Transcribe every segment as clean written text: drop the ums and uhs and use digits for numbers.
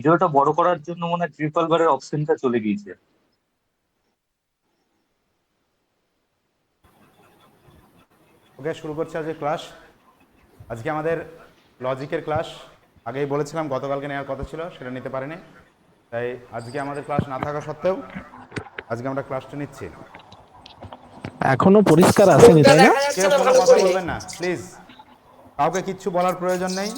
ভিডিওটা বড় করার জন্য মনে হয় ট্রিপল বারের অপশনটা চলে গিয়েছে। ওকে, শুরু করছি আজকে ক্লাস। আজকে আমাদের লজিকের ক্লাস। আগেই বলেছিলাম গতকালকে নেওয়ার কথা ছিল, সেটা নিতে পারিনি, তাই আজকে আমাদের ক্লাস না থাকা সত্ত্বেও আজকে আমরা ক্লাসটা নিচ্ছি। এখনো পরিষ্কার আসেনি, তাই না? কেউ কোনো কথা বলবেন না প্লিজ, কাউকে কিচ্ছু বলার প্রয়োজন নেই।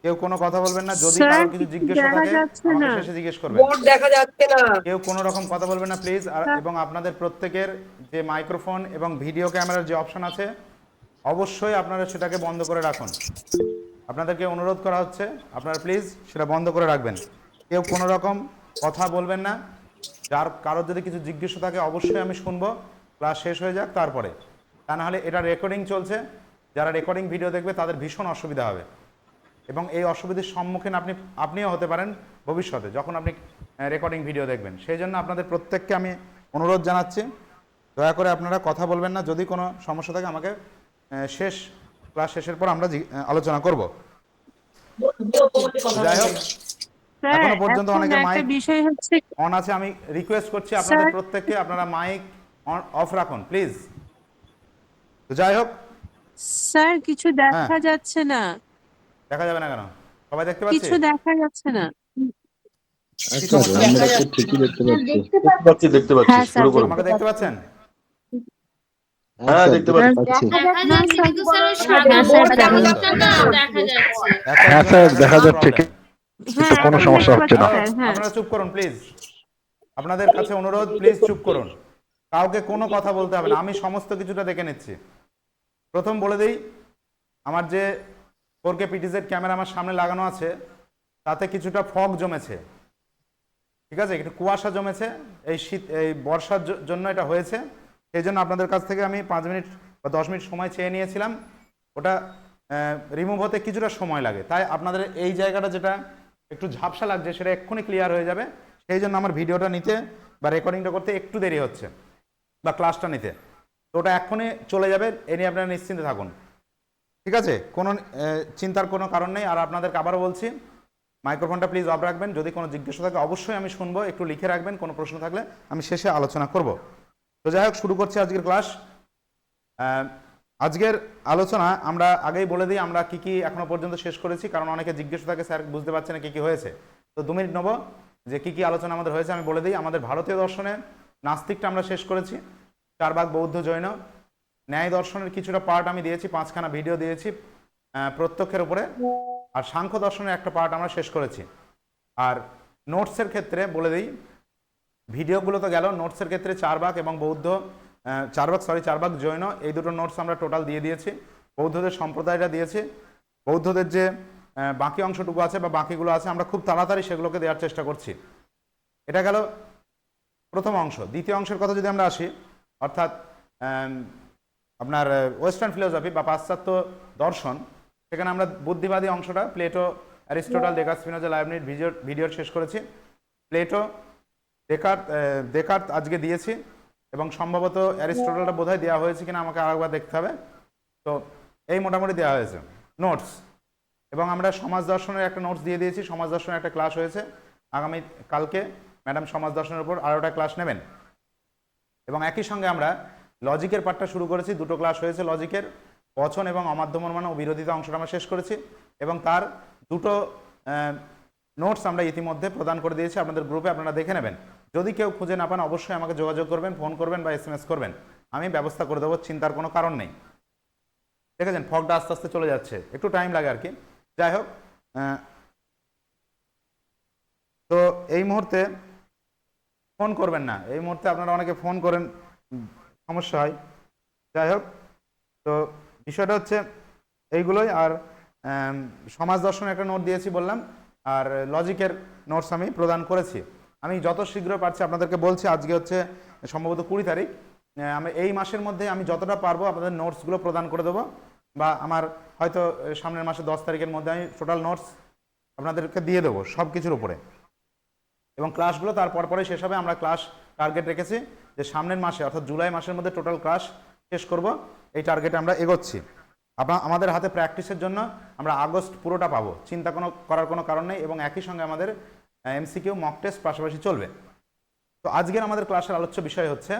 কেউ কোনো কথা বলবেন না। যদি স্যার কারোর কিছু কিছু জিজ্ঞাসা দেখা থাকে যাচ্ছে আমাকে না। শেষে জিজ্ঞেস করবেন। বোর্ড দেখা যাচ্ছে না। কেউ কোনো রকম কথা বলবেন না প্লিজ। আর স্যার, এবং আপনাদের প্রত্যেকের যে মাইক্রোফোন এবং ভিডিও ক্যামেরার যে অপশন আছে অবশ্যই আপনারা সেটাকে বন্ধ করে রাখুন। আপনাদেরকে অনুরোধ করা হচ্ছে আপনারা প্লিজ সেটা বন্ধ করে রাখবেন। কেউ কোনো রকম কথা বলবেন না। যার কারোর যদি কিছু জিজ্ঞাসা থাকে অবশ্যই আমি শুনবো, ক্লাস শেষ হয়ে যাক তারপরে। তা নাহলে এটা রেকর্ডিং চলছে, যারা রেকর্ডিং ভিডিও দেখবে তাদের ভীষণ অসুবিধা হবে এবং এই অসুবিধার সম্মুখীন আপনিও হতে পারেন ভবিষ্যতে যখন আপনি রেকর্ডিং ভিডিও দেখবেন। সেই জন্য আপনাদের প্রত্যেককে আমি অনুরোধ জানাচ্ছি, দয়া করে আপনারা কথা বলবেন না। যদি কোনো সমস্যা থাকে আমাকে ক্লাস শেষের পর আমরা আলোচনা করব। যাই হোক, স্যার এখনো পর্যন্ত এখন অনেকের একটা মাইক বিষয় হচ্ছে অন আছে। আমি রিকোয়েস্ট করছি আপনাদের স্যার প্রত্যেককে আপনারা মাইক অফ রাখুন প্লিজ। তো যাই হোক, স্যার কিছু হ্যাঁ, দেখা যাচ্ছে না। দেখা যাবে না কেন? সবাই দেখতে পাচ্ছি। কিছু দেখা যাচ্ছে না। কি আচ্ছা, সমস্যা? আমরা তো ঠিকই দেখতে পাচ্ছি। দেখতে পাচ্ছি, হ্যাঁ স্যার শুরু করুন। আমাকে দেখতে পাচ্ছেন? হ্যাঁ, আচ্ছা, দেখতে দেখতে পাচ্ছি। পাচ্ছি। দেখা যাচ্ছে কিন্তু স্যার ওই হ্যাঁ স্যার সাদা দেখা বোর্ডটা যাচ্ছে। না দেখা যাচ্ছে। হ্যাঁ স্যার, দেখা যাচ্ছে, প্রবলেম। কিন্তু হ্যাঁ কোনো এখন সমস্যা দেখতে হচ্ছে পাচ্ছি না। স্যার। হ্যাঁ আপনারা চুপ করুন প্লিজ। আপনাদের কাছে অনুরোধ, প্লিজ চুপ করুন। কাউকে কোনো কথা বলতে হবে না, আমি সমস্ত কিছুটা দেখে নিচ্ছি। প্রথম বলে দিই, আমার যে 4K PTZ ক্যামেরা আমার সামনে লাগানো আছে তাতে কিছুটা ফগ জমেছে, ঠিক আছে, একটু কুয়াশা জমেছে। এই বর্ষার জন্য এটা হয়েছে। সেই জন্য আপনাদের কাছ থেকে আমি 5 মিনিট বা 10 মিনিট সময় চেয়ে নিয়েছিলাম। ওটা রিমুভ হতে কিছুটা সময় লাগে, তাই আপনাদের এই জায়গাটা যেটা একটু ঝাপসা লাগছে সেটা এক্ষুনি ক্লিয়ার হয়ে যাবে। সেই জন্য আমার ভিডিওটা নিতে বা রেকর্ডিংটা করতে একটু দেরি হচ্ছে, বা ক্লাসটা নিতে। তো ওটা এক্ষুনি চলে যাবে, এ নিয়ে আপনারা নিশ্চিন্তে থাকুন, ঠিক আছে? কোনো চিন্তার কোনো কারণ নেই। আর আপনাদেরকে আবারও বলছি, মাইক্রোফোনটা প্লিজ অফ রাখবেন। যদি কোনো জিজ্ঞাসা থাকে অবশ্যই আমি শুনবো, একটু লিখে রাখবেন। কোনো প্রশ্ন থাকলে আমি শেষে আলোচনা করব। তো যাই হোক, শুরু করছি আজকের ক্লাস। আজকের আলোচনা আমরা আগেই বলে দিই আমরা কি কি এখনো পর্যন্ত শেষ করেছি, কারণ অনেকে জিজ্ঞাসা থাকে স্যার বুঝতে পারছে না কি কি হয়েছে। তো 2 মিনিট নেবো যে কি কি আলোচনা আমাদের হয়েছে আমি বলে দিই। আমাদের ভারতীয় দর্শনে নাস্তিকটা আমরা শেষ করেছি, 4 ভাগ বৌদ্ধ জৈন। ন্যায় দর্শনের কিছুটা পার্ট আমি দিয়েছি, 5খানা ভিডিও দিয়েছি প্রত্যক্ষের উপরে। আর সাংখ্য দর্শনের একটা পার্ট আমরা শেষ করেছি। আর নোটসের ক্ষেত্রে বলে দিই, ভিডিওগুলো তো গেল, নোটসের ক্ষেত্রে 4 ভাগ এবং চার ভাগ জৈন, এই দুটো নোটস আমরা টোটাল দিয়ে দিয়েছি। বৌদ্ধদের সম্প্রদায়টা দিয়েছি। বৌদ্ধদের যে বাকি অংশটুকু আছে বা বাকিগুলো আছে আমরা খুব তাড়াতাড়ি সেগুলোকে দেওয়ার চেষ্টা করছি। এটা গেল প্রথম অংশ। দ্বিতীয় অংশের কথা যদি আমরা আসি, অর্থাৎ আপনার ওয়েস্টার্ন ফিলোসফি বা পাশ্চাত্য দর্শন, সেখানে আমরা বুদ্ধিবাদী অংশটা Plato, Aristotle, Descartes, Spinoza, Leibniz video শেষ করেছি। প্লেটো, দেকার্ত আজকে দিয়েছি এবং সম্ভবত অ্যারিস্টটলটা বোধহয় দেওয়া হয়েছে কিনা আমাকে আরেকবার দেখতে হবে। তো এই মোটামুটি দেওয়া হয়েছে নোটস। এবং আমরা সমাজ দর্শনের একটা নোটস দিয়ে দিয়েছি। সমাজ দর্শনের একটা ক্লাস হয়েছে, আগামী কালকে ম্যাডাম সমাজ দর্শনের উপর আরও একটা ক্লাস নেবেন। এবং একই সঙ্গে আমরা লজিকের পার্টটা শুরু করেছি, 2টো ক্লাস হয়েছে লজিকের। বচন এবং অমাধ্যমর্মান ও বিরোধিতা অংশটা আমরা শেষ করেছি এবং তার 2টো নোটস আমরা ইতিমধ্যে প্রদান করে দিয়েছি আপনাদের গ্রুপে, আপনারা দেখে নেবেন। যদি কেউ খুঁজে না পান অবশ্যই আমাকে যোগাযোগ করবেন, ফোন করবেন বা SMS করবেন, আমি ব্যবস্থা করে দেবো, চিন্তার কোনো কারণ নেই। দেখেছেন ফগটা আস্তে আস্তে চলে যাচ্ছে, একটু টাইম লাগে আর কি। যাই হোক, তো এই মুহূর্তে ফোন করবেন না, এই মুহূর্তে আপনারা অনেকে ফোন করেন, সমস্যা হয়। যাই হোক, তো বিষয়টা হচ্ছে এইগুলোই। আর সমাজ দর্শনের একটা নোট দিয়েছি বললাম, আর লজিকের নোটস আমি প্রদান করেছি। আমি যত শীঘ্র পারছি আপনাদেরকে বলছি, আজকে হচ্ছে সম্ভবত 20 তারিখ, আমি এই মাসের মধ্যে আমি যতটা পারবো আপনাদের নোটসগুলো প্রদান করে দেবো, বা আমার হয়তো সামনের মাসে 10 তারিখের মধ্যে আমি টোটাল নোটস আপনাদেরকে দিয়ে দেবো সব কিছুর উপরে। এবং ক্লাসগুলো তারপর পরে শেষ হবে। আমরা ক্লাস টার্গেট রেখেছি যে সামনের মাসে অর্থাৎ জুলাই মাসের মধ্যে টোটাল ক্লাস শেষ করব, এই টার্গেটে আমরা এগোচ্ছি। আমাদের হাতে প্র্যাকটিসের জন্য আমরা আগস্ট পুরোটা পাবো, চিন্তা করার কোনো কারণ নেই, এবং একই সঙ্গে আমাদের এমসিকিউ মক টেস্ট পাশাপাশি চলবে। তো আজকের আমাদের ক্লাসের আলোচ্য বিষয় হচ্ছে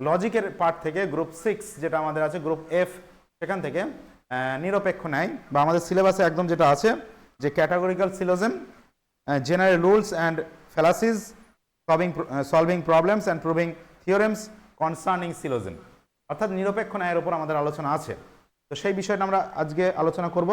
লজিকের পার্ট থেকে গ্রুপ 6 যেটা আমাদের আছে, গ্রুপ এফ, সেখান থেকে নিরপেক্ষ ন্যায়, বা আমাদের সিলেবাসে একদম যেটা আছে যে categorical syllogism, general rules and fallacies, solving problems and proving theorems concerning syllogism, অর্থাৎ নিরপেক্ষ ন্যায়ের উপর আমাদের আলোচনা আছে। তো সেই বিষয়টা আমরা আজকে আলোচনা করব,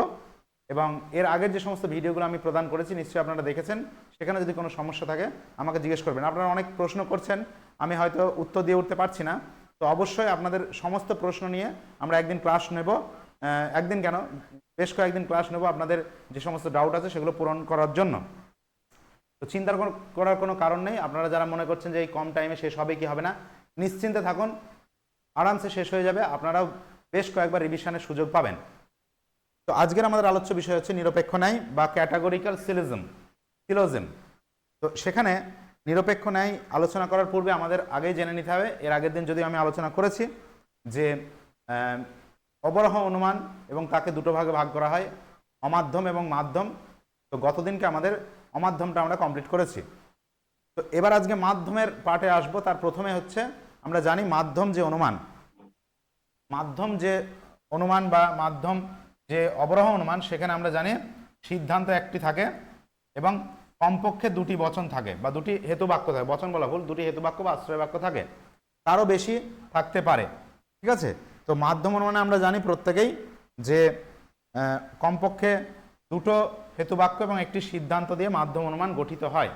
এবং এর আগের যে সমস্ত ভিডিওগুলো আমি প্রদান করেছি নিশ্চয়ই আপনারা দেখেছেন। সেখানে যদি কোনো সমস্যা থাকে আমাকে জিজ্ঞেস করবেন। আপনারা অনেক প্রশ্ন করছেন, আমি হয়তো উত্তর দিয়ে উঠতে পারছি না, তো অবশ্যই আপনাদের সমস্ত প্রশ্ন নিয়ে আমরা একদিন ক্লাস নেব, একদিন কেন বেশ কয়েকদিন ক্লাস নেব আপনাদের যে সমস্ত ডাউট আছে সেগুলো পূরণ করার জন্য। তো চিন্তা করার কোনো কারণ নেই। আপনারা যারা মনে করছেন যে এই কম টাইমে শেষ হবে কি হবে না, নিশ্চিন্তে থাকুন, আরামসে শেষ হয়ে যাবে, আপনারাও বেশ কয়েকবার রিভিশনের সুযোগ পাবেন। তো আজকের আমাদের আলোচ্য বিষয় হচ্ছে নিরপেক্ষ ন্যায় বা ক্যাটাগরিক্যাল সিলোজিজম। তো সেখানে নিরপেক্ষ ন্যায় আলোচনা করার পূর্বে আমাদের আগেই জেনে নিতে হবে, এর আগের দিন যদি আমি আলোচনা করেছি যে অবরহ অনুমান এবং তাকে দুটো ভাগে ভাগ করা হয়, অমাধ্যম এবং মাধ্যম। তো গতদিনকে আমাদের অমাধ্যমটা আমরা কমপ্লিট করেছি। তো এবার আজকে মাধ্যমের পার্টে আসবো। তার প্রথমে হচ্ছে আমরা জানি মাধ্যম যে অনুমান বা মাধ্যম যে অবরহ অনুমান, সেখানে আমরা জানি সিদ্ধান্ত একটি থাকে এবং কমপক্ষে দুটি বচন থাকে বা দুটি হেতুবাক্য থাকে, বচন বলা ভুল, দুটি হেতুবাক্য বা আশ্রয় বাক্য থাকে, তারও বেশি থাকতে পারে। ঠিক আছে? তো মাধ্যম অনুমানে আমরা জানি প্রত্যেকেই যে কমপক্ষে দুটো হেতুবাক্য এবং একটি সিদ্ধান্ত দিয়ে মাধ্যম অনুমান গঠিত হয়।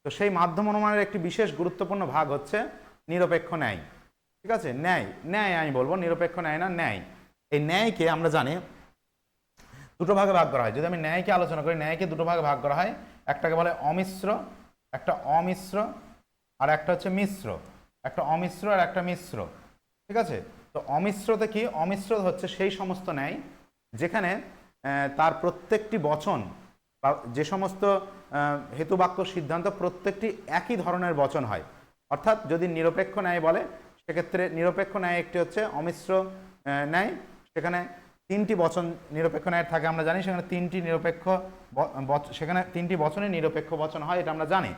তো সেই মাধ্যম অনুমানের একটি বিশেষ গুরুত্বপূর্ণ ভাগ হচ্ছে নিরপেক্ষ ন্যায়। ঠিক আছে? ন্যায় আমি বলবো, নিরপেক্ষ ন্যায় না, ন্যায়। এই ন্যায়কে আমরা জানি দুটো ভাগে ভাগ করা হয়। যদি আমি ন্যায়কে আলোচনা করি, ন্যায়কে দুটো ভাগে ভাগ করা হয়, একটাকে বলে অমিশ্র, একটা অমিশ্র, আর একটা হচ্ছে মিশ্র, একটা অমিশ্র আর একটা মিশ্র। ঠিক আছে? তো অমিশ্রতে কি? অমিশ্র হচ্ছে সেই সমস্ত ন্যায় যেখানে তার প্রত্যেকটি বচন বা যে সমস্ত হেতুবাক্য সিদ্ধান্ত প্রত্যেকটি একই ধরনের বচন হয়। অর্থাৎ যদি নিরপেক্ষ ন্যায় বলে, সেক্ষেত্রে নিরপেক্ষ ন্যায় একটি হচ্ছে অমিশ্র ন্যায়, সেখানে তিনটি বচন নিরপেক্ষ ন্যায়ের থাকে আমরা জানি, সেখানে তিনটি বচনে নিরপেক্ষ বচন হয়, এটা আমরা জানি।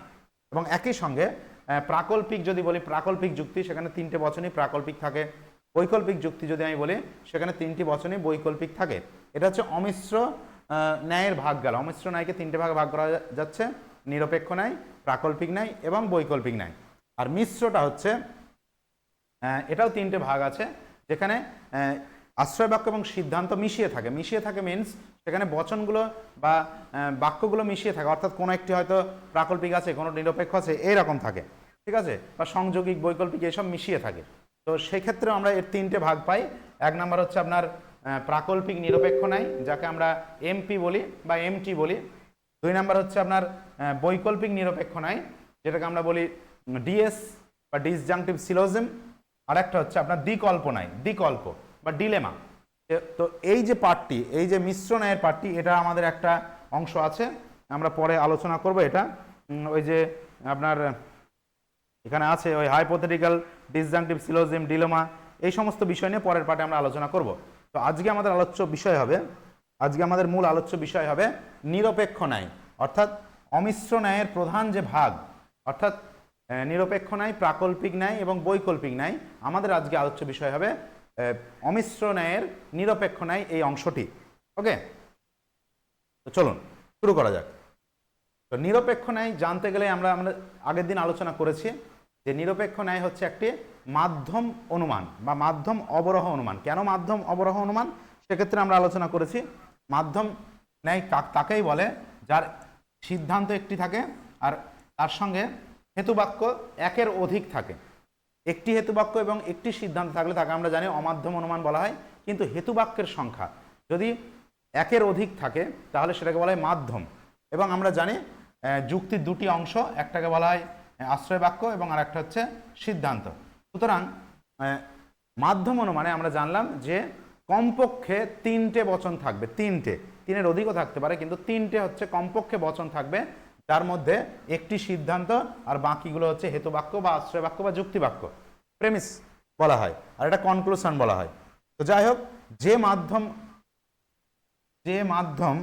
এবং একই সঙ্গে প্রাকল্পিক যদি বলি, প্রাকল্পিক যুক্তি, সেখানে তিনটে বচনই প্রাকল্পিক থাকে। বৈকল্পিক যুক্তি যদি আমি বলি, সেখানে তিনটি বচনই বৈকল্পিক থাকে। এটা হচ্ছে অমিশ্র ন্যায়ের ভাগ গেল। অমিশ্র ন্যায়কে তিনটে ভাগে ভাগ করা যাচ্ছে, নিরপেক্ষ ন্যায়, প্রাকল্পিক ন্যায় এবং বৈকল্পিক ন্যায়। আর মিশ্রটা হচ্ছে এটাও তিনটে ভাগ আছে, যেখানে আশ্রয় বাক্য এবং সিদ্ধান্ত মিশিয়ে থাকে মিনস সেখানে বচনগুলো বা বাক্যগুলো মিশিয়ে থাকে, অর্থাৎ কোনো একটি হয়তো প্রাকল্পিক আছে, কোনো নিরপেক্ষ আছে, এইরকম থাকে। ঠিক আছে? বা সংযোগিক, বৈকল্পিক, এইসব মিশিয়ে থাকে। তো সেক্ষেত্রে আমরা এর তিনটে ভাগ পাই। এক নাম্বার হচ্ছে আপনার প্রাকল্পিক নিরপেক্ষ ন্যায়, যাকে আমরা এমপি বলি বা এমটি বলি। দুই নাম্বার হচ্ছে আপনার বৈকল্পিক নিরপেক্ষ ন্যায়, যেটাকে আমরা বলি ডিএস বা ডিসজাংটিভ সিলোজিজম। আর একটা হচ্ছে আপনার দ্বিকল্প ন্যায়, দ্বিকল্প বা ডিলেমা। তো এই যে পার্টটি, এই যে মিশ্র ন্যায়ের পার্টটি, এটা আমাদের একটা অংশ আছে, আমরা পরে আলোচনা করব। এটা ওই যে আপনার এখানে আছে ওই হাইপোথেটিক্যাল, ডিসজাংটিভ সিলোজিজম, ডিলেমা, এই সমস্ত বিষয় নিয়ে পরের পার্টে আমরা আলোচনা করব। তো আজকে আমাদের মূল আলোচ্য বিষয় হবে নিরপেক্ষ ন্যায়, অর্থাৎ অমিশ্র ন্যায়ের প্রধান যে ভাগ, অর্থাৎ নিরপেক্ষ ন্যায়, প্রাকল্পিক ন্যায় এবং বৈকল্পিক ন্যায়। আমাদের আজকে আলোচ্য বিষয় হবে অমিশ্র ন্যায়ের নিরপেক্ষ ন্যায়, এই অংশটি। ওকে? তো চলুন শুরু করা যাক। তো নিরপেক্ষ ন্যায় জানতে গেলে আমরা আগের দিন আলোচনা করেছি যে নিরপেক্ষ ন্যায় হচ্ছে একটি মাধ্যম অনুমান বা মাধ্যম অবরহ অনুমান। কেন মাধ্যম অবরহ অনুমান? সেক্ষেত্রে আমরা আলোচনা করেছি মাধ্যম ন্যায় তাকেই বলে যার সিদ্ধান্ত একটি থাকে আর তার সঙ্গে হেতুবাক্য একের অধিক থাকে। একটি হেতুবাক্য এবং একটি সিদ্ধান্ত থাকলে তাকে আমরা জানি অমাধ্যম অনুমান বলা হয়। কিন্তু হেতুবাক্যের সংখ্যা যদি একের অধিক থাকে তাহলে সেটাকে বলা হয় মাধ্যম। এবং আমরা জানি যুক্তির দুটি অংশ, একটাকে বলা হয় আশ্রয় বাক্য এবং আর একটা হচ্ছে সিদ্ধান্ত। সুতরাং মাধ্যম অনুমানে আমরা জানলাম যে কমপক্ষে তিনটে বচন থাকবে, তিনের অধিকও থাকতে পারে, কিন্তু তিনটে হচ্ছে কমপক্ষে বচন থাকবে, যার মধ্যে একটি সিদ্ধান্ত আর বাকিগুলো হচ্ছে হেতুবাক্য বা আশ্রয় বাক্য বা যুক্তিবাক্য, প্রেমিস বলা হয়, আর এটা কনক্লুশন বলা হয়। তো যাই হোক, যে মাধ্যম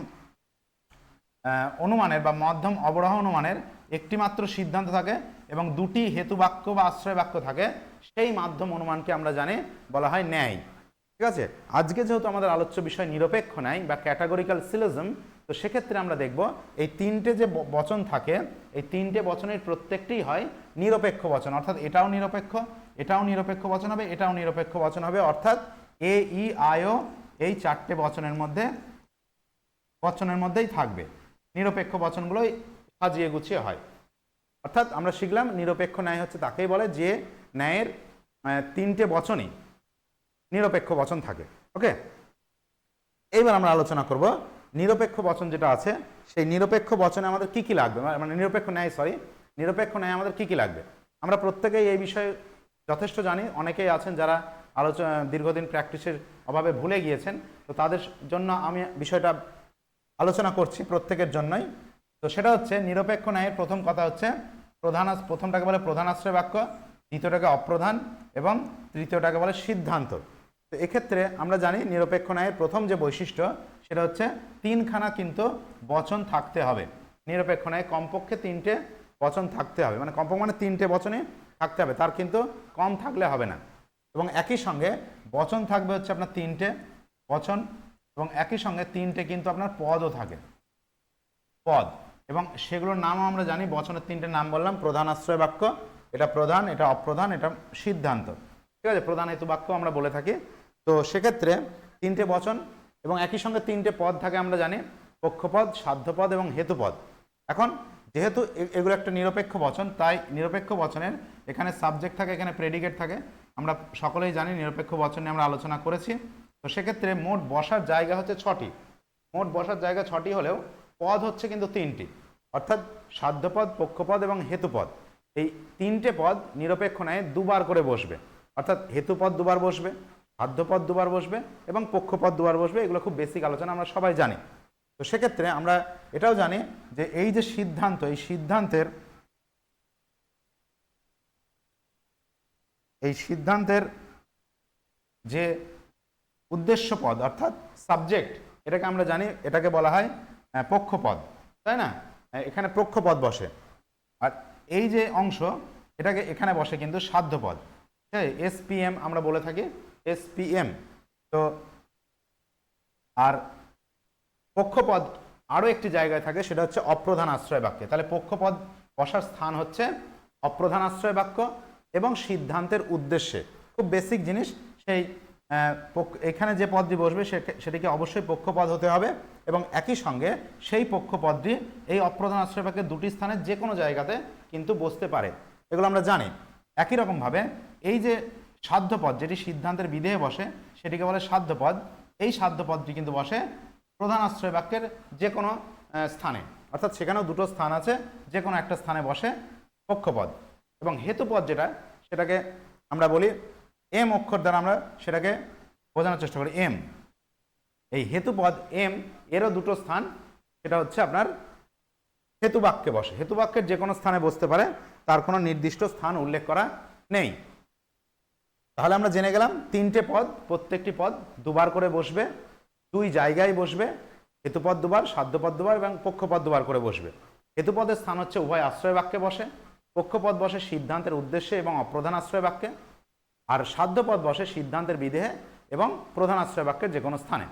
অনুমানের বা মাধ্যম অবরাহ অনুমানের একটি মাত্র সিদ্ধান্ত থাকে এবং দুটি হেতু বাক্য বা আশ্রয় বাক্য থাকে, সেই মাধ্যম অনুমানকে আমরা জানি বলা হয় ন্যায়। ঠিক আছে, আজকে যেহেতু আমাদের আলোচ্য বিষয় নিরপেক্ষ ন্যায় বা ক্যাটাগরিক্যাল সিলোজিজম, তো সেক্ষেত্রে আমরা দেখব এই তিনটে যে বচন থাকে, এই তিনটে বচনের প্রত্যেকটিই হয় নিরপেক্ষ বচন, অর্থাৎ এটাও নিরপেক্ষ বচন হবে, এটাও নিরপেক্ষ বচন হবে, অর্থাৎ এ ই আই ও এই চারটে বচনের মধ্যেই থাকবে। নিরপেক্ষ বচনগুলোই সাজিয়ে গুছিয়ে হয়। অর্থাৎ আমরা শিখলাম নিরপেক্ষ ন্যায় হচ্ছে তাকেই বলে যে ন্যায়ের তিনটে বচনই নিরপেক্ষ বচন থাকে। ওকে, এইবার আমরা আলোচনা করব নিরপেক্ষ বচন যেটা আছে সেই নিরপেক্ষ বচনে আমাদের কি কি লাগবে, মানে নিরপেক্ষ ন্যায় আমাদের কি কি লাগবে। আমরা প্রত্যেকেই এই বিষয়ে যথেষ্ট জানি, অনেকেই আছেন যারা দীর্ঘদিন প্র্যাকটিসের অভাবে ভুলে গিয়েছেন, তো তাদের জন্য আমি বিষয়টা আলোচনা করছি প্রত্যেকের জন্যই। তো সেটা হচ্ছে নিরপেক্ষ ন্যায়ের প্রথম কথা হচ্ছে প্রথমটাকে বলে প্রধান আশ্রয় বাক্য, দ্বিতীয়টাকে অপ্রধান এবং তৃতীয়টাকে বলে সিদ্ধান্ত। তো এক্ষেত্রে আমরা জানি নিরপেক্ষ ন্যায়ের প্রথম যে বৈশিষ্ট্য সেটা হচ্ছে তিনখানা কিন্তু বচন থাকতে হবে। নিরপেক্ষ ন্যায় কমপক্ষে তিনটে বচন থাকতে হবে, মানে কমপক্ষে মানে তিনটে বচনে থাকতে হবে, তার কিন্তু কম থাকলে হবে না। এবং একই সঙ্গে বচন থাকবে হচ্ছে আপনার তিনটে বচন, এবং একই সঙ্গে তিনটে কিন্তু আপনার পদও থাকে, পদ, এবং সেগুলোর নামও আমরা জানি। বচনের তিনটে নাম বললাম, প্রধান আশ্রয় বাক্য, এটা প্রধান, এটা অপ্রধান, এটা সিদ্ধান্ত। ঠিক আছে, প্রধান হেতু বাক্য আমরা বলে থাকি। তো সেক্ষেত্রে তিনটে বচন এবং একই সঙ্গে তিনটে পদ থাকে, আমরা জানি পক্ষপদ, সাধ্যপদ এবং হেতুপদ। এখন যেহেতু এগুলো একটা নিরপেক্ষ বচন, তাই নিরপেক্ষ বচনের এখানে সাবজেক্ট থাকে, এখানে প্রেডিকেট থাকে, আমরা সকলেই জানি নিরপেক্ষ বচন নিয়ে আমরা আলোচনা করেছি। তো সেক্ষেত্রে মোট বসার জায়গা হচ্ছে ছটি হলেও পদ হচ্ছে কিন্তু তিনটি, অর্থাৎ সাধ্যপদ, পক্ষপদ এবং হেতুপদ। এই তিনটে পদ নিরপেক্ষ ন্যায়ে দুবার করে বসবে, অর্থাৎ হেতুপদ দুবার বসবে, সাধ্যপদ দুবার বসবে এবং পক্ষপদ দুবার বসবে। এগুলো খুব বেসিক আলোচনা, আমরা সবাই জানি। তো সেক্ষেত্রে আমরা এটাও জানি যে এই যে সিদ্ধান্ত, এই সিদ্ধান্তের যে উদ্দেশ্য পদ অর্থাৎ সাবজেক্ট, এটাকে আমরা জানি এটাকে বলা হয় পক্ষপদ, তাই না? এখানে পক্ষপদ বসে, আর এই যে অংশ এটাকে এখানে বসে কিন্তু সাধ্যপদ, এসপিএম আমরা বলে থাকি, এসপিএম। তো আর পক্ষপদ আরও একটি জায়গায় থাকে, সেটা হচ্ছে অপ্রধান আশ্রয় বাক্যে। তাহলে পক্ষপদ বসার স্থান হচ্ছে অপ্রধান আশ্রয় বাক্য এবং সিদ্ধান্তের উদ্দেশ্যে। খুব বেসিক জিনিস, সেই এখানে যে পদটি বসবে সেটিকে অবশ্যই পক্ষপদ হতে হবে, এবং একই সঙ্গে সেই পক্ষপদটি এই অপ্রধান আশ্রয় বাক্যের দুটি স্থানে যে কোনো জায়গাতে কিন্তু বসতে পারে, এগুলো আমরা জানি। একই রকমভাবে এই যে সাধ্যপদ, যেটি সিদ্ধান্তের বিধেয়ে বসে সেটিকে বলে সাধ্যপদ, এই সাধ্যপদটি কিন্তু বসে প্রধান আশ্রয় বাক্যের যে কোনো স্থানে, অর্থাৎ সেখানেও দুটো স্থান আছে, যে কোনো একটা স্থানে বসে পক্ষপদ। এবং হেতুপদ যেটা, সেটাকে আমরা বলি এম অক্ষর দ্বারা আমরা সেটাকে বোঝানোর চেষ্টা করি, এম। এই হেতুপদ এম এরও দুটো স্থান, সেটা হচ্ছে আপনার হেতুবাক্যে বসে, হেতুবাক্যের যে কোনো স্থানে বসতে পারে, তার কোনো নির্দিষ্ট স্থান উল্লেখ করা নেই। তাহলে আমরা জেনে গেলাম তিনটে পদ, প্রত্যেকটি পদ দুবার করে বসবে, দুই জায়গায় বসবে, হেতুপদ দুবার, সাধ্যপদ দুবার এবং পক্ষপদ দুবার করে বসবে। হেতুপদের স্থান হচ্ছে উভয় আশ্রয় বাক্যে বসে, পক্ষপদ বসে সিদ্ধান্তের উদ্দেশ্যে এবং অপ্রধান আশ্রয় বাক্যে, আর সাধ্যপদ বসে সিদ্ধান্তের বিধেয়ে এবং প্রধান আশ্রয় বাক্যের যে কোনো স্থানে।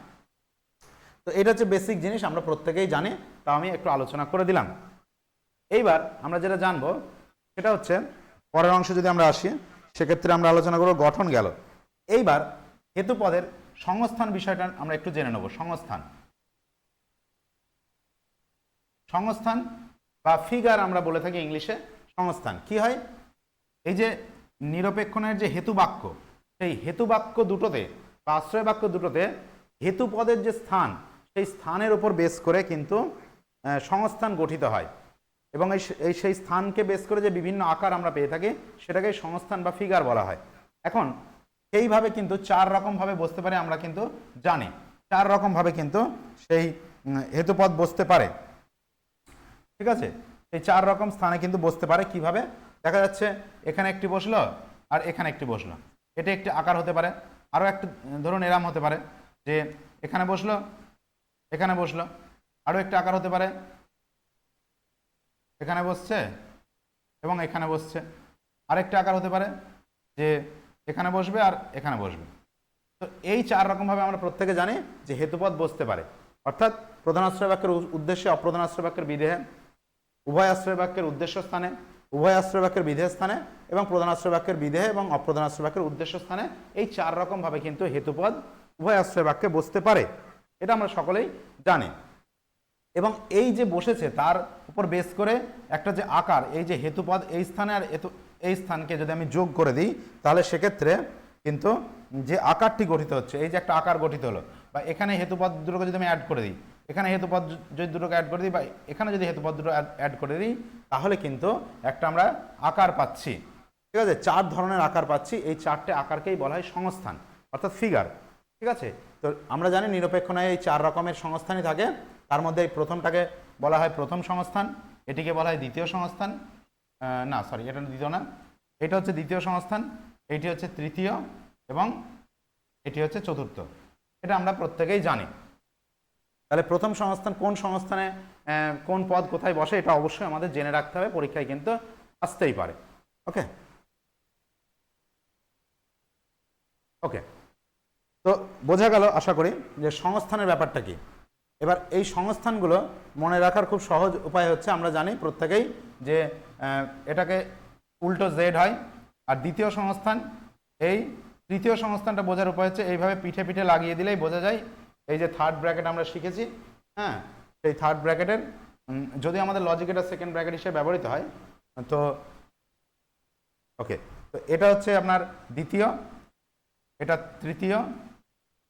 তো এটা হচ্ছে বেসিক জিনিস, আমরা প্রত্যেকেই জানি, তা আমি একটু আলোচনা করে দিলাম। এইবার আমরা যেটা জানবো সেটা হচ্ছে পরের অংশে যদি আমরা আসি, সেক্ষেত্রে আমরা আলোচনা করব গঠন গেল। এইবার হেতুপদের সংস্থান বিষয়টা আমরা একটু জেনে নেব। সংস্থান বা ফিগার আমরা বলে থাকি ইংলিশে। সংস্থান কি হয়? এই যে নিরপেক্ষণের যে হেতুবাক্য, সেই হেতুবাক্য দুটোতে বা আশ্রয় বাক্য দুটোতে হেতুপদের যে স্থান, সেই স্থানের উপর বেস করে কিন্তু সংস্থান গঠিত হয়, এবং সেই স্থানকে বেস করে যে বিভিন্ন আকার আমরা পেয়ে থাকি সেটাকে সংস্থান বা ফিগার বলা হয়। এখন সেইভাবে কিন্তু চার রকমভাবে বসতে পারে, আমরা কিন্তু জানি চার রকমভাবে কিন্তু সেই হেতুপদ বসতে পারে। ঠিক আছে, এই চার রকম স্থানে কিন্তু বসতে পারে। কিভাবে? দেখা যাচ্ছে এখানে একটি বসলো আর এখানে একটি বসলো, এটা একটি আকার হতে পারে, আরও একটি ধরুন এরাম হতে পারে, যে এখানে বসলো, এখানে বসলো, আরও একটা আকার হতে পারে এখানে বসছে এবং এখানে বসছে। আরেকটা আকার হতে পারে যে এখানে বসবে আর এখানে বসবে। তো এই 4 রকমভাবে আমরা প্রত্যেকে জানি যে হেতুপদ বসতে পারে, অর্থাৎ প্রধানাশ্রয় বাক্যের উদ্দেশ্যে, অপ্রধানাশ্রয় বাক্যের বিধেয়ে, উভয় আশ্রয় বাক্যের উদ্দেশ্য স্থানে, উভয় আশ্রয় বাক্যের বিধেয় স্থানে এবং প্রধানাশ্রয় বাক্যের বিধেয় এবং অপ্রধানাশ্রয় বাক্যের উদ্দেশ্য স্থানে এই 4 রকমভাবে কিন্তু হেতুপদ উভয় আশ্রয় বাক্যে বসতে পারে। এটা আমরা সকলেই জানি। এবং এই যে বসেছে তার উপর বেস করে একটা যে আকার, এই যে হেতুপদ এই স্থানে আর এই স্থানকে যদি আমি যোগ করে দিই, তাহলে সেক্ষেত্রে কিন্তু যে আকারটি গঠিত হচ্ছে, এই যে একটা আকার গঠিত হলো, বা এখানে হেতুপদ দুটোকে যদি আমি অ্যাড করে দিই, এখানে হেতুপদ যদি দুটোকে অ্যাড করে দিই, বা এখানে যদি হেতুপদ দুটো অ্যাড করে দিই, তাহলে কিন্তু একটা আমরা আকার পাচ্ছি। ঠিক আছে, 4 ধরনের আকার পাচ্ছি। এই 4টে আকারকেই বলা হয় সংস্থান, অর্থাৎ ফিগার। ঠিক আছে, তো আমরা জানি নিরপেক্ষ ন্যায় এই 4 রকমের সংস্থানই থাকে। তার মধ্যে এই প্রথমটাকে বলা হয় প্রথম সংস্থান, এটিকে বলা হয় দ্বিতীয় সংস্থান, না সরি এটা দ্বিতীয় না, এটা হচ্ছে দ্বিতীয় সংস্থান, এটি হচ্ছে তৃতীয় এবং এটি হচ্ছে চতুর্থ। এটা আমরা প্রত্যেকেই জানি। তাহলে প্রথম সংস্থান কোন সংস্থানে কোন পদ কোথায় বসে, এটা অবশ্যই আমাদের জেনে রাখতে হবে, পরীক্ষায় কিন্তু আসতেই পারে। ওকে ওকে, তো বোঝা গেল আশা করি যে সংস্থানের ব্যাপারটা কি। এবার এই সংস্থানগুলো মনে রাখার খুব সহজ উপায় হচ্ছে, আমরা জানি প্রত্যেকেই যে এটাকে উল্টো জেড হয়। আর দ্বিতীয় সংস্থান, এই তৃতীয় সংস্থানটা বোঝার উপায় হচ্ছে এইভাবে পিঠে পিঠে লাগিয়ে দিলেই বোঝা যায়। এই যে থার্ড ব্র্যাকেট আমরা শিখেছি, হ্যাঁ, সেই থার্ড ব্র্যাকেটের যদি আমাদের লজিক এটা সেকেন্ড ব্র্যাকেট হিসেবে ব্যবহৃত হয়, তো ওকে, তো এটা হচ্ছে আপনার দ্বিতীয়, এটা তৃতীয়,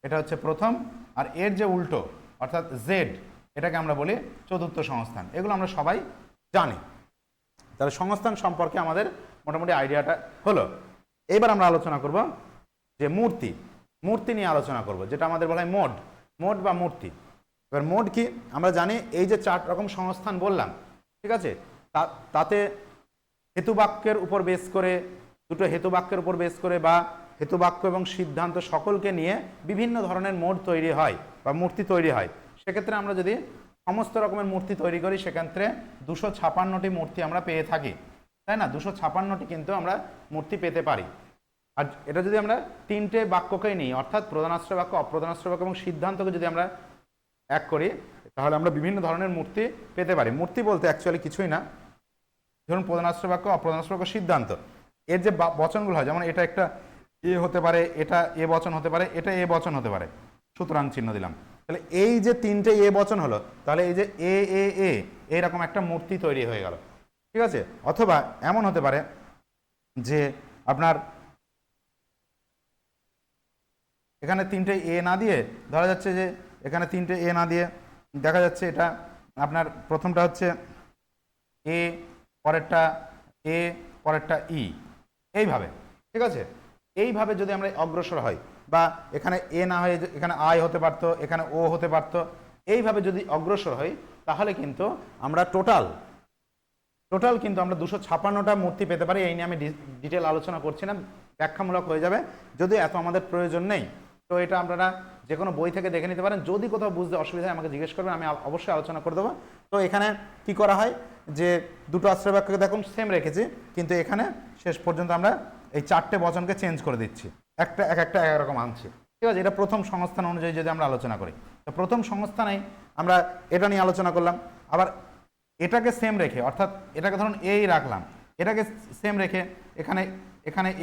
এটা হচ্ছে প্রথম, আর এর যে উল্টো অর্থাৎ জেড, এটাকে আমরা বলি চতুর্থ সংস্থান। এগুলো আমরা সবাই জানি। তাহলে সংস্থান সম্পর্কে আমাদের মোটামুটি আইডিয়াটা হলো। এবার আমরা আলোচনা করব যে মূর্তি, মূর্তি নিয়ে আলোচনা করব, যেটা আমাদের বলা হয় মোড, মোড বা মূর্তি। এবার মোড কি আমরা জানি, এই যে 4 রকম সংস্থান বললাম, ঠিক আছে, তাতে হেতুবাক্যের উপর বেস করে, দুটো হেতুবাক্যের উপর বেস করে বা হেতুবাক্য এবং সিদ্ধান্ত সকলকে নিয়ে বিভিন্ন ধরনের মোড তৈরি হয় বা মূর্তি তৈরি হয়। সেক্ষেত্রে আমরা যদি সমস্ত রকমের মূর্তি তৈরি করি, সেক্ষেত্রে 256টি মূর্তি আমরা পেয়ে থাকি, তাই না? 256টি কিন্তু আমরা মূর্তি পেতে পারি। আর এটা যদি আমরা 3টে বাক্যকেই নিই, অর্থাৎ প্রধানাশ্রয় বাক্য, অপ্রধানাশ্রয় বাক্য এবং সিদ্ধান্তকে যদি আমরা এক করি, তাহলে আমরা বিভিন্ন ধরনের মূর্তি পেতে পারি। মূর্তি বলতে অ্যাকচুয়ালি কিছুই না, ধরুন প্রধানাশ্রয় বাক্য, অপ্রধানাশ্রয় বাক্য, সিদ্ধান্ত, এর যে বচনগুলো হয়, যেমন এটা একটা এ হতে পারে, এটা এ বচন হতে পারে, এটা এ বচন হতে পারে, সুতরাং চিহ্ন দিলাম। তাহলে এই যে 3টে এ বচন হলো, তাহলে এই যে এ এ এ এইরকম একটা মূর্তি তৈরি হয়ে গেল। ঠিক আছে, অথবা এমন হতে পারে যে আপনার এখানে 3টে এ না দিয়ে ধরা যাচ্ছে যে এখানে 3টে এ না দিয়ে দেখা যাচ্ছে এটা আপনার প্রথমটা হচ্ছে এ, পরেরটা এ, পরেরটা ই, এইভাবে। ঠিক আছে, এইভাবে যদি আমরা অগ্রসর হই, বা এখানে এ না হয়ে এখানে আই হতে পারতো, এখানে ও হতে পারতো, এইভাবে যদি অগ্রসর হই, তাহলে কিন্তু আমরা টোটাল কিন্তু আমরা 256টা মূর্তি পেতে পারি। এই নিয়ে আমি ডিটেল আলোচনা করছি না, ব্যাখ্যামূলক হয়ে যাবে, যদিও এত আমাদের প্রয়োজন নেই। তো এটা আপনারা যে কোনো বই থেকে দেখে নিতে পারেন। যদি কোথাও বুঝতে অসুবিধা হয় আমাকে জিজ্ঞেস করবেন, আমি অবশ্যই আলোচনা করে দেবো। তো এখানে কি করা হয় যে দুটো আশ্রয় বাক্যকে দেখুন সেম রেখেছি, কিন্তু এখানে শেষ পর্যন্ত আমরা এই 4টে বচনকে চেঞ্জ করে দিচ্ছি, একটা একরকম আনছি। ঠিক আছে, এটা প্রথম সংস্থান অনুযায়ী যদি আমরা আলোচনা করি, তো প্রথম সংস্থানেই আমরা এটা নিয়ে আলোচনা করলাম। আবার এটাকে সেম রেখে, অর্থাৎ এটাকে ধরুন এই রাখলাম, এটাকে সেম রেখে এখানে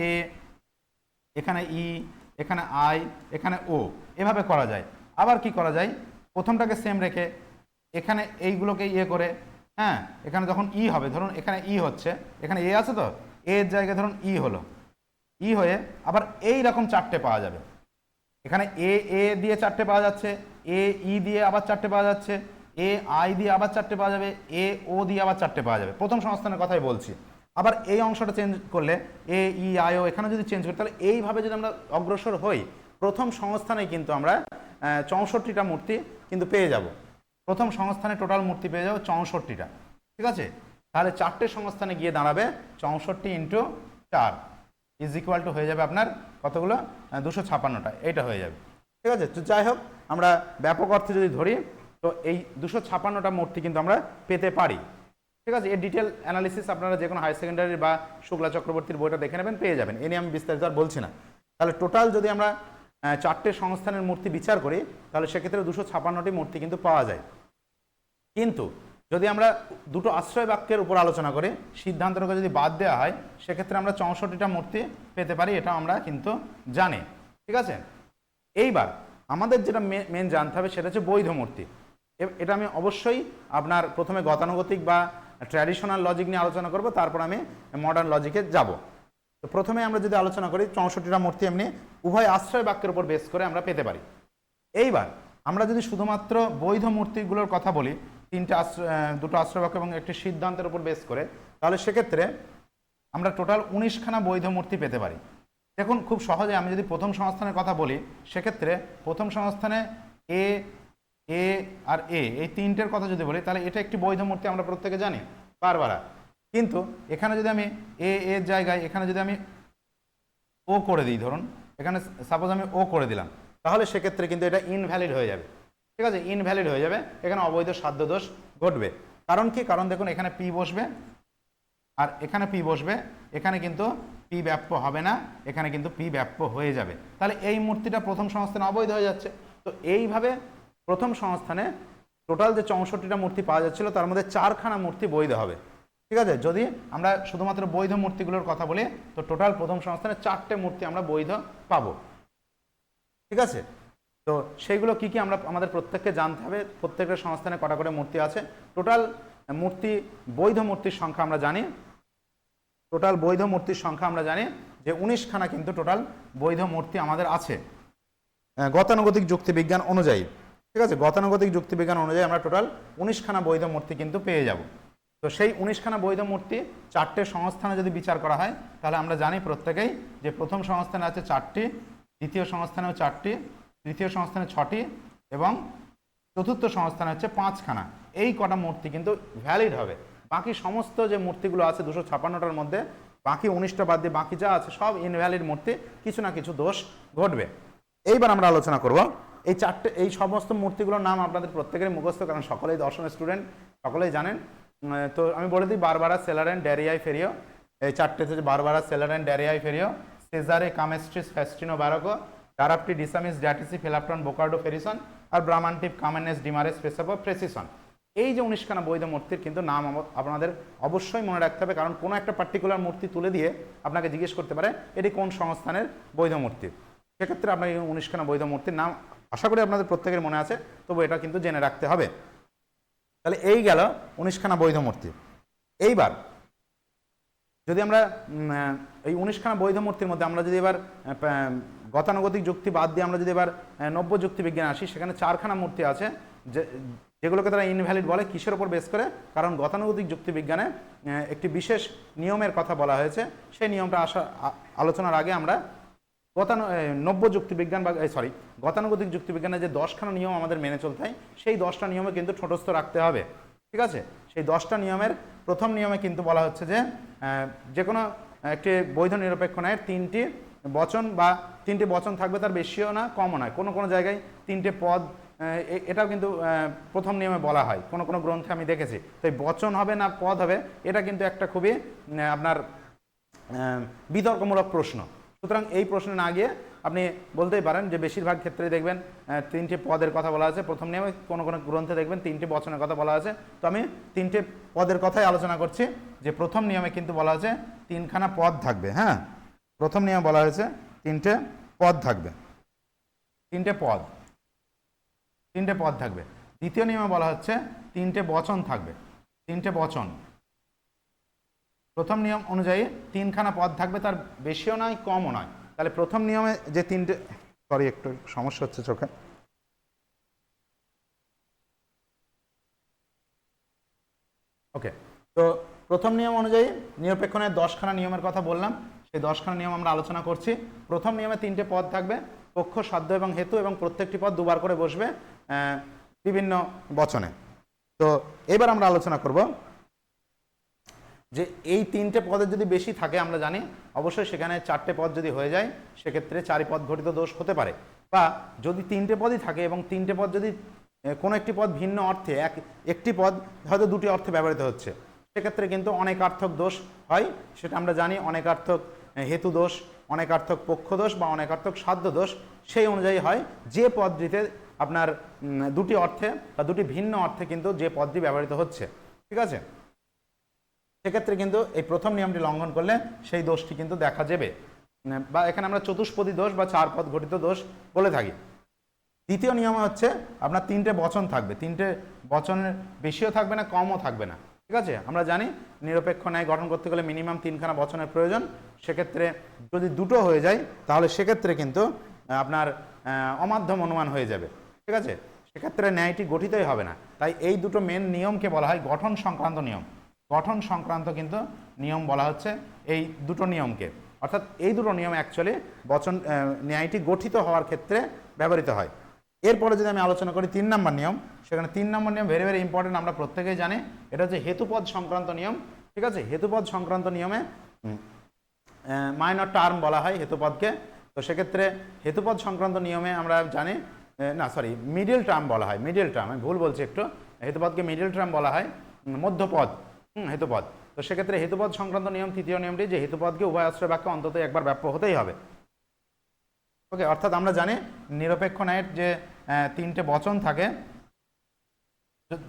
এ, এখানে ই, এখানে আই, এখানে ও, এভাবে করা যায়। আবার কি করা যায়, প্রথমটাকে সেম রেখে এখানে এইগুলোকে ইয়ে করে, হ্যাঁ, এখানে যখন ই হবে, ধরুন এখানে ই হচ্ছে, এখানে এ আছে, তো এর জায়গায় ধরুন ই হলো, ই হয়ে আবার এই রকম 4টে পাওয়া যাবে। এখানে এ দিয়ে 4টে পাওয়া যাচ্ছে, এ ই দিয়ে আবার 4টে পাওয়া যাচ্ছে, এ আই দিয়ে আবার 4টে পাওয়া যাবে, এ ও দিয়ে আবার 4টে পাওয়া যাবে। প্রথম সংস্থানের কথাই বলছি। আবার এই অংশটা চেঞ্জ করলে এ ই আই ও এখানে যদি চেঞ্জ করি, তাহলে এইভাবে যদি আমরা অগ্রসর হই, প্রথম সংস্থানে কিন্তু আমরা 64টা মূর্তি কিন্তু পেয়ে যাব। প্রথম সংস্থানে টোটাল মূর্তি পেয়ে যাবো 64টা। ঠিক আছে, তাহলে 4টে সংস্থানে গিয়ে দাঁড়াবে 64 ইন্টু 4 ইজ ইকুয়াল টু হয়ে যাবে আপনার কতগুলো, 256টা, এইটা হয়ে যাবে। ঠিক আছে। তো যাই হোক, আমরা ব্যাপক অর্থে যদি ধরি তো এই 256টা মূর্তি কিন্তু আমরা পেতে পারি। ঠিক আছে, এর ডিটেল অ্যানালিসিস আপনারা যে কোনো হায়ার সেকেন্ডারি বা শুক্লা চক্রবর্তীর বইটা দেখে নেবেন, পেয়ে যাবেন। এ নিয়ে আমি বিস্তারিত আর বলছি না। তাহলে টোটাল যদি আমরা 4টে সংস্থানের মূর্তি বিচার করি তাহলে সেক্ষেত্রে 256টি মূর্তি কিন্তু পাওয়া যায়। কিন্তু যদি আমরা দুটো আশ্রয় বাক্যের উপর আলোচনা করি, সিদ্ধান্তকে যদি বাদ দেওয়া হয় সেক্ষেত্রে আমরা 64টা মূর্তি পেতে পারি, এটা আমরা কিন্তু জানি। ঠিক আছে, এইবার আমাদের যেটা মেন জানতে হবে সেটা হচ্ছে বৈধ মূর্তি। এটা আমি অবশ্যই আপনার প্রথমে গতানুগতিক বা ট্র্যাডিশনাল লজিক নিয়ে আলোচনা করব, তারপর আমি মডার্ন লজিকে যাব। তো প্রথমে আমরা যদি আলোচনা করি 64টা মূর্তি এমনি উভয় আশ্রয় বাক্যের উপর বেস করে আমরা পেতে পারি। এইবার আমরা যদি শুধুমাত্র বৈধ মূর্তিগুলোর কথা বলি, দুটো আশ্রয় বাক্য এবং একটি সিদ্ধান্তের উপর বেস করে, তাহলে সেক্ষেত্রে আমরা টোটাল 19খানা বৈধ মূর্তি পেতে পারি। দেখুন খুব সহজে আমি যদি প্রথম সংস্থানের কথা বলি, সেক্ষেত্রে প্রথম সংস্থানে এ এ আর এ এই তিনটের কথা যদি বলি তাহলে এটা একটি বৈধ মূর্তি, আমরা প্রত্যেকে জানি বারবার। কিন্তু এখানে যদি আমি এর জায়গায় এখানে যদি আমি ও করে দিই, ধরুন এখানে সাপোজ আমি ও করে দিলাম, তাহলে সেক্ষেত্রে কিন্তু এটা ইনভ্যালিড হয়ে যাবে। ঠিক আছে, ইনভ্যালিড হয়ে যাবে, এখানে অবৈধ সাধ্য দোষ ঘটবে। কারণ কি? কারণ দেখুন এখানে পি বসবে আর এখানে পি বসবে, এখানে কিন্তু পি ব্যাপ্য হবে না, এখানে কিন্তু পি ব্যাপ্য হয়ে যাবে। তাহলে এই মূর্তিটা প্রথম সংস্থানে অবৈধ হয়ে যাচ্ছে। তো এইভাবে প্রথম সংস্থানে টোটাল যে 64টা মূর্তি পাওয়া যাচ্ছিল তার মধ্যে 4খানা মূর্তি বৈধ হবে। ঠিক আছে, যদি আমরা শুধুমাত্র বৈধ মূর্তিগুলোর কথা বলি তো টোটাল প্রথম সংস্থানে 4টে মূর্তি আমরা বৈধ পাবো। ঠিক আছে, তো সেইগুলো কি কি আমরা আমাদের প্রত্যেককে জানতে হবে। প্রত্যেকটা সংস্থানে কটা করে মূর্তি আছে, টোটাল মূর্তি বৈধ মূর্তির সংখ্যা আমরা জানি। টোটাল বৈধ মূর্তির সংখ্যা আমরা জানি যে 19খানা কিন্তু টোটাল বৈধ মূর্তি আমাদের আছে গতানুগতিক যুক্তিবিজ্ঞান অনুযায়ী। ঠিক আছে, গতানুগতিক যুক্তিবিজ্ঞান অনুযায়ী আমরা টোটাল 19খানা বৈধ মূর্তি কিন্তু পেয়ে যাব। তো সেই 19খানা বৈধ মূর্তি 4টে সংস্থানে যদি বিচার করা হয় তাহলে আমরা জানি প্রত্যেকেই যে প্রথম সংস্থানে আছে 4টি, দ্বিতীয় সংস্থানেও 4টি, তৃতীয় সংস্থানে 6টি এবং চতুর্থ সংস্থানে হচ্ছে 5খানা। এই কটা মূর্তি কিন্তু ভ্যালিড হবে। বাকি সমস্ত যে মূর্তিগুলো আছে 256টার মধ্যে বাকি 19টা বাদ দিয়ে বাকি যা আছে সব ইনভ্যালিড মূর্তি, কিছু না কিছু দোষ ঘটবে। এইবার আমরা আলোচনা করব এই সমস্ত মূর্তিগুলোর নাম আপনাদের প্রত্যেকেরই মুখস্থ, কারণ সকলেই দর্শনের স্টুডেন্ট, সকলেই জানেন। তো আমি বলে দিই, বারবারা, সেলারেন, ড্যারিয়াই, ফেরিও। এই 4টে হচ্ছে বারবারা, সেলারেন, ড্যারিয়াই, ফেরিও, সেজারে, কামেস্ট্রিস, ফ্যাস্টিনো, বারোকো, ডারাপ্টি, ডিসামিস, ড্যাটিসি, ফিলাপ্টন, বোকার্ডো, ফেরিসন আর ব্রাহ্মান্টিপ, কামেনেস, ডিমারেস, প্রেসাপো, প্রেসিসন। এই যে 19খানা বৈধ মূর্তির কিন্তু নাম আপনাদের অবশ্যই মনে রাখতে হবে, কারণ কোনো একটা পার্টিকুলার মূর্তি তুলে দিয়ে আপনাকে জিজ্ঞেস করতে পারে এটি কোন সংস্থানের বৈধ মূর্তি। সেক্ষেত্রে আপনার এই 19খানা বৈধ মূর্তির নাম আশা করি আপনাদের প্রত্যেকের মনে আছে, তবু এটা কিন্তু জেনে রাখতে হবে। তাহলে এই গেল 19খানা বৈধ মূর্তি। এইবার যদি আমরা এই 19খানা বৈধ মূর্তির মধ্যে আমরা যদি এবার গতানুগতিক যুক্তি বাদ দিয়ে আমরা যদি এবার নব্য যুক্তিবিজ্ঞানে আসি, সেখানে 4খানা মূর্তি আছে যেগুলোকে তারা ইনভ্যালিড বলে। কিসের ওপর বেস করে? কারণ গতানুগতিক যুক্তিবিজ্ঞানে একটি বিশেষ নিয়মের কথা বলা হয়েছে। সেই নিয়মটা আলোচনার আগে আমরা নব্য যুক্তিবিজ্ঞান বা গতানুগতিক যুক্তিবিজ্ঞানে যে 10খানা নিয়ম আমাদের মেনে চলতে হয়, সেই 10টা নিয়মে কিন্তু ঠোঁটস্থ রাখতে হবে। ঠিক আছে, সেই 10টা নিয়মের প্রথম নিয়মে কিন্তু বলা হচ্ছে যে কোনো একটি বৈধ নিরপেক্ষ ন্যায়ের 3টি বচন বা 3টি বচন থাকবে, তার বেশিও না কমও নয়। কোনো কোনো জায়গায় 3টে পদ, এটাও কিন্তু প্রথম নিয়মে বলা হয়, কোনো কোনো গ্রন্থে আমি দেখেছি। তো এই বচন হবে না পদ হবে, এটা কিন্তু একটা খুবই আপনার বিতর্কমূলক প্রশ্ন। সুতরাং এই প্রশ্নে না গিয়ে আপনি বলতেই পারেন যে বেশিরভাগ ক্ষেত্রে দেখবেন 3টে পদের কথা বলা আছে প্রথম নিয়মে, কোনো কোনো গ্রন্থে দেখবেন 3টে বচনের কথা বলা আছে। তো আমি 3টে পদের কথাই আলোচনা করছি, যে প্রথম নিয়মে কিন্তু বলা হয়েছে 3খানা পদ থাকবে। হ্যাঁ, প্রথম নিয়মে বলা হয়েছে 3টে পদ থাকবে, 3টে পদ থাকবে। দ্বিতীয় নিয়মে বলা হচ্ছে 3টে বচন থাকবে, 3টে বচন। প্রথম নিয়ম অনুযায়ী 3খানা পদ থাকবে, তার বেশিও নয় কমও নয়। তাহলে প্রথম নিয়মে যে 3টে, একটু সমস্যা হচ্ছে চোখে। ওকে, তো প্রথম নিয়ম অনুযায়ী নিরপেক্ষ ন্যায়ের 10খানা নিয়মের কথা বললাম, সেই 10খানা নিয়ম আমরা আলোচনা করছি। প্রথম নিয়মে 3টে পদ থাকবে, পক্ষ, সাধ্য এবং হেতু, এবং প্রত্যেকটি পদ দুবার করে বসবে বিভিন্ন বচনে। তো এবার আমরা আলোচনা করব যে এই 3টে পদের যদি বেশি থাকে, আমরা জানি অবশ্যই সেখানে 4টে পদ যদি হয়ে যায় সেক্ষেত্রে 4 পদ ঘটিত দোষ হতে পারে। বা যদি তিনটে পদই থাকে এবং তিনটে পদ যদি কোনো একটি পদ ভিন্ন অর্থে একটি পদ হয়তো দুটি অর্থে ব্যবহৃত হচ্ছে, সেক্ষেত্রে কিন্তু অনেকার্থক দোষ হয়। সেটা আমরা জানি, অনেকার্থক হেতু দোষ, অনেকার্থক পক্ষ দোষ বা অনেকার্থক সাধ্য দোষ সেই অনুযায়ী হয় যে পদটিতে আপনার দুটি অর্থে বা দুটি ভিন্ন অর্থে কিন্তু যে পদটি ব্যবহৃত হচ্ছে, ঠিক আছে। সেক্ষেত্রে কিন্তু এই প্রথম নিয়মটি লঙ্ঘন করলে সেই দোষটি কিন্তু দেখা যাবে, বা এখানে আমরা চতুষ্পদী দোষ বা চার পদ ঘটিত দোষ বলে থাকি। দ্বিতীয় নিয়ম হচ্ছে আপনার তিনটে বচন থাকবে, তিনটে বচনের বেশিও থাকবে না, কমও থাকবে না, ঠিক আছে। আমরা জানি নিরপেক্ষ ন্যায় গঠন করতে গেলে মিনিমাম তিনখানা বচনের প্রয়োজন। সেক্ষেত্রে যদি দুটো হয়ে যায় তাহলে সেক্ষেত্রে কিন্তু আপনার অমাধ্যম অনুমান হয়ে যাবে, ঠিক আছে। সেক্ষেত্রে ন্যায়টি গঠিতই হবে না। তাই এই দুটো মেন নিয়মকে বলা হয় গঠন সংক্রান্ত নিয়ম। গঠন সংক্রান্ত কিন্তু নিয়ম বলা হচ্ছে এই দুটো নিয়মকে, অর্থাৎ এই দুটো নিয়ম অ্যাকচুয়ালি বচন ন্যায়টি গঠিত হওয়ার ক্ষেত্রে ব্যবহৃত হয়। এরপরে যদি আমি আলোচনা করি 3 নম্বর নিয়ম, সেখানে 3 নম্বর নিয়ম ভেরি ভেরি ইম্পর্টেন্ট, আমরা প্রত্যেকেই জানি। এটা হচ্ছে হেতুপদ সংক্রান্ত নিয়ম, ঠিক আছে। হেতুপদ সংক্রান্ত নিয়মে মাইনর টার্ম বলা হয় হেতুপদকে। তো সেক্ষেত্রে হেতুপদ সংক্রান্ত নিয়মে আমরা জানি, মিডল টার্ম বলা হয়, মিডল টার্ম, আমি ভুল বলছি একটু, হেতুপদকে মিডল টার্ম বলা হয়, মধ্যপদ হেতুপদ। তো সেক্ষেত্রে হেতুপদ সংক্রান্ত নিয়ম তৃতীয় নিয়মটি যে হেতুপদকে উভয় আশ্রয় বাক্যে অন্তত একবার ব্যাপ্য হতেই হবে। ওকে, অর্থাৎ আমরা জানি নিরপেক্ষ ন্যায়ের যে তিনটে বচন থাকে,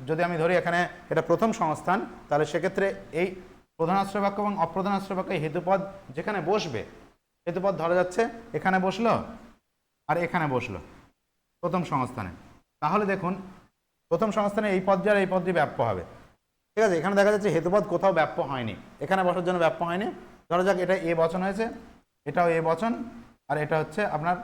যদি আমি ধরি এখানে এটা প্রথম সংস্থান, তাহলে সেক্ষেত্রে এই প্রধান আশ্রয় বাক্য এবং অপ্রধান আশ্রয় বাক্যে হেতুপদ যেখানে বসবে, হেতুপদ ধরা যাচ্ছে এখানে বসলো আর এখানে বসলো প্রথম সংস্থানে, তাহলে দেখুন প্রথম সংস্থানে এই পদটি আর এই পদটি ব্যাপ্য হবে, ঠিক আছে। এখানে দেখা যাচ্ছে হেতুপদ কোথাও ব্যাপ্য হয়নি, এখানে বসার জন্য ব্যাপ্য হয়নি। ধরা যাক এটা এ বচন হয়েছে, এটাও এ বচন, আর এটা হচ্ছে আপনার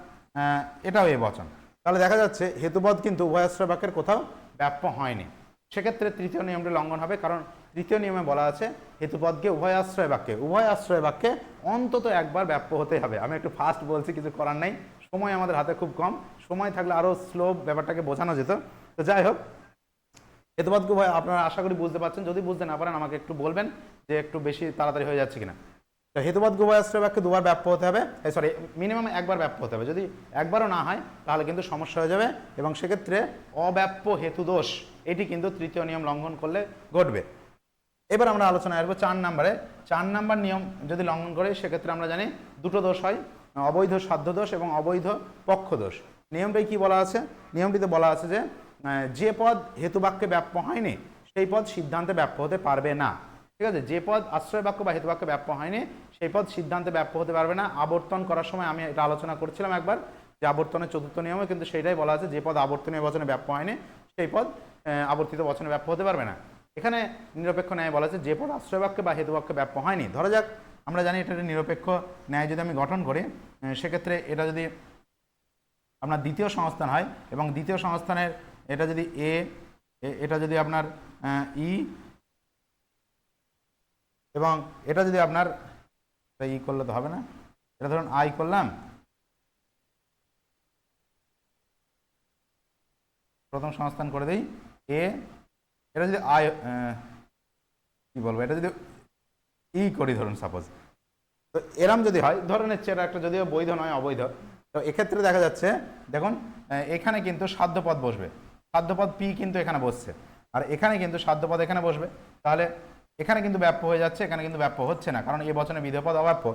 এটাও এ বচন, তাহলে দেখা যাচ্ছে হেতুপদ কিন্তু উভয় আশ্রয় বাক্যের কোথাও ব্যাপ্য হয়নি। সেক্ষেত্রে তৃতীয় নিয়মটি লঙ্ঘন হবে, কারণ তৃতীয় নিয়মে বলা আছে হেতুপদকে উভয় আশ্রয় বাক্যে অন্তত একবার ব্যাপ্য হতে হবে। আমি একটু ফাস্ট বলছি, কিছু করার নেই, সময় আমাদের হাতে খুব কম, সময় থাকলে আরও স্লো ব্যাপারটাকে বোঝানো যেত। তো যাই হোক, হেতুপদকে উভয়, আপনারা আশা করি বুঝতে পারছেন, যদি বুঝতে না পারেন আমাকে একটু বলবেন যে একটু বেশি তাড়াতাড়ি হয়ে যাচ্ছে কিনা। তো হেতুপদকে উভয় আশ্রয় বাক্যে দুবার ব্যাপ্য হতে হবে, মিনিমাম একবার ব্যাপ্য হতে হবে। যদি একবারও না হয় তাহলে কিন্তু সমস্যা হয়ে যাবে, এবং সেক্ষেত্রে অব্যাপ্য হেতু দোষ এটি কিন্তু তৃতীয় নিয়ম লঙ্ঘন করলে ঘটবে। এবার আমরা আলোচনায় আসবো 4 নম্বরে। 4 নম্বর নিয়ম যদি লঙ্ঘন করে সেক্ষেত্রে আমরা জানি দুটো দোষ হয়, অবৈধ সাধ্য দোষ এবং অবৈধ পক্ষ দোষ। নিয়মটাই কি বলা আছে? নিয়মটিতে বলা আছে যে পদ হেতুবাক্যে ব্যাপ্য হয়নি সেই পদ সিদ্ধান্তে ব্যাপ্য হতে পারবে না, ঠিক আছে। যে পদ আশ্রয় বাক্য বা হেতুবাক্যে ব্যাপ্য হয়নি সেই পদ সিদ্ধান্তে ব্যাপ্য হতে পারবে না। আবর্তন করার সময় আমি এটা আলোচনা করছিলাম একবার, যে আবর্তনের চতুর্থ নিয়মে কিন্তু সেটাই বলা আছে, যে পদ আবর্তনীয় বচনে ব্যাপ্য হয়নি সেই পদ আবর্তিত বচনে ব্যাপ্য হতে পারবে না। এখানে নিরপেক্ষ ন্যায় বলা আছে যে পদ আশ্রয় বাক্যে বা হেতুবাক্যে ব্যাপ্য হয়নি। ধরা যাক আমরা জানি এটা নিরপেক্ষ ন্যায় যদি আমি গঠন করি, সেক্ষেত্রে এটা যদি আপনার দ্বিতীয় সংস্থান হয় এবং দ্বিতীয় সংস্থানের এটা যদি এ, এটা যদি আপনার ই, এবং এটা যদি আপনার ই করলে তো হবে না, এটা ধরুন আই করলাম, প্রথম সংস্থান করে দিই এ, এটা যদি আই কি বলবো, এটা যদি ই করি ধরুন সাপোজ, তো এরম যদি হয়, ধরে নিচ্ছে এটা একটা যদিও বৈধ নয় অবৈধ, তো এক্ষেত্রে দেখা যাচ্ছে দেখুন এখানে কিন্তু সাধ্যপদ বসবে, সাধ্যপদ পি কিন্তু এখানে বসছে, আর এখানে কিন্তু সাধ্যপদ এখানে বসবে, তাহলে এখানে কিন্তু ব্যাপ্য হয়ে যাচ্ছে, এখানে কিন্তু ব্যাপ্য হচ্ছে না, কারণ এ বচনে বিধেয়পদ অব্যাপ্য,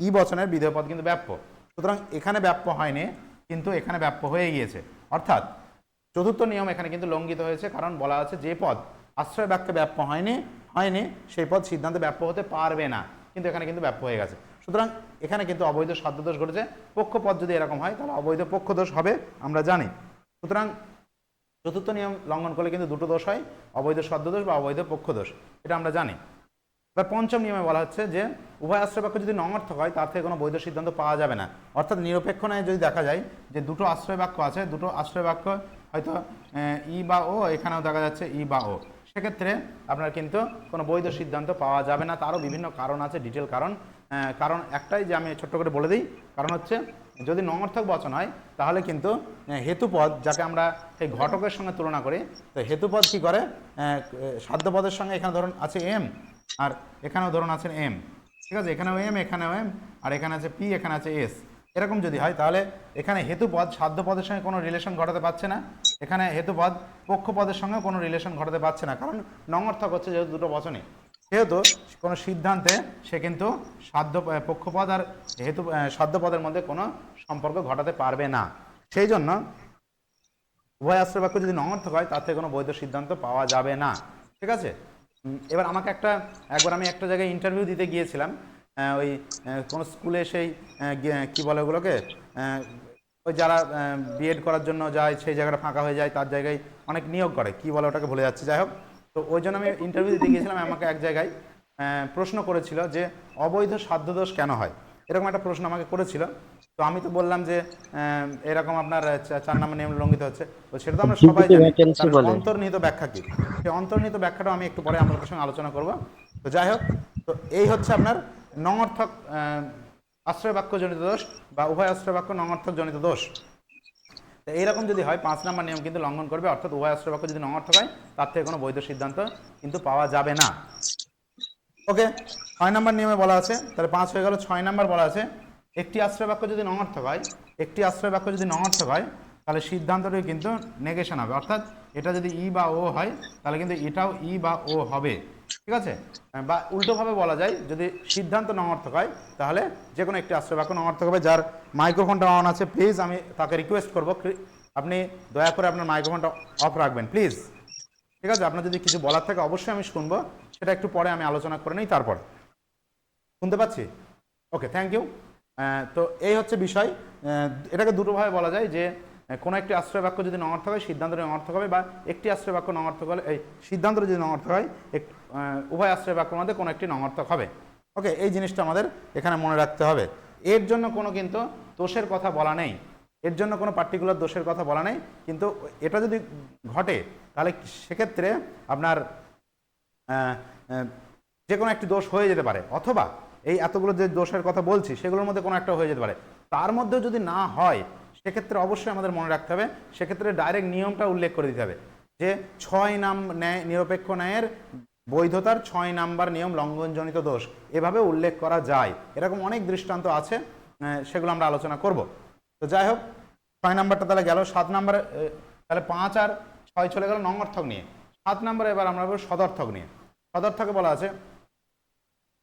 ই বচনের বিধেয়পদ কিন্তু ব্যাপ্য। সুতরাং এখানে ব্যাপ্য হয়নি কিন্তু এখানে ব্যাপ্য হয়ে গিয়েছে, অর্থাৎ চতুর্থ নিয়ম এখানে কিন্তু লঙ্ঘিত হয়েছে, কারণ বলা আছে যে পদ আশ্রয় বাক্যে ব্যাপ্য হয়নি সেই পদ সিদ্ধান্তে ব্যাপ্য হতে পারবে না, কিন্তু এখানে কিন্তু ব্যাপ্য হয়ে গেছে। সুতরাং এখানে কিন্তু অবৈধ সাধ্য দোষ ঘটেছে। পক্ষপদ যদি এরকম হয় তাহলে অবৈধ পক্ষ দোষ হবে, আমরা জানি। সুতরাং চতুর্থ নিয়ম লঙ্ঘন করলে কিন্তু দুটো দোষ হয়, অবৈধ সাধ্য দোষ বা অবৈধ পক্ষ দোষ, এটা আমরা জানি। এবার পঞ্চম নিয়মে বলা হচ্ছে যে উভয় আশ্রয় বাক্য যদি নঙর্থক হয় তার থেকে কোনো বৈধ সিদ্ধান্ত পাওয়া যাবে না। অর্থাৎ নিরপেক্ষ ন্যায় যদি দেখা যায় যে দুটো আশ্রয় বাক্য আছে, দুটো আশ্রয় বাক্য হয়তো ই বা ও, এখানেও দেখা যাচ্ছে ই বা ও, সেক্ষেত্রে আপনার কিন্তু কোনো বৈধ সিদ্ধান্ত পাওয়া যাবে না। তারও বিভিন্ন কারণ আছে, ডিটেল কারণ। কারণ একটাই, যে আমি ছোট্ট করে বলে দিই, কারণ হচ্ছে যদি নঙর্থক বচন হয় তাহলে কিন্তু হেতুপদ, যাকে আমরা এই ঘটকের সঙ্গে তুলনা করি, তো হেতুপদ কী করে, সাধ্যপদের সঙ্গে এখানে ধরুন আছে এম, আর এখানেও ধরুন আছেন এম, ঠিক আছে, এখানেও এম, এখানেও এম, আর এখানে আছে পি, এখানে আছে এস, এরকম যদি হয় তাহলে এখানে হেতুপদ সাধ্যপদের সঙ্গে কোনো রিলেশন ঘটাতে পারছে না, এখানে হেতুপদ পক্ষপদের সঙ্গে কোনো রিলেশন ঘটাতে পারছে না, কারণ নঙর্থক হচ্ছে যেহেতু দুটো বচনে, সেহেতু কোনো সিদ্ধান্তে সে কিন্তু পক্ষপদ আর হেতু সাধ্যপদের মধ্যে কোনো সম্পর্ক ঘটাতে পারবে না। সেই জন্য উভয় আশ্রয় বাক্য যদি নঙর্থক হয় তার থেকে কোনো বৈধ সিদ্ধান্ত পাওয়া যাবে না। ঠিক আছে, এবার আমাকে একবার আমি একটা জায়গায় ইন্টারভিউ দিতে গিয়েছিলাম, ওই কোনো স্কুলে সেই কি বলে ওগুলোকে, ওই যারা বিএড করার জন্য যায় সেই জায়গাটা ফাঁকা হয়ে যায়, তার জায়গায় অনেক নিয়োগ করে, কি বলে ওটাকে ভুলে যাচ্ছে, যাই হোক। তো ওই জন্য আমি ইন্টারভিউ দিতে গিয়েছিলাম, আমাকে এক জায়গায় প্রশ্ন করেছিল যে অবৈধ সাধ্যদোষ কেন হয়, এরকম একটা প্রশ্ন আমাকে করেছিল। তো আমি তো বললাম যে এরকম আপনার 4 নম্বর নিয়ম লঙ্ঘিত হচ্ছে, তো সেটা তো আমরা সবাই জানি, তার অন্তর্নিহিত ব্যাখ্যা কি, সেই অন্তর্নিহিত ব্যাখ্যাটাও আমি একটু পরে আপনাদের সঙ্গে আলোচনা করব। তো যাই হোক, তো এই হচ্ছে আপনার নঙর্থক আশ্রয় বাক্য জনিত দোষ বা উভয় আশ্রয় বাক্য নঙর্থক জনিত দোষ। তো এইরকম যদি হয় 5 নম্বর নিয়ম কিন্তু লঙ্ঘন করবে, অর্থাৎ উভয় আশ্রয় বাক্য যদি নঙর্থক হয় তার থেকে কোনো বৈধ সিদ্ধান্ত কিন্তু পাওয়া যাবে না। ওকে, 6 নম্বর নিয়মে বলা আছে, তাহলে 5 হয়ে গেল। 6 নম্বর বলা আছে একটি আশ্রয় বাক্য যদি নঙর্থক হয়, একটি আশ্রয় বাক্য যদি নঙর্থক হয় তাহলে সিদ্ধান্তটি কিন্তু নেগেশন হবে, অর্থাৎ এটা যদি ই বা ও হয় তাহলে কিন্তু এটাও ই বা ও হবে। ঠিক আছে, বা উল্টোভাবে বলা যায় যদি সিদ্ধান্ত নঙর্থক হয় তাহলে যে কোনো একটি আশ্রয় বাক্য নঙর্থক হবে। যার মাইক্রোফোনটা অন আছে প্লিজ আমি তাকে রিকোয়েস্ট করব আপনি দয়া করে আপনার মাইক্রোফোনটা অফ রাখবেন প্লিজ। ঠিক আছে, আপনার যদি কিছু বলার থাকে অবশ্যই আমি শুনবো, সেটা একটু পরে আমি আলোচনা করে নিই, তারপরে শুনতে পাচ্ছি। ওকে, থ্যাংক ইউ। তো এই হচ্ছে বিষয়, এটাকে দুটোভাবে বলা যায় যে কোনো একটি আশ্রয় বাক্য যদি নঙর্থক হয় সিদ্ধান্তটি নঙর্থক হবে, বা একটি আশ্রয় বাক্য নঙর্থক হলে এই সিদ্ধান্তটি যদি নঙর্থক হয় উভয় আশ্রয় বাক্যের মধ্যে কোনো একটি নঙর্থক হবে। ওকে, এই জিনিসটা আমাদের এখানে মনে রাখতে হবে। এর জন্য কোনো কিন্তু দোষের কথা বলা নেই, এর জন্য কোনো পার্টিকুলার দোষের কথা বলা নেই, কিন্তু এটা যদি ঘটে তাহলে সেক্ষেত্রে আপনার যে কোনো একটি দোষ হয়ে যেতে পারে, অথবা এই এতগুলো যে দোষের কথা বলছি সেগুলোর মধ্যে কোনো একটা হয়ে যেতে পারে, তার মধ্যেও যদি না হয় সেক্ষেত্রে অবশ্যই আমাদের মনে রাখতে হবে, সেক্ষেত্রে ডাইরেক্ট নিয়মটা উল্লেখ করে দিতে হবে যে 6 ন্যায় নিরপেক্ষ ন্যায়ের বৈধতার 6 নাম্বার নিয়ম লঙ্ঘনজনিত দোষ, এভাবে উল্লেখ করা যায়। এরকম অনেক দৃষ্টান্ত আছে, সেগুলো আমরা আলোচনা করব। তো যাই হোক, 6 নাম্বারটা তাহলে গেল। 7 নাম্বারে তাহলে 5 আর 6 চলে গেল নঙর্থক নিয়ে। 7 নাম্বারে এবার আমরা সদর্থক নিয়ে। সদর্থকে বলা আছে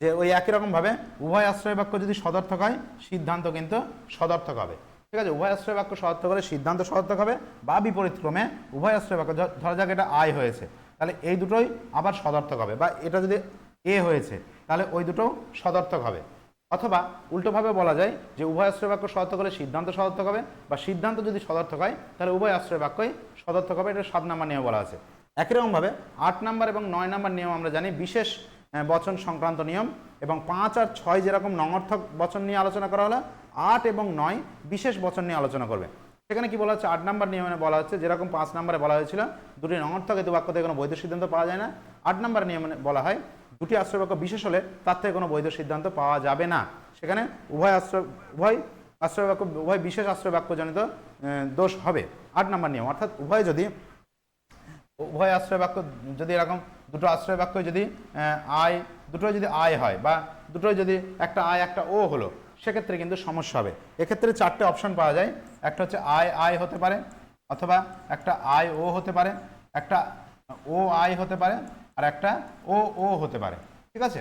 যে ওই একই রকমভাবে উভয় আশ্রয় বাক্য যদি সদর্থক হয় সিদ্ধান্ত কিন্তু সদর্থক হবে। ঠিক আছে, উভয় আশ্রয় বাক্য সদর্থক হলে সিদ্ধান্ত সদর্থক হবে, বা বিপরীত ক্রমে উভয় আশ্রয় বাক্য, ধরা যাক এটা আয় হয়েছে তাহলে এই দুটোই আবার সদর্থক হবে, বা এটা যদি এ হয়েছে তাহলে ওই দুটোও সদর্থক হবে। অথবা উল্টোভাবে বলা যায় যে উভয় আশ্রয় বাক্য সদর্থক হলে সিদ্ধান্ত সদর্থক হবে, বা সিদ্ধান্ত যদি সদর্থক হয় তাহলে উভয় আশ্রয় বাক্যই সদর্থক হবে। এটা 7 নম্বর নিয়ম বলা আছে। একই রকমভাবে 8 নম্বর এবং 9 নম্বর নিয়ম আমরা জানি বিশেষ বচন সংক্রান্ত নিয়ম, এবং 5 আর 6 যেরকম নঙর্থক বচন নিয়ে আলোচনা করা হলো, 8 এবং 9 বিশেষ বচন নিয়ে আলোচনা করবে। সেখানে কি বলা হচ্ছে, 8 নম্বর নিয়মে বলা হচ্ছে যেরকম 5 নম্বরে বলা হয়েছিল দুটি নঙর্থক হেতু বাক্য থেকে কোনো বৈধ সিদ্ধান্ত পাওয়া যায় না, 8 নম্বর নিয়মে বলা হয় দুটি আশ্রয় বাক্য বিশেষ হলে তার থেকে কোনো বৈধ সিদ্ধান্ত পাওয়া যাবে না। সেখানে উভয় আশ্রয় বাক্য উভয় বিশেষ আশ্রয় বাক্য জনিত দোষ হবে 8 নম্বর নিয়ম, অর্থাৎ উভয় আশ্রয় বাক্য যদি এরকম দুটো আশ্রয় বাক্য যদি দুটোই যদি আয় হয়, বা দুটোই যদি একটা আয় একটা ও হলো, সেক্ষেত্রে কিন্তু সমস্যা হবে। এক্ষেত্রে 4টে অপশন পাওয়া যায়, একটা হচ্ছে আয় হতে পারে, অথবা একটা আয় ও হতে পারে, একটা ও আয় হতে পারে, আর একটা ও হতে পারে। ঠিক আছে,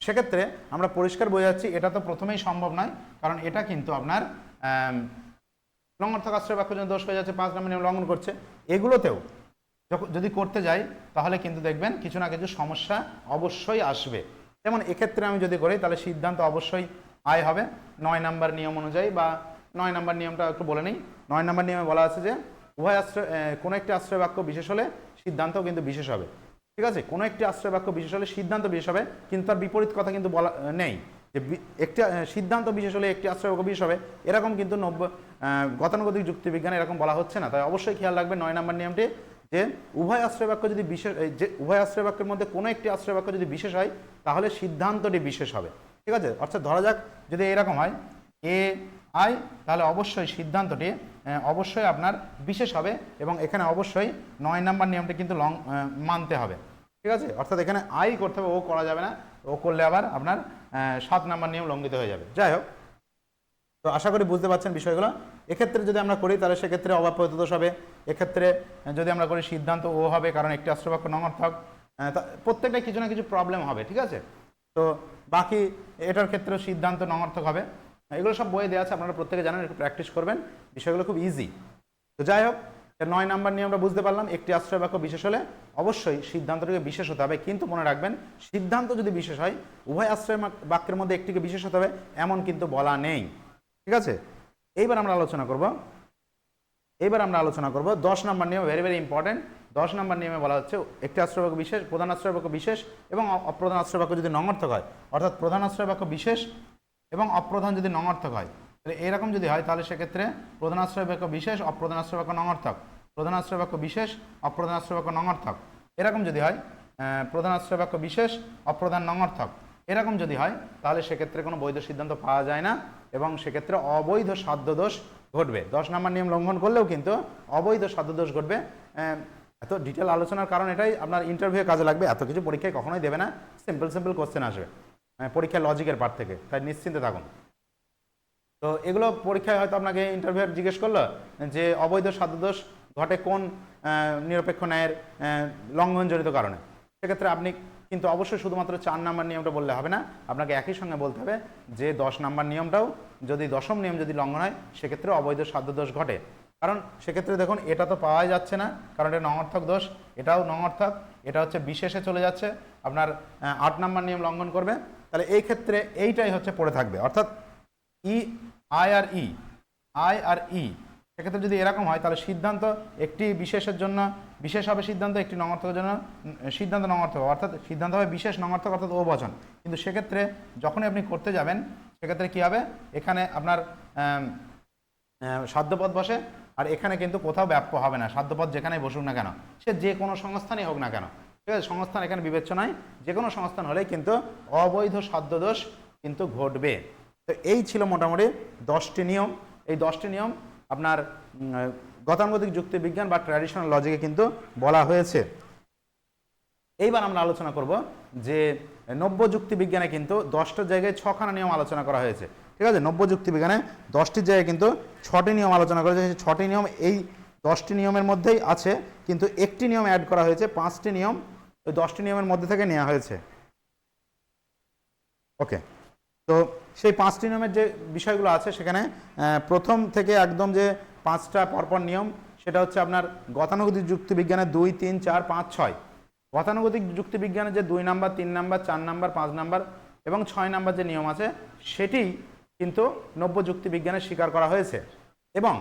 সেক্ষেত্রে আমরা পরিষ্কার বোঝা যাচ্ছি এটা তো প্রথমেই সম্ভব নয়, কারণ এটা কিন্তু আপনার নঙর্থক আশ্রয় বাক্য জন্য দোষ হয়ে যাচ্ছে, 5 নম্বর নিয়ম লঙ্ঘন করছে। এগুলোতেও যদি করতে যাই তাহলে কিন্তু দেখবেন কিছু না কিছু সমস্যা অবশ্যই আসবে। যেমন এক্ষেত্রে আমি যদি করি তাহলে সিদ্ধান্ত অবশ্যই আয় হবে 9 নম্বর নিয়ম অনুযায়ী, বা 9 নম্বর নিয়মটা একটু বলে নিই। 9 নম্বর নিয়মে বলা আছে যে উভয় আশ্রয় কোনো একটি আশ্রয় বাক্য বিশেষ হলে সিদ্ধান্তও কিন্তু বিশেষ হবে। ঠিক আছে, কোনো একটি আশ্রয় বাক্য বিশেষ হলে সিদ্ধান্ত বিশেষ হবে, কিন্তু তার বিপরীত কথা কিন্তু বলা নেই যে একটি সিদ্ধান্ত বিশেষ হলে একটি আশ্রয় বাক্য বিশেষ হবে, এরকম কিন্তু গতানুগতিক যুক্তিবিজ্ঞানে এরকম বলা হচ্ছে না। তাই অবশ্যই খেয়াল রাখবেন 9 নম্বর নিয়মটি, যে উভয় আশ্রয় বাক্য যদি উভয় আশ্রয় বাক্যের মধ্যে কোনো একটি আশ্রয় বাক্য যদি বিশেষ হয় তাহলে সিদ্ধান্তটি বিশেষ হবে। ঠিক আছে, অর্থাৎ ধরা যাক যদি এরকম হয় এ আই, তাহলে অবশ্যই সিদ্ধান্তটি অবশ্যই আপনার বিশেষ হবে, এবং এখানে অবশ্যই 9 নম্বর নিয়মটি কিন্তু মানতে হবে। ঠিক আছে, অর্থাৎ এখানে আই করতে হবে, ও করা যাবে না, ও করলে আবার আপনার 7 নম্বর নিয়ম লঙ্ঘিত হয়ে যাবে। যাই হোক, তো আশা করি বুঝতে পারছেন বিষয়গুলো। এক্ষেত্রে যদি আমরা করি তাহলে সেক্ষেত্রে অভাব প্রত্যদোষ হবে। এক্ষেত্রে যদি আমরা করি সিদ্ধান্ত ও হবে, কারণ একটি আশ্রয়বাক্য নঙর্থক। প্রত্যেকটাই কিছু না কিছু প্রবলেম হবে, ঠিক আছে। তো বাকি এটার ক্ষেত্রেও সিদ্ধান্ত নঙর্থক হবে। এগুলো সব বইয়ে দেওয়া আছে, আপনারা প্রত্যেকে জানেন, একটু প্র্যাকটিস করবেন, বিষয়গুলো খুব ইজি। তো যাই হোক, 9 নাম্বার নিয়ে আমরা বুঝতে পারলাম একটি আশ্রয় বাক্য বিশেষ হলে অবশ্যই সিদ্ধান্তটিকে বিশেষ হতে হবে, কিন্তু মনে রাখবেন সিদ্ধান্ত যদি বিশেষ হয় উভয় আশ্রয় বাক্যের মধ্যে একটিকে বিশেষ হতে হবে এমন কিন্তু বলা নেই, ঠিক আছে। এইবার আমরা আলোচনা করব 10 নাম্বার নিয়ম, ভেরি ভেরি ইম্পর্টেন্ট। 10 নাম্বার নিয়মে বলা হচ্ছে একটি আশ্রয় বাক্য বিশেষ, প্রধান আশ্রয় বাক্য বিশেষ এবং অপ্রধান আশ্রয় বাক্য যদি নঙর্থক হয়, অর্থাৎ প্রধান আশ্রয় বাক্য বিশেষ এবং অপ্রধান যদি নঙর্থক হয়, তাহলে এরকম যদি হয় তাহলে সেক্ষেত্রে প্রধান আশ্রয় বাক্য বিশেষ, অপ্রধান আশ্রয় বাক্য নঙর্থক, প্রধান আশ্রয় বাক্য বিশেষ, অপ্রধান আশ্রয় বাক্য নঙর্থক। এরকম যদি হয় প্রধান আশ্রয় বাক্য বিশেষ, অপ্রধান নঙর্থক, এরকম যদি হয় তাহলে সেক্ষেত্রে কোনো বৈধ সিদ্ধান্ত পাওয়া যায় না এবং সেক্ষেত্রে অবৈধ সাধ্যদোষ ঘটবে। 10 নাম্বার নিয়ম লঙ্ঘন করলেও কিন্তু অবৈধ সাধ্যদোষ ঘটবে। এত ডিটেল আলোচনার কারণ এটাই, আপনার ইন্টারভিউ কাজে লাগবে। এত কিছু পরীক্ষায় কখনোই দেবে না, সিম্পল কোশ্চেন আসবে পরীক্ষার লজিকের পার্ট থেকে, তাই নিশ্চিন্তে থাকুন। তো এগুলো পরীক্ষায় হয়তো আপনাকে ইন্টারভিউ জিজ্ঞেস করলো যে অবৈধ সাধ্যদোষ ঘটে কোন নিরপেক্ষ ন্যায়ের লঙ্ঘনজনিত কারণে, সেক্ষেত্রে আপনি কিন্তু অবশ্যই শুধুমাত্র 4 নাম্বার নিয়মটা বললে হবে না, আপনাকে একই সঙ্গে বলতে হবে যে 10 নাম্বার নিয়মটাও যদি 10ম নিয়ম যদি লঙ্ঘন হয় সেক্ষেত্রে অবৈধ সাধ্যদোষ ঘটে। কারণ সেক্ষেত্রে দেখুন এটা তো পাওয়াই যাচ্ছে না, কারণ এটা নঙর্থক দোষ, এটাও নঙর্থক, এটা হচ্ছে বিশেষে চলে যাচ্ছে, আপনার 8 নাম্বার নিয়ম লঙ্ঘন করবে। তাহলে এই ক্ষেত্রে এইটাই হচ্ছে পড়ে থাকবে, অর্থাৎ আই আর ই। সেক্ষেত্রে যদি এরকম হয় তাহলে সিদ্ধান্ত একটি বিশেষের জন্য বিশেষ হবে সিদ্ধান্ত, একটি নঙর্থকের জন্য সিদ্ধান্ত নঙর্থক, অর্থাৎ সিদ্ধান্ত হবে বিশেষ নঙর্থক অর্থাৎ ও বচন। কিন্তু সেক্ষেত্রে যখনই আপনি করতে যাবেন সেক্ষেত্রে কী হবে, এখানে আপনার সাধ্যপদ বসে, আর এখানে কিন্তু কোথাও ব্যাপ্য হবে না, সাধ্যপদ যেখানে বসুক না কেন, সে যে কোনো সংস্থানই হোক না কেন, ঠিক আছে, সংস্থান এখানে বিবেচ্য নয়, যে কোনো সংস্থান হলেই কিন্তু অবৈধ সাধ্যদোষ কিন্তু ঘটবে। তো এই ছিল মোটামুটি 10টি নিয়ম। এই 10টি নিয়ম আপনার গতানুগতিক যুক্তিবিজ্ঞান বা ট্র্যাডিশনাল লজিকে কিন্তু বলা হয়েছে। এইবার আমরা আলোচনা করব যে নব্য যুক্তিবিজ্ঞানে কিন্তু 10টার জায়গায় 6খানা নিয়ম আলোচনা করা হয়েছে, ঠিক আছে। নব্য যুক্তিবিজ্ঞানে 10টির জায়গায় কিন্তু 6টি নিয়ম আলোচনা করা হয়েছে। 6টি নিয়ম এই 10টি নিয়মের মধ্যেই আছে, কিন্তু একটি নিয়ম অ্যাড করা হয়েছে, 5টি নিয়ম ওই 10টি নিয়মের মধ্যে থেকে নেওয়া হয়েছে। ওকে, তো সেই 5টি নিয়মের যে বিষয়গুলো আছে সেখানে প্রথম থেকে একদম যে 5টা পরপর নিয়ম, সেটা হচ্ছে আপনার গতানুগতিক যুক্তিবিজ্ঞানের 2, 3, 4, 5, 6। গতানুগতিক যুক্তিবিজ্ঞানের যে 2 নাম্বার, 3 নাম্বার, 4 নাম্বার, 5 নাম্বার এবং 6 নাম্বার যে নিয়ম আছে সেটি কিন্তু নব্য যুক্তিবিজ্ঞানে স্বীকার করা হয়েছে। এবং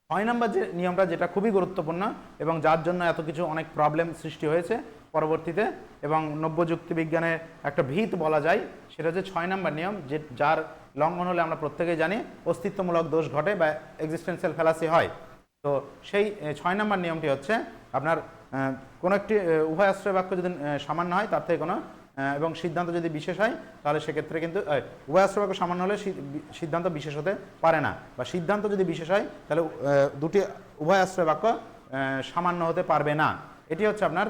6 নাম্বার যে নিয়মটা, যেটা খুবই গুরুত্বপূর্ণ এবং যার জন্য এত কিছু অনেক প্রবলেম সৃষ্টি হয়েছে পরবর্তীতে এবং নব্য যুক্তিবিজ্ঞানের একটা ভিত বলা যায়, সেটা হচ্ছে 6 নাম্বার নিয়ম, যে যার লঙ্ঘন হলে আমরা প্রত্যেকেই জানি অস্তিত্বমূলক দোষ ঘটে বা এক্সিস্টেন্সিয়াল ফ্যালাসি হয়। তো সেই 6 নাম্বার নিয়মটি হচ্ছে আপনার কোনো একটি উভয় আশ্রয় বাক্য যদি সামান্য হয় তার থেকে কোনো এবং সিদ্ধান্ত যদি বিশেষ হয় তাহলে সেক্ষেত্রে কিন্তু উভয় আশ্রয় বাক্য সামান্য হলে সিদ্ধান্ত বিশেষ হতে পারে না, বা সিদ্ধান্ত যদি বিশেষ হয় তাহলে দুটি উভয় আশ্রয় বাক্য সামান্য হতে পারবে না। এটি হচ্ছে আপনার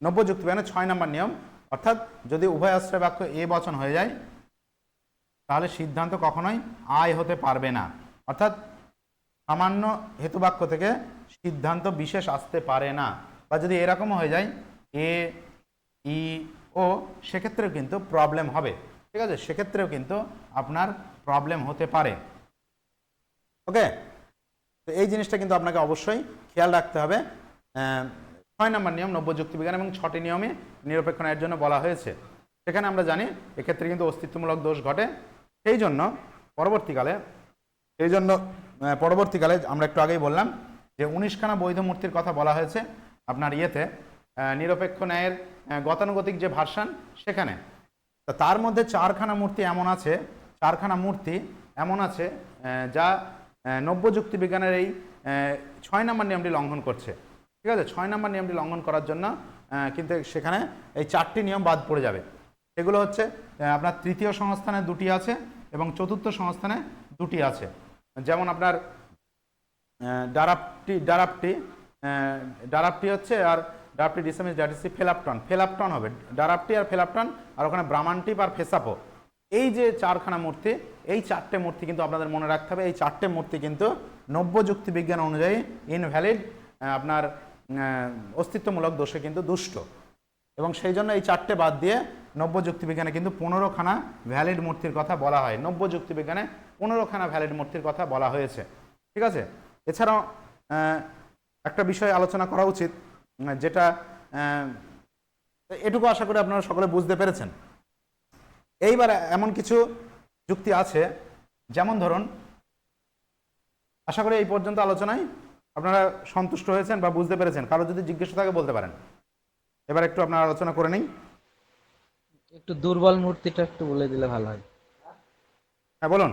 নব্য যুক্তিবিজ্ঞানের 6 নাম্বার নিয়ম। অর্থাৎ যদি উভয় আশ্রয় বাক্য এ বচন হয়ে যায় তাহলে সিদ্ধান্ত কখনোই আয় হতে পারবে না, অর্থাৎ সামান্য হেতুবাক্য থেকে সিদ্ধান্ত বিশেষ আসতে পারে না। বা যদি এরকমও হয়ে যায় এ, ই, ও, সেক্ষেত্রেও কিন্তু প্রবলেম হবে, ঠিক আছে, সেক্ষেত্রেও কিন্তু আপনার প্রবলেম হতে পারে। ওকে, তো এই জিনিসটা কিন্তু আপনাকে অবশ্যই খেয়াল রাখতে হবে। 6 নাম্বার নিয়ম নব্য যুক্তিবিজ্ঞান এবং 6টি নিয়মে নিরপেক্ষ ন্যায়ের জন্য বলা হয়েছে। সেখানে আমরা জানি এক্ষেত্রে কিন্তু অস্তিত্বমূলক দোষ ঘটে। সেই জন্য পরবর্তীকালে আমরা একটু আগেই বললাম যে 19খানা বৈধ মূর্তির কথা বলা হয়েছে আপনার ইয়েতে নিরপেক্ষ ন্যায়ের গতানুগতিক যে ভার্সান সেখানে। তো তার মধ্যে 4খানা মূর্তি এমন আছে যা নব্য যুক্তিবিজ্ঞানের এই 6 নাম্বার নিয়মটি লঙ্ঘন করছে, ঠিক আছে। 6 নাম্বার নিয়মটি লঙ্ঘন করার জন্য কিন্তু সেখানে এই 4টি নিয়ম বাদ পড়ে যাবে। এগুলো হচ্ছে আপনার তৃতীয় সংস্থানে 2টি আছে এবং চতুর্থ সংস্থানে 2টি আছে। যেমন আপনার ডারাপটি হচ্ছে, আর ডারাপটি ডিসেমিস ড্যাটিসি ফেলাপটন হবে, ডারাপটি আর ফেলাপটন, আর ওখানে ব্রাহ্মাণটিপ আর ফেসাপো, এই যে চারখানা মূর্তি, এই চারটে মূর্তি কিন্তু আপনাদের মনে রাখতে হবে, এই চারটে মূর্তি কিন্তু নব্য যুক্তি বিজ্ঞান অনুযায়ী ইনভ্যালিড, আপনার অস্তিত্বমূলক দোষে কিন্তু দুষ্ট, এবং সেই জন্য এই চারটে বাদ দিয়ে নব্য যুক্তিবিজ্ঞানে কিন্তু 15খানা ভ্যালিড মূর্তির কথা বলা হয়। নব্য যুক্তিবিজ্ঞানে 15খানা ভ্যালিড মূর্তির কথা বলা হয়েছে, ঠিক আছে। এছাড়াও একটা বিষয় আলোচনা করা উচিত, যেটা এটুকু আশা করি আপনারা সকলে বুঝতে পেরেছেন। এইবার এমন কিছু যুক্তি আছে, যেমন ধরুন, আশা করি এই পর্যন্ত আলোচনায় আপনারা সন্তুষ্ট হয়েছেন বা বুঝতে পেরেছেন। কারো যদি জিজ্ঞাসা থাকে বলতে পারেন। এবার একটু আপনারা আলোচনা করে নিন। একটু দুর্বল মূর্তিটা একটু বলে দিলে ভালো হয়। হ্যাঁ বলুন।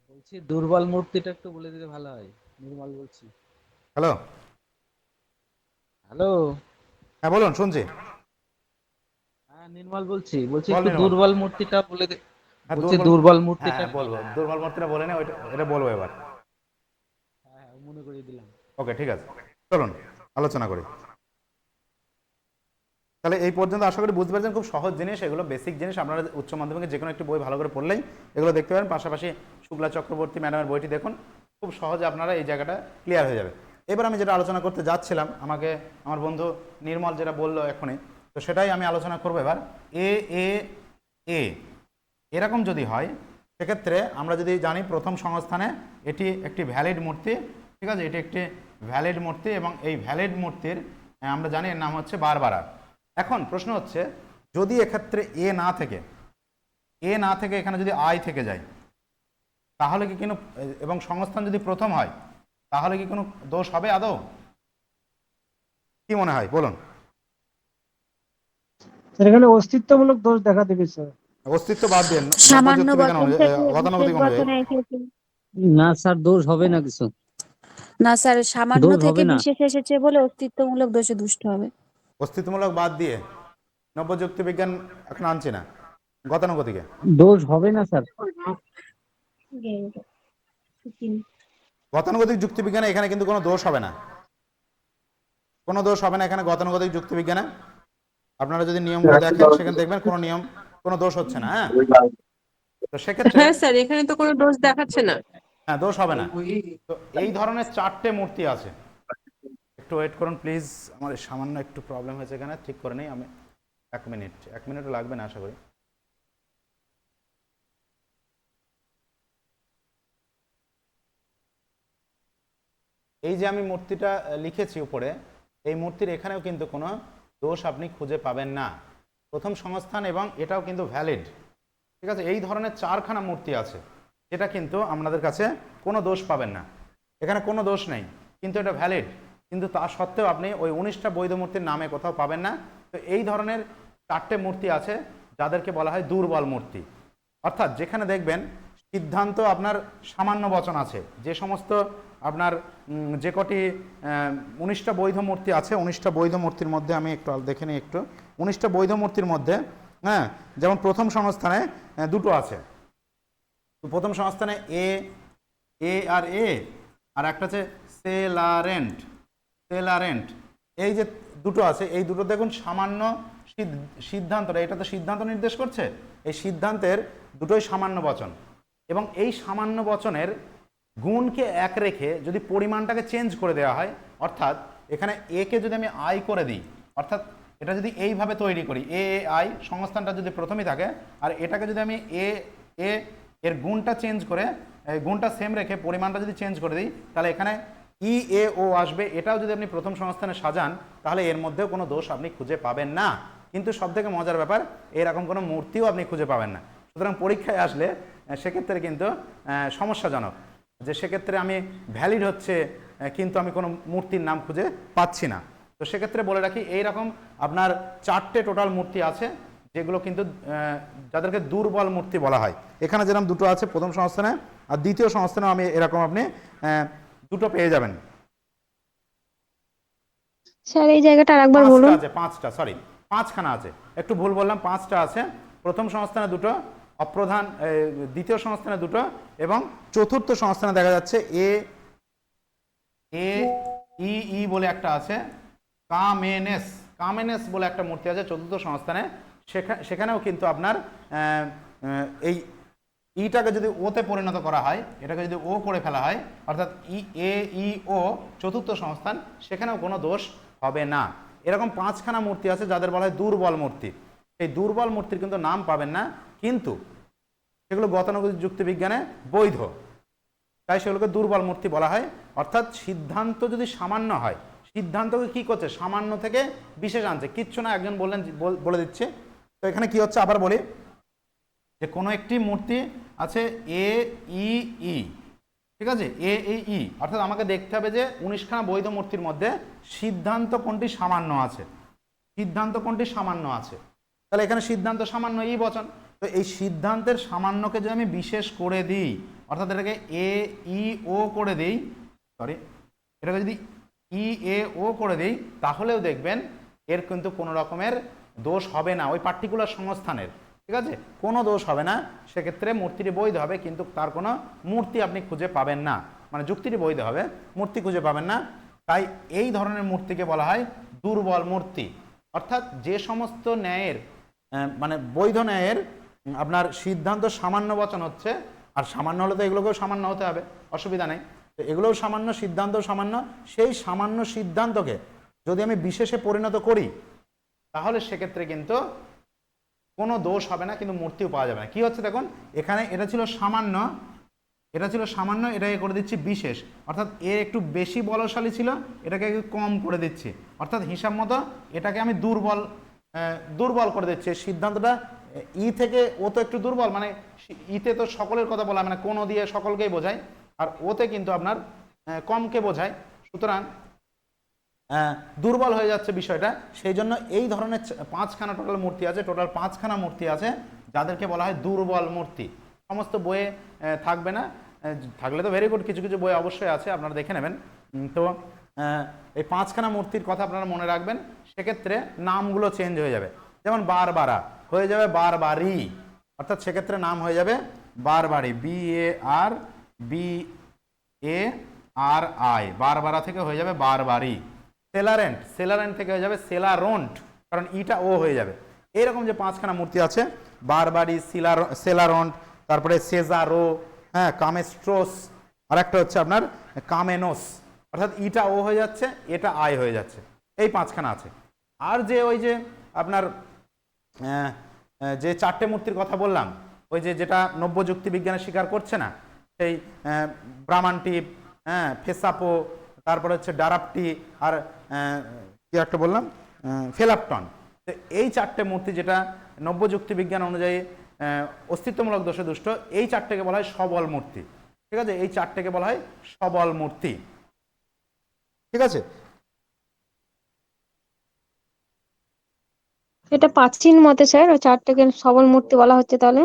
বলছি দুর্বল মূর্তিটা একটু বলে দিলে ভালো হয়। নির্মল বলছি। হ্যালো। হ্যালো। হ্যাঁ বলুন, শুনছি। হ্যাঁ নির্মল বলছি বল একটু নির্মল। দুর্বল মূর্তিটা বলে দে। হ্যাঁ বলছি দুর্বল মূর্তিটা হ্যাঁ বলবো, দুর্বল মূর্তিটা বলে না, ওইটা এটা বলবো এবার। হ্যাঁ মনে করিয়ে দিলাম। ওকে, ঠিক আছে, চলুন আলোচনা করি। তাহলে এই পর্যন্ত আশা করি বুঝতে পারছেন, খুব সহজ জিনিস এগুলো, বেসিক জিনিস। আপনারা উচ্চ মাধ্যমিকে যে কোনো একটি বই ভালো করে পড়লেই এগুলো দেখতে পারেন। পাশাপাশি শুক্লা চক্রবর্তী ম্যাডামের বইটি দেখুন, খুব সহজে আপনারা এই জায়গাটা ক্লিয়ার হয়ে যাবে। এবার আমি যেটা আলোচনা করতে যাচ্ছিলাম, আমাকে আমার বন্ধু নির্মল যেটা বললো এখনই, তো সেটাই আমি আলোচনা করবো এবার। এ এ এ এরকম যদি হয়, সেক্ষেত্রে আমরা যদি জানি প্রথম সংস্থানে এটি একটি ভ্যালিড মূর্তি, ঠিক আছে, এটি একটি ভ্যালিড মূর্তি, এবং এই ভ্যালিড মূর্তির আমরা জানি এর নাম হচ্ছে বারবারা। এখন প্রশ্ন হচ্ছে, যদি এক্ষেত্রে এ না থেকে এখানে যদি আই থেকে যায়, তাহলে কি কোনো, এবং সংস্থান যদি প্রথম হয়, তাহলে কি কোনো দোষ হবে আদৌ? কি মনে হয় বলুন? এখানে অস্তিত্বমূলক দোষ দেখা দেবে স্যার। অস্তিত্ব বাদ দিয়ে সামান্য বচন থেকে গতানুগতিক বিশেষ অনুযায়ী বচনে এসেছে। না স্যার, দোষ হবে না কিছু। না স্যার, সামান্য দোষ থেকে হবে না। বিশেষ এসেছে বলে অস্তিত্বমূলক দোষে দুষ্ট হবে। অস্তিত্বমূলক বাদ দিয়ে নব্য যুক্তি বিজ্ঞান এখন আনছি না, গতানুগতিকে। দোষ হবে না স্যার। গতানুগতিক যুক্তিবিজ্ঞানে এখানে কিন্তু কোনো দোষ হবে না, কোনো দোষ হবে না এখানে গতানুগতিক যুক্তিবিজ্ঞানে। আপনারা যদি নিয়মগুলো দেখেন, সেখানে দেখবেন কোনো দোষ হচ্ছে না। হ্যাঁ, তো সেক্ষেত্রে হ্যাঁ স্যার, এখানে তো কোনো দোষ দেখাচ্ছে না। হ্যাঁ, দোষ হবে না। তো এই ধরনের চারটে মূর্তি আছে। একটু ওয়েট করুন প্লিজ, আমার সামান্য একটু প্রবলেম হয়েছে এখানে, ঠিক করে নেই আমি। এক মিনিটও লাগবে না আশা করি। এই যে আমি মূর্তিটা লিখেছি উপরে, এই মূর্তির এখানেও কিন্তু কোনো দোষ আপনি খুঁজে পাবেন না। প্রথম সংস্থান এবং এটাও কিন্তু ভ্যালিড, ঠিক আছে। এই ধরনের চারখানা মূর্তি আছে, যেটা কিন্তু আপনাদের কাছে কোনো দোষ পাবেন না, এখানে কোনো দোষ নেই, কিন্তু এটা ভ্যালিড। কিন্তু তা সত্ত্বেও আপনি ওই 19টা বৈধ মূর্তির নামে কোথাও পাবেন না। তো এই ধরনের চারটে মূর্তি আছে, যাদেরকে বলা হয় দুর্বল মূর্তি। অর্থাৎ যেখানে দেখবেন সিদ্ধান্ত আপনার সামান্য বচন আছে, যে সমস্ত আপনার যে কটি 19টা বৈধ মূর্তি আছে, 19টা বৈধ মূর্তির মধ্যে আমি একটু দেখে নিই একটু। 19টা বৈধ মূর্তির মধ্যে, হ্যাঁ, যেমন প্রথম সংস্থানে দুটো আছে। প্রথম সংস্থানে এ আর একটা আছে সেলারেন্ট। এই যে দুটো আছে, এই দুটো দেখুন সামান্য সিদ্ধান্তটা, এটা তো সিদ্ধান্ত নির্দেশ করছে, এই সিদ্ধান্তের দুটোই সামান্য বচন, এবং এই সামান্য বচনের গুণকে এক রেখে যদি পরিমাণটাকে চেঞ্জ করে দেওয়া হয়, অর্থাৎ এখানে এ কে যদি আমি আই করে দিই, অর্থাৎ এটা যদি এইভাবে তৈরি করি, এ আই সংস্থানটা যদি প্রথমেই থাকে, আর এটাকে যদি আমি এর গুণটা চেঞ্জ করে, গুণটা সেম রেখে পরিমাণটা যদি চেঞ্জ করে দিই, তাহলে এখানে ই এ ও আসবে। এটাও যদি আপনি প্রথম সংস্থানে সাজান, তাহলে এর মধ্যেও কোনো দোষ আপনি খুঁজে পাবেন না। কিন্তু সবথেকে মজার ব্যাপার, এরকম কোনো মূর্তিও আপনি খুঁজে পাবেন না। সুতরাং পরীক্ষায় আসলে সেক্ষেত্রে কিন্তু সমস্যাজনক, যে সেক্ষেত্রে আমি ভ্যালিড হচ্ছে কিন্তু আমি কোনো মূর্তির নাম খুঁজে পাচ্ছি না। তো সেক্ষেত্রে বলে রাখি, এইরকম আপনার চারটে টোটাল মূর্তি আছে, যেগুলো কিন্তু যাদেরকে দুর্বল মূর্তি বলা হয়। এখানে যেরকম দুটো আছে প্রথম সংস্থানে, আর দ্বিতীয় সংস্থানেও আমি এরকম আপনি দুটো পেয়ে যাবেন। স্যার এই জায়গাটা আরেকবার বলুন। পাঁচখানা আছে, একটু ভুল বললাম, 5টা আছে। প্রথম সংস্থানে দুটো, অপ্রধান দ্বিতীয় সংস্থানে দুটো, এবং চতুর্থ সংস্থানে দেখা যাচ্ছে এ ই বলে একটা আছে, কামেনেস বলে একটা মূর্তি আছে চতুর্থ সংস্থানে। সেখানেও কিন্তু আপনার এই ইটাকে যদি ওতে পরিণত করা হয়, এটাকে যদি ও করে ফেলা হয়, অর্থাৎ ই ও চতুর্থ সংস্থান, সেখানেও কোনো দোষ হবে না। এরকম 5খানা মূর্তি আছে যাদের বলা হয় দুর্বল মূর্তি। এই দুর্বল মূর্তির কিন্তু নাম পাবেন না, কিন্তু সেগুলো গতানুগতিক যুক্তিবিজ্ঞানে বৈধ, তাই সেগুলোকে দুর্বল মূর্তি বলা হয়। অর্থাৎ সিদ্ধান্ত যদি সামান্য হয়, সিদ্ধান্তকে কি করছে, সামান্য থেকে বিশেষ আনছে, কিচ্ছু না, একজন বললেন বলে দিচ্ছে। তো এখানে কি হচ্ছে আবার বলি, যে কোনো একটি মূর্তি আছে এ ই, ঠিক আছে, এ ই, অর্থাৎ আমাকে দেখতে হবে যে 19খানা বৈধ মূর্তির মধ্যে সিদ্ধান্ত কোনটি সামান্য আছে, সিদ্ধান্ত কোনটি সামান্য আছে। তাহলে এখানে সিদ্ধান্ত সামান্য ই বচন, তো এই সিদ্ধান্তের সামান্যকে যদি আমি বিশেষ করে দিই, অর্থাৎ এটাকে এ ই ও করে দিই, সরি, এটাকে যদি ই এ ও করে দিই, তাহলেও দেখবেন এর কিন্তু কোনো রকমের দোষ হবে না, ওই পার্টিকুলার সংস্থানের, ঠিক আছে, কোনো দোষ হবে না। সেক্ষেত্রে মূর্তিটি বৈধ হবে, কিন্তু তার কোনো মূর্তি আপনি খুঁজে পাবেন না, মানে যুক্তিটি বৈধ হবে, মূর্তি খুঁজে পাবেন না। তাই এই ধরনের মূর্তিকে বলা হয় দুর্বল মূর্তি। অর্থাৎ যে সমস্ত ন্যায়ের মানে বৈধ ন্যায়ের আপনার সিদ্ধান্ত সামান্য বচন হচ্ছে, আর সামান্য হলে তো এগুলোকেও সামান্য হতে হবে, অসুবিধা নেই, তো এগুলোও সামান্য, সিদ্ধান্ত সামান্য, সেই সামান্য সিদ্ধান্তকে যদি আমি বিশেষে পরিণত করি, তাহলে সেক্ষেত্রে কিন্তু কোনো দোষ হবে না, কিন্তু মূর্তিও পাওয়া যাবে না। কি হচ্ছে দেখুন, এখানে এটা ছিল সামান্য, এটা ছিল সামান্য, এটাকে করে দিচ্ছি বিশেষ, অর্থাৎ এর একটু বেশি বলশালী ছিল, এটাকে একটু কম করে দিচ্ছি, অর্থাৎ হিসাব মতো এটাকে আমি দুর্বল করে দিচ্ছি। সিদ্ধান্তটা ই থেকে ও তো একটু দুর্বল, মানে ইতে তো সকলের কথা বলা, মানে কোনো দিয়ে সকলকেই বোঝায়, আর ওতে কিন্তু আপনার কমকে বোঝায়, সুতরাং দুর্বল হয়ে যাচ্ছে বিষয়টা। সেই জন্য এই ধরনের 5খানা টোটাল মূর্তি আছে, টোটাল 5খানা মূর্তি আছে যাদেরকে বলা হয় দুর্বল মূর্তি। সমস্ত বইয়ে থাকবে না, থাকলে তো ভেরি গুড, কিছু কিছু বই অবশ্যই আছে, আপনারা দেখে নেবেন। তো এই 5খানা মূর্তির কথা আপনারা মনে রাখবেন, সেক্ষেত্রে নামগুলো চেঞ্জ হয়ে যাবে। যেমন বারবারা হয়ে যাবে বারবারি, অর্থাৎ সেক্ষেত্রে নাম হয়ে যাবে বারবারি, BARBARI, বারবারা থেকে হয়ে যাবে বারবারি। সেলারেন্ট থেকে হয়ে যাবে সেলারন্ট, কারণ ইটা ও হয়ে যাবে। এইরকম যে 5খানা মূর্তি আছে, বারবারি, সেলারন্ট, তারপরে সেজারো, হ্যাঁ, কামেস্ট্রোস, আর একটা হচ্ছে আপনার কামেনোস, অর্থাৎ ইটা ও হয়ে যাচ্ছে, এটা আই হয়ে যাচ্ছে, এই 5খানা আছে। আর যে ওই যে আপনার যে 4টে মূর্তির কথা বললাম, ওই যেটা নব্য যুক্তি বিজ্ঞানে স্বীকার করছে না, সেই ব্রাহ্মান্টিপ, হ্যাঁ, ফেসাপো, তারপরে হচ্ছে ডারাপটি, আর কি একটা বললাম, ফেলাপটন। তো এই 4টে মূর্তি যেটা নব্য যুক্তি বিজ্ঞান অনুযায়ী অস্তিত্বমূলক দোষে দুষ্ট, এই 4টেকে বলা হয় সবল মূর্তি, ঠিক আছে, এই 4টেকে বলা হয় সবল মূর্তি, ঠিক আছে। এটা প্রাচীন মতে স্যার ওই 4টাকে সবল মূর্তি বলা হচ্ছে তাহলে।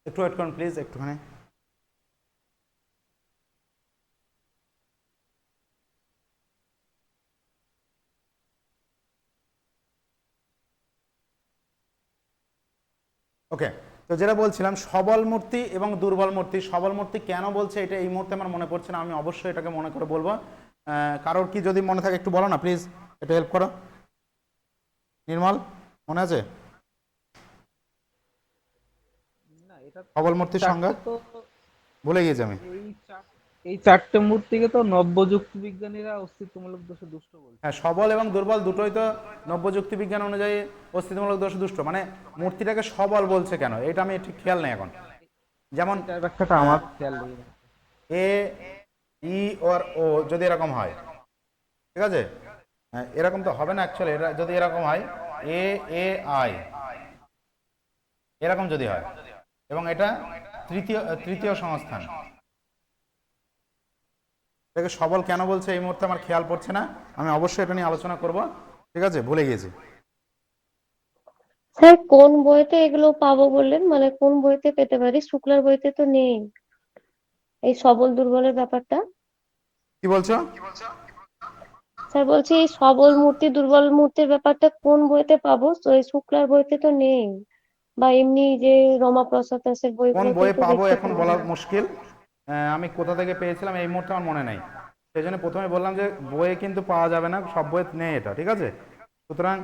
একটু ওয়েট করুন প্লিজ, একটুখানি। ওকে, তো যেটা বলছিলাম সবল মূর্তি এবং দুর্বল মূর্তি। সবল মূর্তি কেন বলছে এটা এই মুহূর্তে আমার মনে পড়ছে না, আমি অবশ্যই এটাকে মনে করে বলবো। কারোর কি যদি মনে থাকে একটু বলো না প্লিজ, একটু হেল্প করো। নির্মল, মনে আছে সবল মূর্তির সংজ্ঞা? ভুলে গিয়েছি আমি। এই 4টে মূর্তিকে তো নব্য যুক্তি বিজ্ঞানীরা অস্তিত্বমূলক দোষে দুষ্ট বলছে। হ্যাঁ, সবল এবং দুর্বল দুটোই তো নব্য যুক্তি বিজ্ঞান অনুযায়ী অস্তিত্বমূলক দোষে দুষ্ট। মানে মূর্তিটাকে সবল বলছে কেন, এটা আমি ঠিক খেয়াল নেই এখন। যেমন ব্যাখ্যাটা আমার খেয়াল নেই, এ ই ওর ও যদি এরকম হয়, ঠিক আছে, এরকম তো হবে না অ্যাকচুয়ালি, এটা যদি এরকম হয় এ এ আই, এরকম যদি হয়, এবং এটা তৃতীয় সংস্থান, এটাকে সবল কেন বলছে এই মুহূর্তে আমার খেয়াল পড়ছে না, আমি অবশ্যই এটা নিয়ে আলোচনা করব, ঠিক আছে, ভুলে গিয়েছি। স্যার কোন বইতে এগুলো পাবো বললেন, মানে কোন বইতে পেতে পারি? শুক্লার বইতে তো নেই এই সবল দুর্বলের ব্যাপারটা। কি বলছো? স্যার বলছি এই সবল মূর্তি দুর্বল মূর্তির ব্যাপারটা কোন বইতে পাবো? তো এই শুক্লার বইতে তো নেই, বা এমনি যে রমাপ্রসাদ দাসের কোন বইগুলোতে বইয়ে তো পাবো দেখতে এখন পাওয়া বলা যায়। মুশকিল। আমি কোথা থেকে পেয়েছিলাম এই মুহূর্তে আমার মনে নাই, সেই জন্য প্রথমে বললাম যে বইয়ে কিন্তু পাওয়া যাবে না, সব বইয়ে নেই এটা, ঠিক আছে। সুতরাং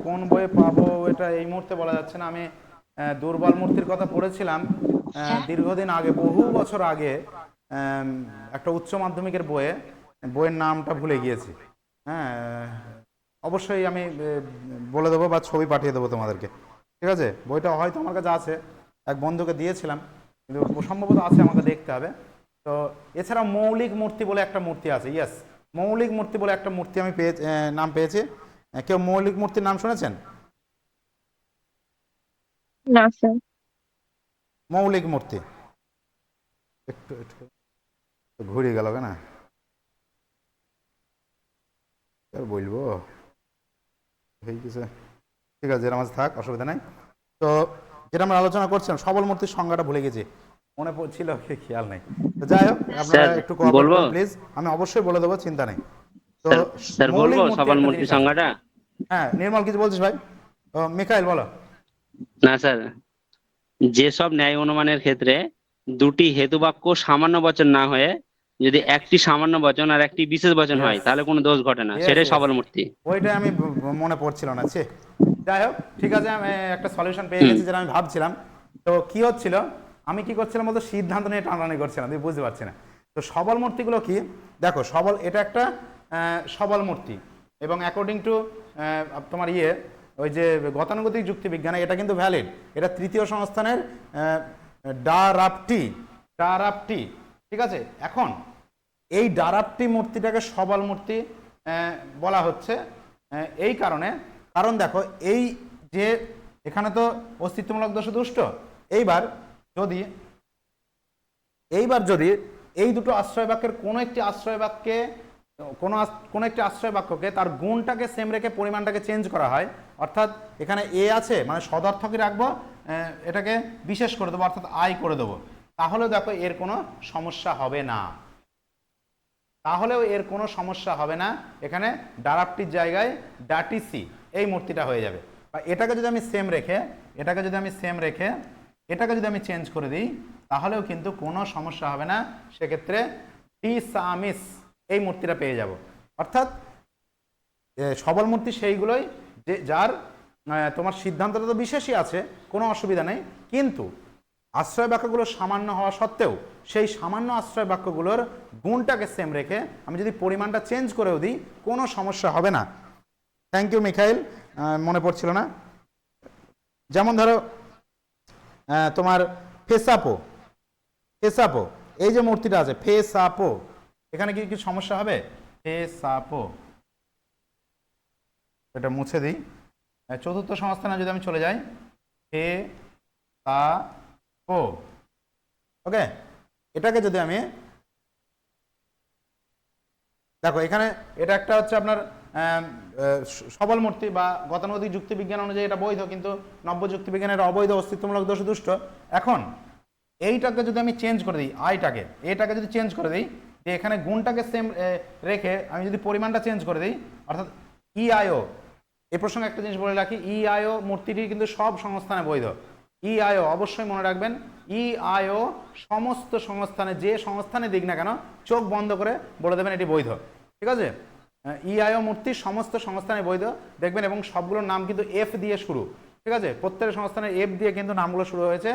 কোন বইয়ে পাবো এটা এই মুহূর্তে বলা যাচ্ছে না। আমি দুর্বল মূর্তির কথা পড়েছিলাম দীর্ঘদিন আগে, বহু বছর আগে, আম, একটা উচ্চ মাধ্যমিকের বইয়ে, বইয়ের নামটা ভুলে গিয়েছি। হ্যাঁ, অবশ্যই আমি বলে দেবো বা ছবি পাঠিয়ে দেবো তোমাদেরকে, ঠিক আছে। বইটা হয়তো আমার কাছে আছে, এক বন্ধুকে দিয়েছিলাম, কিন্তু সম্ভবত আছে, আমাকে দেখতে হবে। তো এছাড়া মৌলিক মূর্তি বলে একটা মূর্তি আছে, ইয়েস, মৌলিক মূর্তি বলে একটা মূর্তি আমি নাম পেয়েছি। কেউ মৌলিক মূর্তির নাম শুনেছেন? না স্যার। মৌলিক মূর্তি একটু একটু ঘুরে গেল কেন, আর বলবো হয়ে গেছে, ঠিক আছে, এর মাঝে থাক, অসুবিধা নাই। তো যেটা আমরা আলোচনা করছিলাম, সবল মূর্তির সংজ্ঞাটা ভুলে গেছি, মনে পড়ছিল, খেয়াল নেই। তো যাই হোক, আপনারা স্যার একটু কোঅপারেট বলবো? করুন প্লিজ, আমি অবশ্যই বলে দেবো, চিন্তা নেই। তো স্যার স্যার মৌলিক বলবো মূর্তি সবল একটা মূর্তির জিনিস আছে। সংজ্ঞাটা? হ্যাঁ, নির্মল কিছু বলছিস ভাই? ও মিখাইল বলো। না স্যার, যেসব ন্যায় অনুমানের ক্ষেত্রে দুটি হেতুবাক্য সামান্য বচন না হয়ে যদি একটি সামান্য বচন আর একটি বিশেষ বচন হয়, ইয়েস, তাহলে কোনো দোষ ঘটে না, ইয়েস, সেটাই ইয়েস, সবল মূর্তি। ওইটা আমি মনে পড়ছিল না, ছে। যাই হোক, ঠিক আছে, আমি একটা সলিউশন পেয়ে গেছি, যেটা আমি ভাবছিলাম। তো কি হচ্ছিল, আমি কি করছিলাম বলতো, সিদ্ধান্ত নিয়ে টানাটানি করছিলাম, তুই বুঝতে পারছি না। তো সবল মূর্তিগুলো কি, দেখো, সবল এটা একটা সবল মূর্তি, এবং অ্যাকর্ডিং টু তোমার ওই যে গতানুগতিক যুক্তিবিজ্ঞানে এটা কিন্তু ভ্যালিড, এটা তৃতীয় সংস্থানের ডারাপ্টি, ঠিক আছে। এখন এই ডারাপ্টি মূর্তিটাকে সবল মূর্তি বলা হচ্ছে এই কারণে, কারণ দেখো, এই যে এখানে তো অস্তিত্বমূলক দোষ দুষ্ট, এইবার যদি এই দুটো আশ্রয় বাক্যের কোনো একটি আশ্রয় বাক্যে কোনো একটি আশ্রয় বাক্যকে তার গুণটাকে সেম রেখে পরিমাণটাকে চেঞ্জ করা হয়, অর্থাৎ এখানে এ আছে, মানে সদর্থকই রাখবো, এটাকে বিশেষ করে দেবো, অর্থাৎ আই করে দেবো, তাহলে দেখো এর কোনো সমস্যা হবে না, এখানে ডারাপ্টির জায়গায় ডাটিসি এই মূর্তিটা হয়ে যাবে। বা এটাকে যদি আমি সেম রেখে এটাকে যদি আমি চেঞ্জ করে দিই, তাহলেও কিন্তু কোনো সমস্যা হবে না, সেক্ষেত্রে টি সামিস এই মূর্তিটা পেয়ে যাব। অর্থাৎ সবল মূর্তি সেইগুলোই যে যার তোমার সিদ্ধান্তটা তো বিশেষই আছে, কোনো অসুবিধা নেই, কিন্তু আশ্রয় বাক্যগুলো সামান্য হওয়া সত্ত্বেও সেই সামান্য আশ্রয় বাক্যগুলোর গুণটাকে সেম রেখে আমি যদি পরিমাণটা চেঞ্জ করেও দিই, কোনো সমস্যা হবে না। থ্যাংক ইউ মিখাইল, মনে পড়ছিল না। যেমন ধরো তোমার ফেসাপো, এই যে মূর্তিটা আছে ফেসাপো, এখানে কি কি সমস্যা হবে? ফেসাপো, এটা মুছে দিই। চতুর্থ সংস্থানে যদি আমি চলে যাই, ফেসাপো, ওকে, এটাকে যদি আমি দেখো, এখানে এটা একটা হচ্ছে আপনার সবল মূর্তি বা গতানুগতিক যুক্তিবিজ্ঞান অনুযায়ী এটা বৈধ, কিন্তু নব্য যুক্তিবিজ্ঞানের এটা অবৈধ, অস্তিত্বমূলক দোষ দুষ্ট। এখন এইটাকে যদি আমি চেঞ্জ করে দিই, এটাকে যদি চেঞ্জ করে দিই, যে এখানে গুণটাকে সেম রেখে আমি যদি পরিমাণটা চেঞ্জ করে দিই, অর্থাৎ ইআইও, এই প্রসঙ্গে একটা জিনিস বলে রাখি, ইআইও মূর্তিটি কিন্তু সব সংস্থানে বৈধ। ইআইও অবশ্যই মনে রাখবেন, ইআইও সমস্ত সংস্থানে, যে সংস্থানে দিক না কেন, চোখ বন্ধ করে বলে দেবেন এটি বৈধ, ঠিক আছে। ইআইও মূর্তি সমস্ত সংস্থানে বৈধ দেখবেন, এবং সবগুলোর নাম কিন্তু এফ দিয়ে শুরু, ঠিক আছে। প্রত্যেক সংস্থানের এফ দিয়ে কিন্তু নামগুলো শুরু হয়েছে,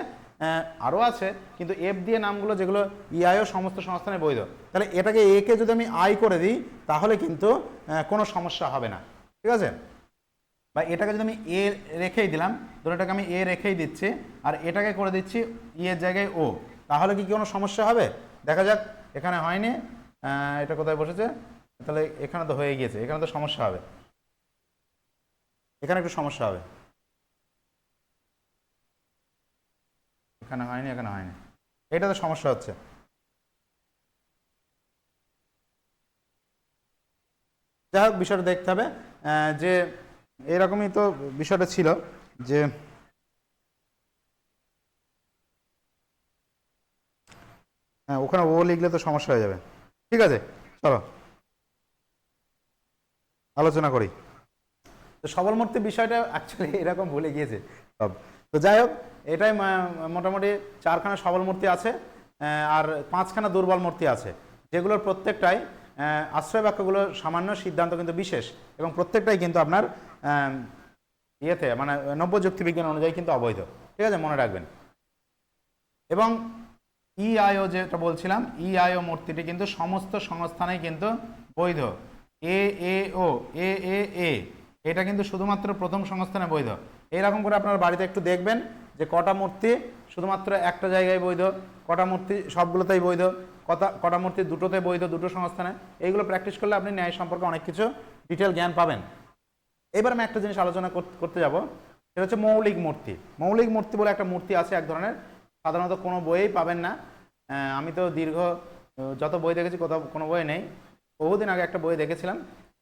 আরও আছে, কিন্তু এফ দিয়ে নামগুলো যেগুলো ইআইও সমস্ত সংস্থানে বৈধ। তাহলে এটাকে একে যদি আমি আই করে দিই, তাহলে কিন্তু কোনো সমস্যা হবে না, ঠিক আছে। বা এটাকে যদি আমি এ রেখেই দিলাম, ধরো এটাকে আমি এ রেখেই দিচ্ছি, আর এটাকে করে দিচ্ছি ই এর জায়গায় ও, তাহলে কি কোনো সমস্যা হবে? দেখা যাক, এখানে হয়নি, এটা কোথায় বসেছে, তাহলে এখানে তো হয়ে গিয়েছে, এখানে তো সমস্যা হবে, এখানে একটু সমস্যা হবে, এখানে হয়নি, এটা তো সমস্যা হচ্ছে। যাই হোক বিষয়টা দেখতে হবে যে এরকমই তো বিষয়টা ছিল যে হ্যাঁ ওখানে ও লিখলে তো সমস্যা হয়ে যাবে। ঠিক আছে, চলো আলোচনা করি। তো সবলমূর্তি বিষয়টা অ্যাকচুয়ালি এরকম ভুলে গিয়েছে সব। তো যাই হোক, এটাই মোটামুটি 4খানা সবল মূর্তি আছে আর 5খানা দুর্বল মূর্তি আছে, যেগুলোর প্রত্যেকটাই আশ্রয় বাক্যগুলো সামান্য, সিদ্ধান্ত কিন্তু বিশেষ, এবং প্রত্যেকটাই কিন্তু আপনার ইয়েতে মানে নব্য যুক্তিবিজ্ঞান অনুযায়ী কিন্তু অবৈধ। ঠিক আছে, মনে রাখবেন। এবং ইআইও যেটা বলছিলাম, ইআইও মূর্তিটি কিন্তু সমস্ত সংস্থানেই কিন্তু বৈধ। এএও এ এটা কিন্তু শুধুমাত্র প্রথম সংস্থানে বৈধ। এইরকম করে আপনার বাড়িতে একটু দেখবেন যে কটা মূর্তি শুধুমাত্র একটা জায়গায় বৈধ, কটা মূর্তি সবগুলোতেই বৈধ, কটা মূর্তি দুটোতে বৈধ, দুটো সংস্থানে। এইগুলো প্র্যাকটিস করলে আপনি ন্যায় সম্পর্কে অনেক কিছু ডিটেল জ্ঞান পাবেন। এবার আমি একটা জিনিস আলোচনা করতে যাব, সেটা হচ্ছে মৌলিক মূর্তি। মৌলিক মূর্তি বলে একটা মূর্তি আছে এক ধরনের, সাধারণত কোনো বইয়েই পাবেন না। আমি তো দীর্ঘ যত বই দেখেছি কোথাও কোনো বই নেই। বহুদিন আগে একটা বই দেখেছিলাম,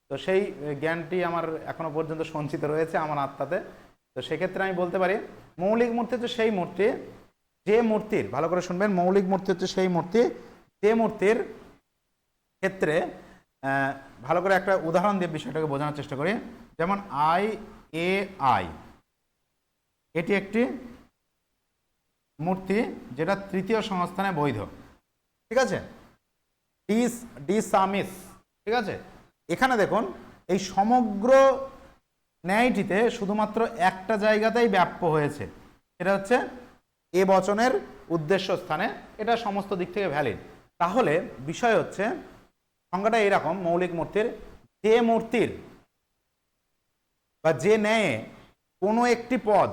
তো সেই জ্ঞানটি আমার এখনো পর্যন্ত সঞ্চিত রয়েছে আমার আত্মাতে। তো সেক্ষেত্রে আমি বলতে পারি মৌলিক মূর্তি হচ্ছে সেই মূর্তি যে মূর্তির, ভালো করে শুনবেন, মৌলিক মূর্তি হচ্ছে সেই মূর্তি যে মূর্তির ক্ষেত্রে ভালো করে একটা উদাহরণ দিয়ে বিষয়টাকে বোঝানোর চেষ্টা করি। যেমন আই এটি একটি মূর্তি যেটা তৃতীয় সংস্থানে বৈধ। ঠিক আছে, ডি সামিস। ঠিক আছে, এখানে দেখুন এই সমগ্র ন্যায়টিতে শুধুমাত্র একটা জায়গাতেই ব্যাপ্য হয়েছে, এটা হচ্ছে এ বচনের উদ্দেশ্য স্থানে। এটা সমস্ত দিক থেকে ভ্যালিড। তাহলে বিষয় হচ্ছে সংজ্ঞাটা এরকম, মৌলিক মূর্তির যে মূর্তির বা যে ন্যায়ে কোনো একটি পদ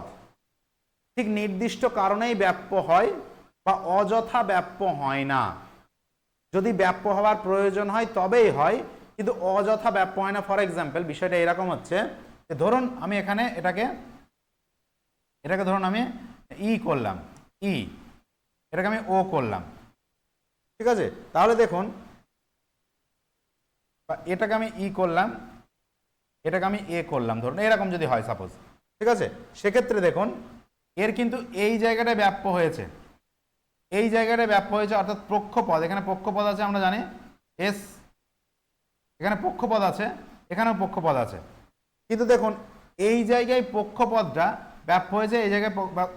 ঠিক নির্দিষ্ট কারণেই ব্যাপ্য হয় বা অযথা ব্যাপ্য হয় না। যদি ব্যাপ্য হওয়ার প্রয়োজন হয় তবেই হয়, কিন্তু অযথা ব্যাপ্য হয় না। ফর এক্সাম্পল বিষয়টা এরকম হচ্ছে যে ধরুন আমি এখানে এটাকে ধরুন আমি করলাম, এটাকে আমি ও করলাম। ঠিক আছে, তাহলে দেখুন এটাকে আমি করলাম, এটাকে আমি এ করলাম, ধরুন এরকম যদি হয় সাপোজ। ঠিক আছে, সেক্ষেত্রে দেখুন এর কিন্তু এই জায়গাটায় ব্যাপ্য হয়েছে, এই জায়গাটায় ব্যাপ্য হয়েছে, অর্থাৎ পক্ষপদ। এখানে পক্ষপদ আছে আমরা জানি এস, এখানে পক্ষপদ আছে, এখানেও পক্ষপদ আছে। কিন্তু দেখুন এই জায়গায় পক্ষপদটা ব্যাপ্য হয়েছে, এই জায়গায়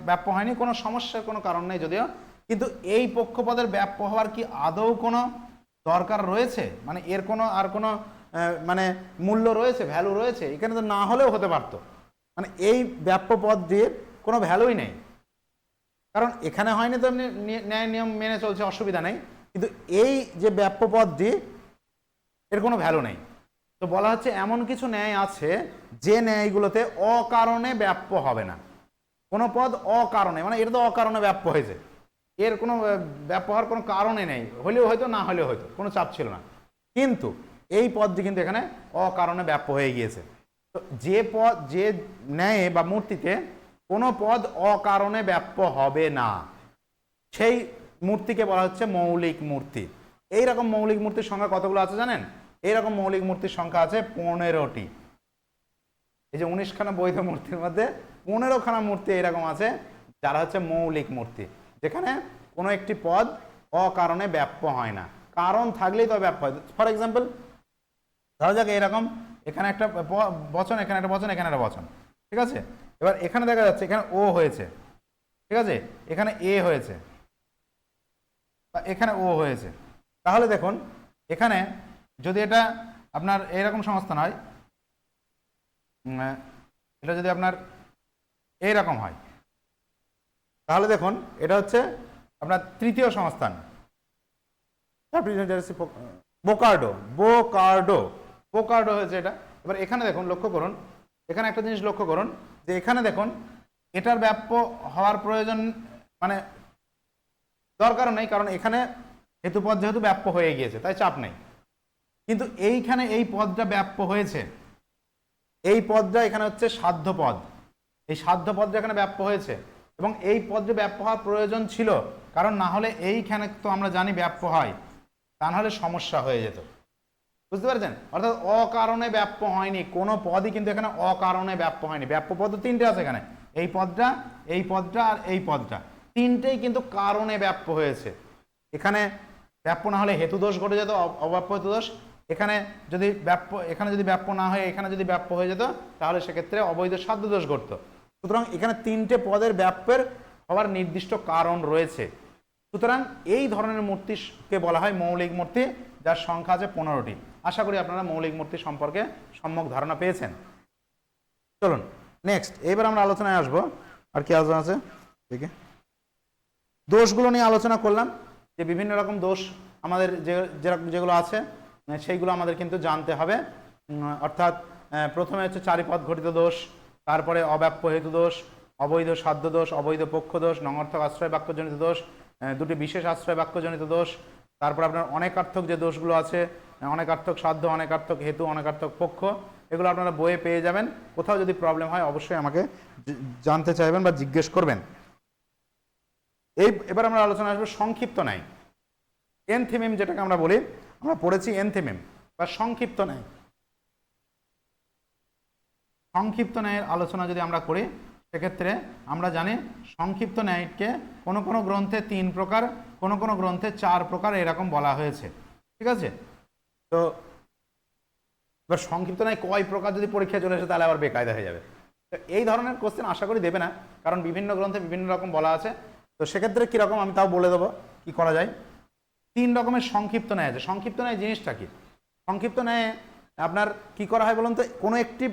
ব্যাপ্য হয়নি, কোনো সমস্যার কোনো কারণ নেই যদিও। কিন্তু এই পক্ষপদের ব্যাপ্য হওয়ার কি আদৌ কোনো দরকার রয়েছে? মানে এর কোনো আর কোনো মানে মূল্য রয়েছে, ভ্যালু রয়েছে? এখানে তো না হলেও হতে পারতো। মানে এই ব্যাপ্য পদটির কোনো ভ্যালুই নেই, কারণ এখানে হয়নি তো ন্যায় নিয়ম মেনে চলছে, অসুবিধা নেই। কিন্তু এই যে ব্যাপ্য পদটি এর কোনো ভ্যালু নেই। তো বলা হচ্ছে এমন কিছু ন্যায় আছে যে ন্যায়গুলোতে অকারণে ব্যাপ্য হবে না। কোনো পদ অকারণে, মানে এটা তো অকারণে ব্যাপ্য হয়েছে, এর কোনো ব্যাপ্য হওয়ার কোনো কারণে নেই, হলেও হয়তো না হলেও হয়তো, কোনো চাপ ছিল না। কিন্তু এই পদটি কিন্তু এখানে অকারণে ব্যাপ্য হয়ে গিয়েছে। তো যে পদ, যে ন্যায় বা মূর্তিতে কোনো পদ অকারণে ব্যাপ্য হবে না, সেই মূর্তিকে বলা হচ্ছে মৌলিক মূর্তি। এইরকম মৌলিক মূর্তির সংখ্যা কতগুলো আছে জানেন? এইরকম মৌলিক মূর্তির সংখ্যা আছে 15টি। এই যে 19খানা বৈধ মূর্তির মধ্যে 15খানা মূর্তি এরকম আছে যারা হচ্ছে মৌলিক মূর্তি, যেখানে কোনো একটি পদ অকারণে ব্যাপ্য হয় না, কারণ থাকলেই তো ব্যাপ্য হয়। ফর এক্সাম্পল ধরা যাক এরকম, এখানে একটা বচন, এখানে একটা বচন, এখানে একটা বচন। ঠিক আছে, এবার এখানে দেখা যাচ্ছে এখানে ও হয়েছে, ঠিক আছে, এখানে এ হয়েছে, বা এখানে ও হয়েছে। তাহলে দেখুন এখানে যদি এটা আপনার এইরকম সংস্থান হয়, এটা যদি আপনার এইরকম হয়, তাহলে দেখুন এটা হচ্ছে আপনার তৃতীয় সংস্থান। বোকার্ডো, বোকার্ডো, বোকার্ডো হয়েছে এটা। এবার এখানে দেখুন, লক্ষ্য করুন, এখানে একটা জিনিস লক্ষ্য করুন যে এখানে দেখুন এটার ব্যাপ্য হওয়ার প্রয়োজন মানে দরকারও নেই, কারণ এখানে হেতুপদ যেহেতু ব্যাপ্য হয়ে গিয়েছে তাই চাপ নেই। কিন্তু এইখানে এই পদটা ব্যাপ্য হয়েছে, এই পদটা এখানে হচ্ছে সাধ্য পদ, এই সাধ্য পদটা এখানে ব্যাপ্য হয়েছে, এবং এই পদটা ব্যাপ্য হওয়ার প্রয়োজন ছিল, কারণ না হলে এইখানে তো আমরা জানি ব্যাপ্য হয়, তা নাহলে সমস্যা হয়ে যেত। বুঝতে পারছেন? অর্থাৎ অকারণে ব্যাপ্য হয়নি, কোনো পদই কিন্তু এখানে অকারণে ব্যাপ্য হয়নি। ব্যাপ্য পদ তো তিনটে আছে এখানে, এই পদটা, এই পদটা আর এই পদটা, তিনটেই কিন্তু কারণে ব্যাপ্য হয়েছে। এখানে ব্যাপ্য না হলে হেতু দোষ ঘটে যেত, অব্যাপ্য হেতু দোষ। এখানে যদি ব্যাপ্য না হয়ে এখানে যদি ব্যাপ্য হয়ে যেত, তাহলে সেক্ষেত্রে অবৈধ সাধ্য দোষ ঘটতো। সুতরাং এখানে তিনটে পদের ব্যাপ্যের হওয়ার নির্দিষ্ট কারণ রয়েছে। সুতরাং এই ধরনের মূর্তিকে বলা হয় মৌলিক মূর্তি, যার সংখ্যা আছে 15টি। আশা করি আপনারা মৌলিক মূর্তি সম্পর্কে সম্যক ধারণা পেয়েছেন। চলুন নেক্সট, এবার আমরা আলোচনায় আসবো। আর কি আলোচনা আছে? ঠিক আছে, দোষগুলো নিয়ে আলোচনা করলাম, যে বিভিন্ন রকম দোষ আমাদের যেগুলো আছে সেইগুলো আমাদের কিন্তু জানতে হবে। অর্থাৎ প্রথমে হচ্ছে চারিপদ ঘটিত দোষ, তারপরে অব্যাপ্য হেতু দোষ, অবৈধ সাধ্য দোষ, অবৈধ পক্ষ দোষ, নঙর্থক আশ্রয় বাক্যজনিত দোষ, দুটি বিশেষ আশ্রয় বাক্যজনিত দোষ, তারপর আপনার অনেকার্থক যে দোষগুলো আছে, অনেকার্থক সাধ্য, অনেকার্থক হেতু, অনেকার্থক পক্ষ, এগুলো আপনারা বইয়ে পেয়ে যাবেন। কোথাও যদি প্রবলেম হয় অবশ্যই আমাকে জানতে চাইবেন বা জিজ্ঞেস করবেন। এবার আমরা আলোচনা আসবো সংক্ষিপ্ত ন্যায়, এনথিমিম যেটাকে আমরা বলি, আমরা পড়েছি এনথিমিম বা সংক্ষিপ্ত ন্যায়। সংক্ষিপ্ত ন্যায়ের আলোচনা যদি আমরা করি, সেক্ষেত্রে আমরা জানি সংক্ষিপ্ত ন্যায়কে কোনো কোনো গ্রন্থে 3 প্রকার, কোনো কোনো গ্রন্থে 4 প্রকার এরকম বলা হয়েছে। ঠিক আছে, তো এবার সংক্ষিপ্ত ন্যায় কয় প্রকার যদি পরীক্ষা চলে আসে তাহলে আবার বেকায়দা হয়ে যাবে। তো এই ধরনের কোশ্চেন আশা করি দেবে না, কারণ বিভিন্ন গ্রন্থে বিভিন্ন রকম বলা আছে। তো সেক্ষেত্রে কীরকম আমি তাও বলে দেবো কি করা যায়। 3 রকমের সংক্ষিপ্ত ন্যায় আছে। সংক্ষিপ্ত ন্যায় জিনিসটা কি? সংক্ষিপ্ত ন্যায় আপনার কি করা হয় বলুন তো, কোনো একটি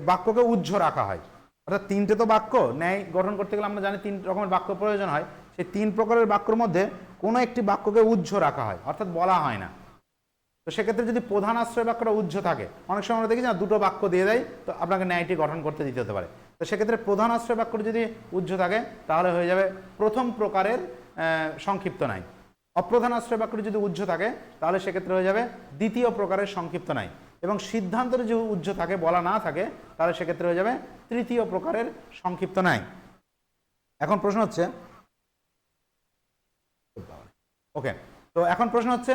বাক্যকে উহ্য রাখা হয়। অর্থাৎ 3টে তো বাক্য ন্যায় গঠন করতে গেলে আমরা জানি 3 রকমের বাক্য প্রয়োজন হয়। সেই 3 প্রকারের বাক্যের মধ্যে কোনো একটি বাক্যকে উহ্য রাখা হয়, অর্থাৎ বলা হয় না। তো সেক্ষেত্রে যদি প্রধান আশ্রয় বাক্যটা উহ্য থাকে, অনেক সময় আমরা দেখি না 2টো বাক্য দিয়ে দেয়, তো আপনাকে ন্যায়টি গঠন করতে দিতে হতে পারে। তো সেক্ষেত্রে প্রধান আশ্রয় বাক্যটি যদি উহ্য থাকে তাহলে হয়ে যাবে প্রথম প্রকারের সংক্ষিপ্ত ন্যায়। অপ্রধান আশ্রয় বাক্যটি যদি উহ্য থাকে তাহলে সেক্ষেত্রে হয়ে যাবে দ্বিতীয় প্রকারের সংক্ষিপ্ত ন্যায়। এবং সিদ্ধান্তটি যদি উহ্য থাকে, বলা না থাকে, তাহলে সেক্ষেত্রে হয়ে যাবে তৃতীয় প্রকারের সংক্ষিপ্ত ন্যায়। এখন প্রশ্ন হচ্ছে, ওকে, তো এখন প্রশ্ন হচ্ছে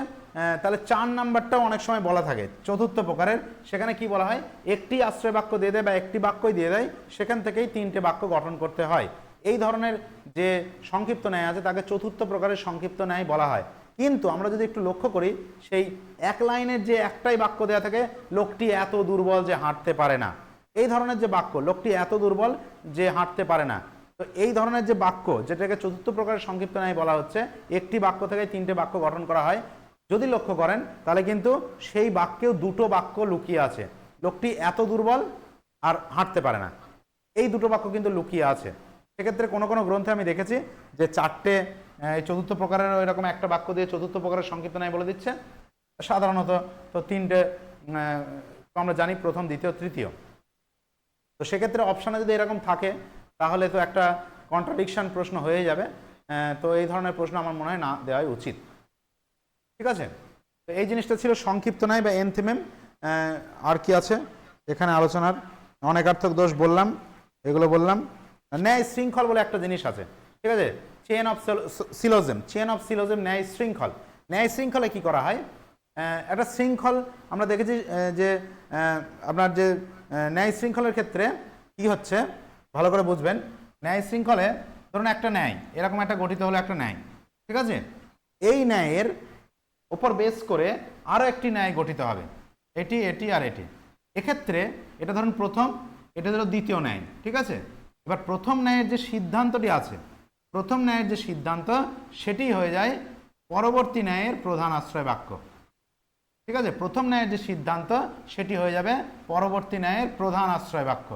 তাহলে 4 নাম্বারটাও অনেক সময় বলা থাকে চতুর্থ প্রকারের। সেখানে কি বলা হয়, একটি আশ্রয় বাক্য দিয়ে দেয় বা একটি বাক্যই দিয়ে দেয়, সেখান থেকেই 3টে বাক্য গঠন করতে হয়। এই ধরনের যে সংক্ষিপ্ত ন্যায় আছে তাকে চতুর্থ প্রকারের সংক্ষিপ্ত ন্যায় বলা হয়। কিন্তু আমরা যদি একটু লক্ষ্য করি, সেই এক লাইনের যে একটাই বাক্য দেওয়া থাকে, লোকটি এত দুর্বল যে হাঁটতে পারে না, এই ধরনের যে বাক্য, লোকটি এত দুর্বল যে হাঁটতে পারে না, তো এই ধরনের যে বাক্য, যেটাকে চতুর্থ প্রকারের সংক্ষিপ্ত ন্যায় বলা হচ্ছে, একটি বাক্য থেকে 3টে বাক্য গঠন করা হয়। যদি লক্ষ্য করেন তাহলে কিন্তু সেই বাক্যেও 2টো বাক্য লুকিয়ে আছে। লোকটি এত দুর্বল আর হাঁটতে পারে না, এই 2টো বাক্য কিন্তু লুকিয়ে আছে। সেক্ষেত্রে কোনো কোনো গ্রন্থে আমি দেখেছি যে 4টে চতুর্থ প্রকারের এরকম একটা বাক্য দিয়ে চতুর্থ প্রকারের সংক্ষিপ্ত ন্যায় বলে দিচ্ছে। সাধারণত তো 3টে আমরা জানি, প্রথম, দ্বিতীয়, তৃতীয়। তো সেক্ষেত্রে অপশানে যদি এরকম থাকে তাহলে তো একটা কন্ট্রাডিকশন প্রশ্ন হয়ে যাবে। তো এই ধরনের প্রশ্ন আমার মনে হয় না দেওয়াই উচিত। ঠিক আছে, তো এই জিনিসটা ছিল সংক্ষিপ্ত ন্যায় বা এনথিমেম। আর কি আছে এখানে আলোচনার? অনেকার্থক দোষ বললাম, এগুলো বললাম। ন্যায় শৃঙ্খল বলে একটা জিনিস আছে, ঠিক আছে, চেন অফ সিলোজিম, ন্যায় শৃঙ্খল। ন্যায় শৃঙ্খলে কি করা হয়, একটা শৃঙ্খল আমরা দেখেছি যে আপনার যে ন্যায় শৃঙ্খলের ক্ষেত্রে কি হচ্ছে ভালো করে বুঝবেন। ন্যায় শৃঙ্খলে ধরুন একটা ন্যায় এরকম একটা গঠিত হলো একটা ন্যায়, ঠিক আছে, এই ন্যায়ের উপর বেস করে আরও একটি ন্যায় গঠিত হবে, এটি, এটি আর এটি। এক্ষেত্রে এটা ধরুন প্রথম, এটা ধরো দ্বিতীয় ন্যায়, ঠিক আছে। এবার প্রথম ন্যায়ের যে সিদ্ধান্তটি আছে, প্রথম ন্যায়ের যে সিদ্ধান্ত, সেটি হয়ে যায় পরবর্তী ন্যায়ের প্রধান আশ্রয় বাক্য, ঠিক আছে। প্রথম ন্যায়ের যে সিদ্ধান্ত সেটি হয়ে যাবে পরবর্তী ন্যায়ের প্রধান আশ্রয় বাক্য।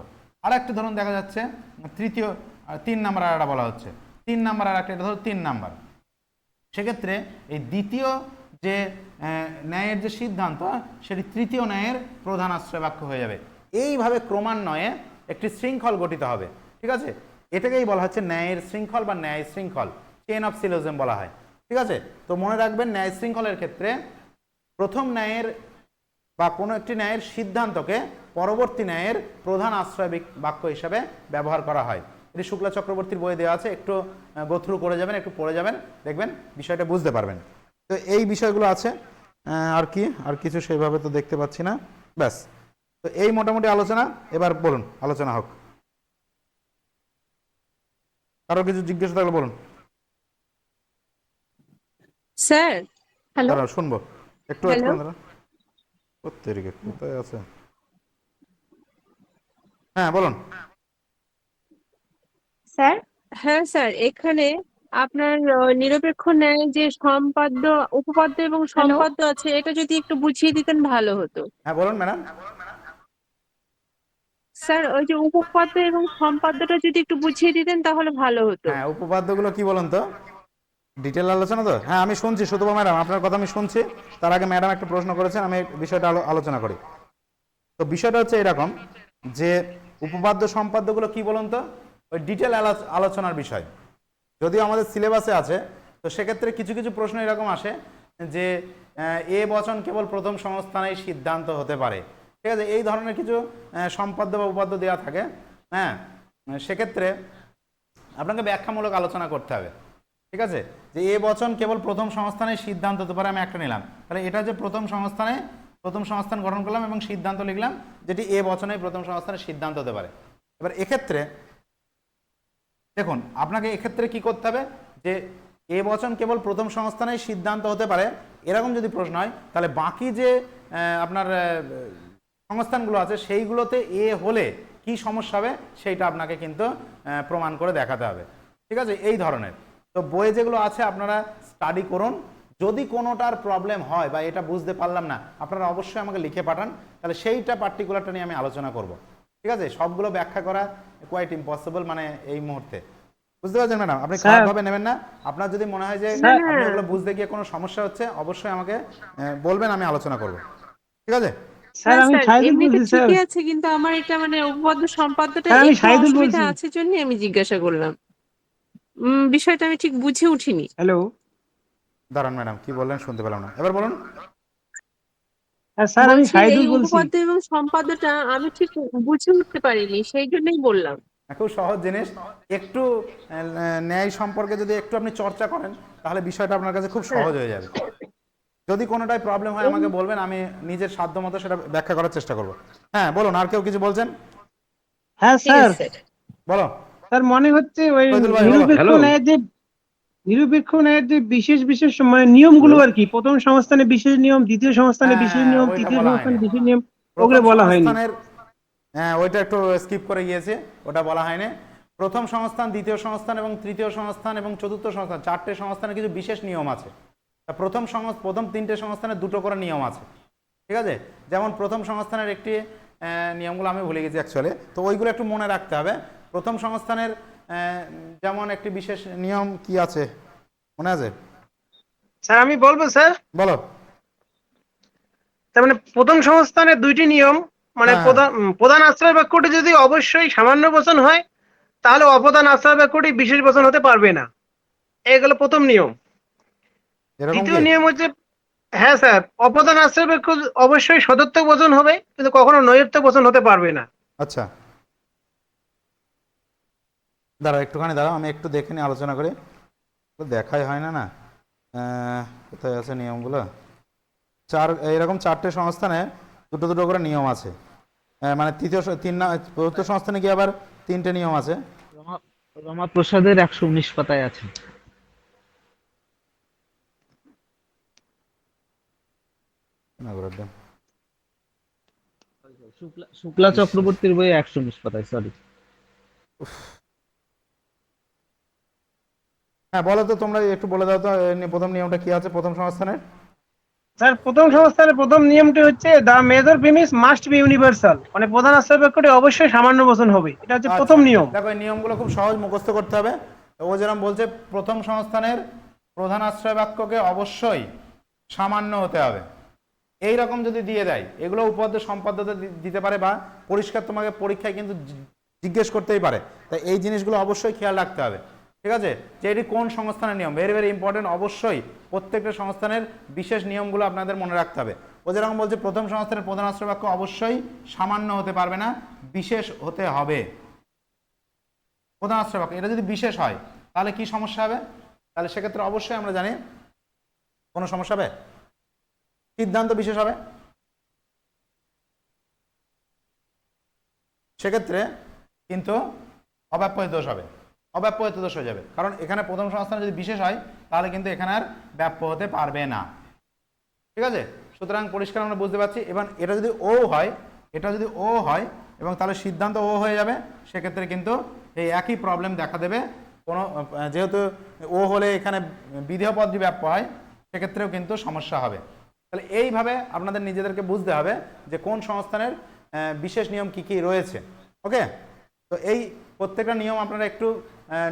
আর একটা ধরুন দেখা যাচ্ছে তৃতীয়, 3 নাম্বার আর একটা বলা হচ্ছে, 3 নাম্বার আর একটা, এটা ধরো 3 নাম্বার। সেক্ষেত্রে এই দ্বিতীয় যে ন্যায়ের যে সিদ্ধান্ত, সেটি তৃতীয় ন্যায়ের প্রধান আশ্রয় বাক্য হয়ে যাবে। এইভাবে ক্রমান্বয়ে একটি শৃঙ্খল গঠিত হবে, ঠিক আছে। এটাকেই বলা হচ্ছে ন্যায়ের শৃঙ্খল বা ন্যায় শৃঙ্খল, চেন অফ সিলোজিম বলা হয়, ঠিক আছে। তো মনে রাখবেন, ন্যায় শৃঙ্খলের ক্ষেত্রে প্রথম ন্যায়ের বা কোনো একটি ন্যায়ের সিদ্ধান্তকে পরবর্তী ন্যায়ের প্রধান আশ্রয় বাক্য হিসাবে ব্যবহার করা হয়। এটি শুক্লা চক্রবর্তীর বইয়ে দেওয়া আছে, একটু গো থ্রু করে যাবেন, একটু পড়ে যাবেন, দেখবেন বিষয়টা বুঝতে পারবেন। তো এই বিষয়গুলো আছে। আর কি, আর কিছু সেইভাবে তো দেখতে পাচ্ছি না। ব্যাস, তো এই মোটামুটি আলোচনা। এবার বলুন, আলোচনা হোক। কারো কিছু জিজ্ঞেস থাকলে বলুন। স্যার হ্যালো, দাঁড়াও, শুনবো, একটু ওয়েট হ্যালো। করুন, দাঁড়াও। প্রত্যেকে কোথায় আছে? হ্যাঁ বলুন। স্যার। হ্যাঁ স্যার, এখানে আপনার নিরপেক্ষ ন্যায় যে সম্পাদ্য, উপপাদ্য এবং হ্যালো। সম্পাদ্য আছে, এটা যদি একটু বুঝিয়ে দিতেন ভালো হতো। হ্যাঁ বলুন ম্যাডাম। স্যার ওই যে উপপাদ্য এবং সম্পাদ্যটা যদি একটু বুঝিয়ে দিতেন তাহলে ভালো হতো। হ্যাঁ, উপপাদ্যগুলো কি বলুন তো, ডিটেল আলোচনা তো। হ্যাঁ আমি শুনছি সুতপা ম্যাডাম, আপনার কথা আমি শুনছি। তার আগে ম্যাডাম একটা প্রশ্ন করেছেন, আমি বিষয়টা আলোচনা করি। তো বিষয়টা হচ্ছে এরকম যে উপপাদ্য সম্পাদ্যগুলো কি বলুন তো, ওই ডিটেল আলোচনার বিষয়। যদিও আমাদের সিলেবাসে আছে, তো সেক্ষেত্রে কিছু কিছু প্রশ্ন এরকম আসে যে এ বচন কেবল প্রথম সংস্থানেই সিদ্ধান্ত হতে পারে, ঠিক আছে, এই ধরনের কিছু সম্পাদ্য বা উপাদ্য দেওয়া থাকে। হ্যাঁ, সেক্ষেত্রে আপনাকে ব্যাখ্যামূলক আলোচনা করতে হবে, ঠিক আছে, যে এ বচন কেবল প্রথম সংস্থানে সিদ্ধান্ত হতে পারে। আমি একটা নিলাম, তাহলে এটা যে প্রথম সংস্থান গঠন করলাম এবং সিদ্ধান্ত লিখলাম, যেটি এ বচনে প্রথম সংস্থানে সিদ্ধান্ত হতে পারে। এবার এক্ষেত্রে দেখুন, আপনাকে এক্ষেত্রে কি করতে হবে, যে এ বচন কেবল প্রথম সংস্থানে সিদ্ধান্ত হতে পারে, এরকম যদি প্রশ্ন হয়, তাহলে বাকি যে আপনার সংস্থানগুলো আছে সেইগুলোতে এ হলে কি সমস্যা হবে সেইটা আপনাকে কিন্তু প্রমাণ করে দেখাতে হবে, ঠিক আছে, এই ধরনের। তো বইয়ে যেগুলো আছে আপনারা স্টাডি করুন। যদি কোনোটার প্রবলেম হয় বা এটা বুঝতে পারলাম না, আপনারা অবশ্যই আমাকে লিখে পাঠান, তাহলে সেইটা পার্টিকুলারটা নিয়ে আমি আলোচনা করব, ঠিক আছে। সবগুলো ব্যাখ্যা করা কোয়াইট ইম্পসিবল মানে এই মুহূর্তে, বুঝতে পারছেন ম্যাডাম? আপনি খারাপভাবে নেবেন না। আপনার যদি মনে হয় যে আপনি ওগুলো বুঝতে গিয়ে কোনো সমস্যা হচ্ছে, অবশ্যই আমাকে বলবেন, আমি আলোচনা করব, ঠিক আছে। স্যার হ্যাঁ আমি স্যার, সাইদুল এমনিতে বলছি স্যার। ঠিকই আছে, কিন্তু আমার এটা মানে উপপাদ্য সম্পাদ্যটা স্যার আমি একটু সাইদুল অসুবিধা বলছি। আছে জন্য আমি জিজ্ঞাসা করলাম। বিষয়টা আমি ঠিক বুঝে উঠিনি। হ্যালো। দাঁড়ান ম্যাডাম, কি বললেন শুনতে পেলাম না, এবার বলুন। হ্যাঁ স্যার আমি বলছি এই সাইদুল বলছি। উপপাদ্য এবং সম্পাদ্যটা আমি ঠিক বুঝে উঠতে পারিনি, সেই জন্যই বললাম। খুব সহজ জিনিস, একটু ন্যায় সম্পর্কে যদি একটু আপনি চর্চা করেন, তাহলে বিষয়টা আপনার কাছে খুব সহজ হয়ে যাবে। যদি কোনোটাই প্রবলেম হয় আমাকে বলবেন, আমি নিজের সাধ্য মতো সেটা ব্যাখ্যা করার চেষ্টা করব। হ্যাঁ বলুন, আর কেউ কিছু বলছেন? হ্যাঁ ঠিক স্যার। আছে। বলো স্যার মনে হচ্ছে ওই শহীদুল ভাই, বলো। নিরপেক্ষ ন্যায়ের যে বিশেষ বিশেষ মানে নিয়মগুলো আর কি, প্রথম সংস্থানে বিশেষ নিয়ম, দ্বিতীয় সংস্থানে বিশেষ নিয়ম, ওইটা তৃতীয় বলা সংস্থানে হয়নি। বিশেষ নিয়ম, ওগুলো প্রথম বলা হয়নি। সংস্থানের, হ্যাঁ ওইটা একটু স্কিপ করে গিয়েছে, ওটা বলা হয়নি। প্রথম সংস্থান, দ্বিতীয় সংস্থান এবং তৃতীয় সংস্থান এবং চতুর্থ সংস্থান, চারটে সংস্থানে কিছু বিশেষ নিয়ম আছে। তা প্রথম তিনটে সংস্থানে দুটো করে নিয়ম আছে, ঠিক আছে। যেমন প্রথম সংস্থানের একটি নিয়মগুলো আমি ভুলে গেছি অ্যাকচুয়ালি, তো ওইগুলো একটু মনে রাখতে হবে। প্রথম সংস্থানের যেমন একটি বিশেষ নিয়ম কি আছে মনে আছে? স্যার আমি বলবো স্যার। বলো। তার মানে প্রথম সংস্থানের দুইটি নিয়ম, মানে হ্যাঁ। প্রধান আশ্রয় বাক্যটি যদি অবশ্যই সামান্য বচন হয়, তাহলে অপ্রধান আশ্রয় বাক্যটি বিশেষ বচন হতে পারবে না। এগুলো প্রথম নিয়ম। এরকম দ্বিতীয় কি? নিয়ম হচ্ছে, হ্যাঁ স্যার, অপ্রধান আশ্রয় বাক্য অবশ্যই সদর্থক বচন হবে, কিন্তু কখনো নৈর্থক বচন হতে পারবে না। আচ্ছা দাঁড়াও, একটুখানি দাঁড়াও, আমি একটু দেখে নিয়ে আলোচনা করি। তো দেখাই হয় না না, কোথায় আছে নিয়মগুলো? এরকম চারটে সংস্থানে দুটো দুটো করে নিয়ম আছে। মানে চতুর্থ সংস্থানে কি আবার তিনটে নিয়ম আছে। রমাপ্রসাদের 119 পাতায় আছে। শুক্লা চক্রবর্তীর বই 119 পাতায়, সরি। হ্যাঁ বলো তো, তোমরা একটু বলে দাও তো প্রথম নিয়মটা কি আছে প্রথম সংস্থানের। স্যার প্রথম সংস্থানের প্রথম নিয়মটি হচ্ছে the major premise must be universal, মানে প্রধান আশ্রয় বাক্যটি অবশ্যই সামান্য বচন হবে, এটা হচ্ছে প্রথম নিয়ম। দেখো এই নিয়মগুলো খুব সহজ মুখস্থ করতে হবে। ও যেরকম বলছে, প্রথম সংস্থানের প্রধান আশ্রয় বাক্যকে অবশ্যই সামান্য হতে হবে, এই রকম যদি দিয়ে দেয়, এগুলো উপপাদ্য সম্পাদ্যতে দিতে পারে বা পরিষ্কার তোমাকে পরীক্ষায় কিন্তু জিজ্ঞেস করতেই পারে। তাই এই জিনিসগুলো অবশ্যই খেয়াল রাখতে হবে, ঠিক আছে, যে এটি কোন সংস্থানের নিয়ম, ভেরি ভেরি ইম্পর্টেন্ট। অবশ্যই প্রত্যেকটা সংস্থানের বিশেষ নিয়মগুলো আপনাদের মনে রাখতে হবে। ও যেরকম বলছে, প্রথম সংস্থানের প্রধান আশ্রয় বাক্য অবশ্যই সামান্য হতে পারবে না, বিশেষ হতে হবে। প্রধান আশ্রয় বাক্য এটা যদি বিশেষ হয় তাহলে কি সমস্যা হবে? তাহলে সেক্ষেত্রে অবশ্যই আমরা জানি কোনো সমস্যা হবে? সিদ্ধান্ত বিশেষ হবে। সেক্ষেত্রে কিন্তু অব্যপ্তহিত দোষ হবে, অব্যপ্তহিত দোষ হয়ে যাবে, কারণ এখানে প্রথম সংস্থানে যদি বিশেষ হয় তাহলে কিন্তু এখানে আর ব্যাপ্য হতে পারবে না। ঠিক আছে, সুতরাং পরিষ্কার আমরা বুঝতে পারছি। এবার এটা যদি ও হয়, এটা যদি ও হয় এবং তাহলে সিদ্ধান্ত ও হয়ে যাবে, সেক্ষেত্রে কিন্তু এই একই প্রবলেম দেখা দেবে। কোনো যেহেতু ও হলে এখানে বিধেয় পদ যদি ব্যাপ্য হয়, সেক্ষেত্রেও কিন্তু সমস্যা হবে। তাহলে এইভাবে আপনাদের নিজেদেরকে বুঝতে হবে যে কোন সংস্থানের বিশেষ নিয়ম কি কি রয়েছে। ওকে, তো এই প্রত্যেকটা নিয়ম আপনারা একটু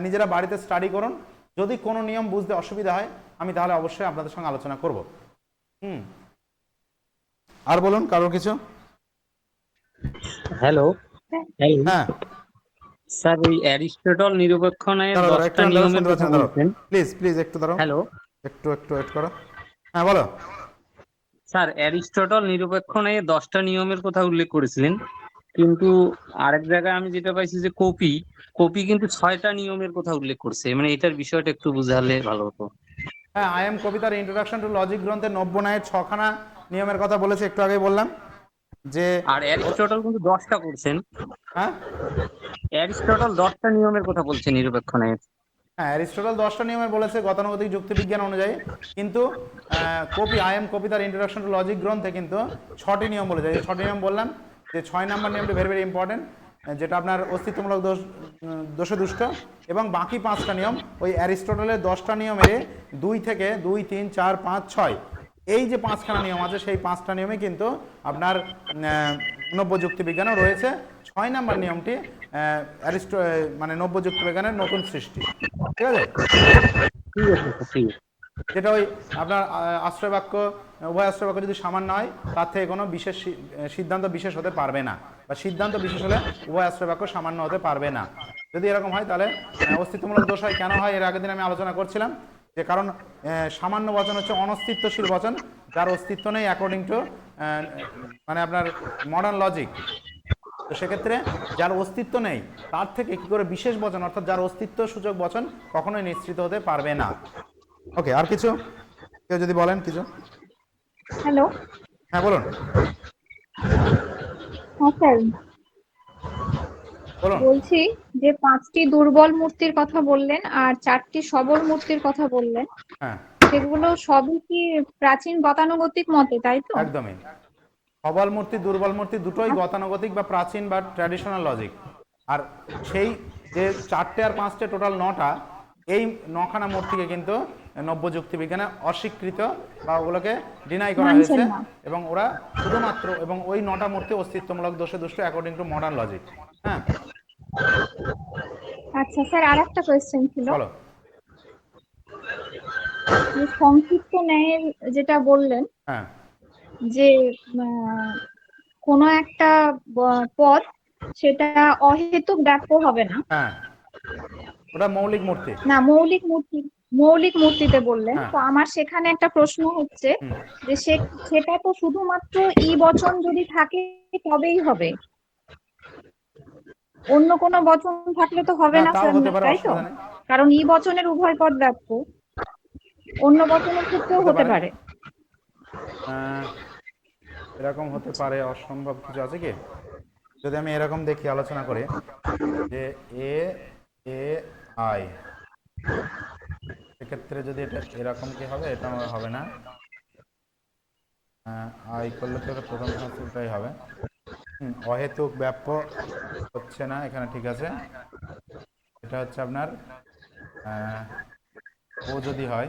নিজেরা বাড়িতে স্টাডি করুন। যদি কোনো নিয়ম বুঝতে অসুবিধা হয় আমি তাহলে অবশ্যই আপনাদের সঙ্গে আলোচনা করব। আর বলুন কারোর কিছু? হ্যালো হ্যাঁ, স্যার, ওই অ্যারিস্টটল নিরপেক্ষণের দাঁড়াও, 10টা নিয়মের কথা বলছেন। প্লিজ প্লিজ একটু দাঁড়াও, হ্যালো একটু ওয়েট করো। হ্যাঁ বলো। স্যার, অ্যারিস্টটল নিরপেক্ষণে 10টা নিয়মের কথা উল্লেখ করেছিলেন, কিন্তু আরেক জায়গায় আমি যেটা পাইছি যে কপি কিন্তু 6টা নিয়মের কথা উল্লেখ করছে। মানে এটার বিষয়টা একটু বুঝালে ভালো হতো। হ্যাঁ, আই এম কবিতার ইন্ট্রোডাকশন টু লজিক গ্রন্থে 90 ন্যায়ের 6খানা নিয়মের কথা বলেছে, একটু আগে বললাম যে। আর অ্যারিস্টটল কিন্তু 10টা করছেন। হ্যাঁ, অ্যারিস্টটল 10টা নিয়মের কথা বলছেন নিরপেক্ষণের। হ্যাঁ, অ্যারিস্টটল 10টা নিয়মের বলেছে গতানুগতিক যুক্তিবিজ্ঞান অনুযায়ী, কিন্তু আই এম কবিতার ইন্ট্রোডাকশন টু লজিক গ্রন্থে কিন্তু 6টি নিয়ম বলেছে। এই 6টি নিয়ম বললাম যে 6 নম্বর নিয়মটি ভেরি ভেরি ইম্পর্টেন্ট, যেটা আপনার অস্তিত্বমূলক দোষে দুষ্ট, এবং বাকি 5টা নিয়ম ওই অ্যারিস্টটলের 10টা নিয়মের 2 থেকে 2, 3, 4, 5, 6 এই যে 5খানা নিয়ম আছে, সেই 5টা নিয়মে কিন্তু আপনার নব্য যুক্তিবিজ্ঞানও রয়েছে। 6 নম্বর নিয়মটি মানে নব্য যুক্তিবিজ্ঞানের নতুন সৃষ্টি। ঠিক আছে, ঠিক আছে, ঠিক আছে। যেটা ওই আপনার আশ্রয় বাক্য, উভয় আশ্রয় বাক্য যদি সামান্য হয় তার থেকে কোনো বিশেষ সিদ্ধান্ত বিশেষ হতে পারবে না, বা সিদ্ধান্ত বিশেষ হলে উভয় আশ্রয় বাক্য সামান্য হতে পারবে না। যদি এরকম হয় তাহলে অস্তিত্বমূলক দোষ হয়। কেন হয় এর আগের দিন আমি আলোচনা করছিলাম, যে কারণ সামান্য বচন হচ্ছে অনস্তিত্বশীল বচন, যার অস্তিত্ব নেই অ্যাকর্ডিং টু মানে আপনার মডার্ন লজিক। তো সেক্ষেত্রে যার অস্তিত্ব নেই তার থেকে কি করে বিশেষ বচন, অর্থাৎ যার অস্তিত্ব সূচক বচন কখনোই নিশ্চিত হতে পারবে না। ওকে, আর কিছু কেউ যদি বলেন কিছু? হ্যালো, হ্যাঁ বলুন, হ্যাঁ স্যার, বলুন। বলছি যে 5টি দুর্বল মূর্তির কথা বললেন আর 4টি সবল মূর্তির কথা বললেন, হ্যাঁ, সেগুলো সবই কি প্রাচীন গতানুগতিক মতে, তাই তো? একদমই। সবল মূর্তি দুর্বল মূর্তি দুটোই গতানুগতিক বা প্রাচীন বা ট্র্যাডিশনাল লজিক। আর সেই যে 4টে আর 5টে টোটাল 9টা, এই 9খানা মূর্তিকে কিন্তু নব্য যুক্তিবিজ্ঞানে অস্বীকৃত বা ওগুলোকে ডিনাই করা হয়েছে, মানছেন না। এবং ওরা শুধুমাত্র এবং ওই 9টা মূর্তি অস্তিত্বমূলক দোষে দুষ্ট অ্যাকর্ডিং টু মডার্ন লজিক। হ্যাঁ, আচ্ছা স্যার, আর একটা কোয়েশ্চেন ছিল, বলো। যে সংক্ষিপ্ত ন্যায়ের যেটা বললেন, হ্যাঁ, যে কোনো একটা পদ সেটা অহেতুক ব্যাপ্য হবে না, হ্যাঁ, ওটা মৌলিক মূর্তি। না মৌলিক মূর্তিতে বললেন। হ্যাঁ। তো আমার সেখানে একটা প্রশ্ন হচ্ছে যে সেটা তো শুধুমাত্র ই বচন যদি থাকে তবেই হবে, অন্য কোনো বচন থাকলে তো হবে না তাও স্যার, হতে পারে, তাই তো? অসুবিধা নেই। কারণ ই বচনের উভয় পদ ব্যাপ্য, অন্য বচনের ক্ষেত্রেও হতে পারে। এরকম হতে পারে, অসম্ভব কিছু আছে কি? যদি আমি এরকম দেখি, আলোচনা করি যে এ এ আই, সেক্ষেত্রে যদি এটা এরকম কি হবে? এটা হবে না, আই করলে তো এটা প্রথম সংস্কৃতটাই হবে। অহেতুক ব্যাপ্য হচ্ছে না এখানে, ঠিক আছে। এটা হচ্ছে আপনার ও যদি হয়,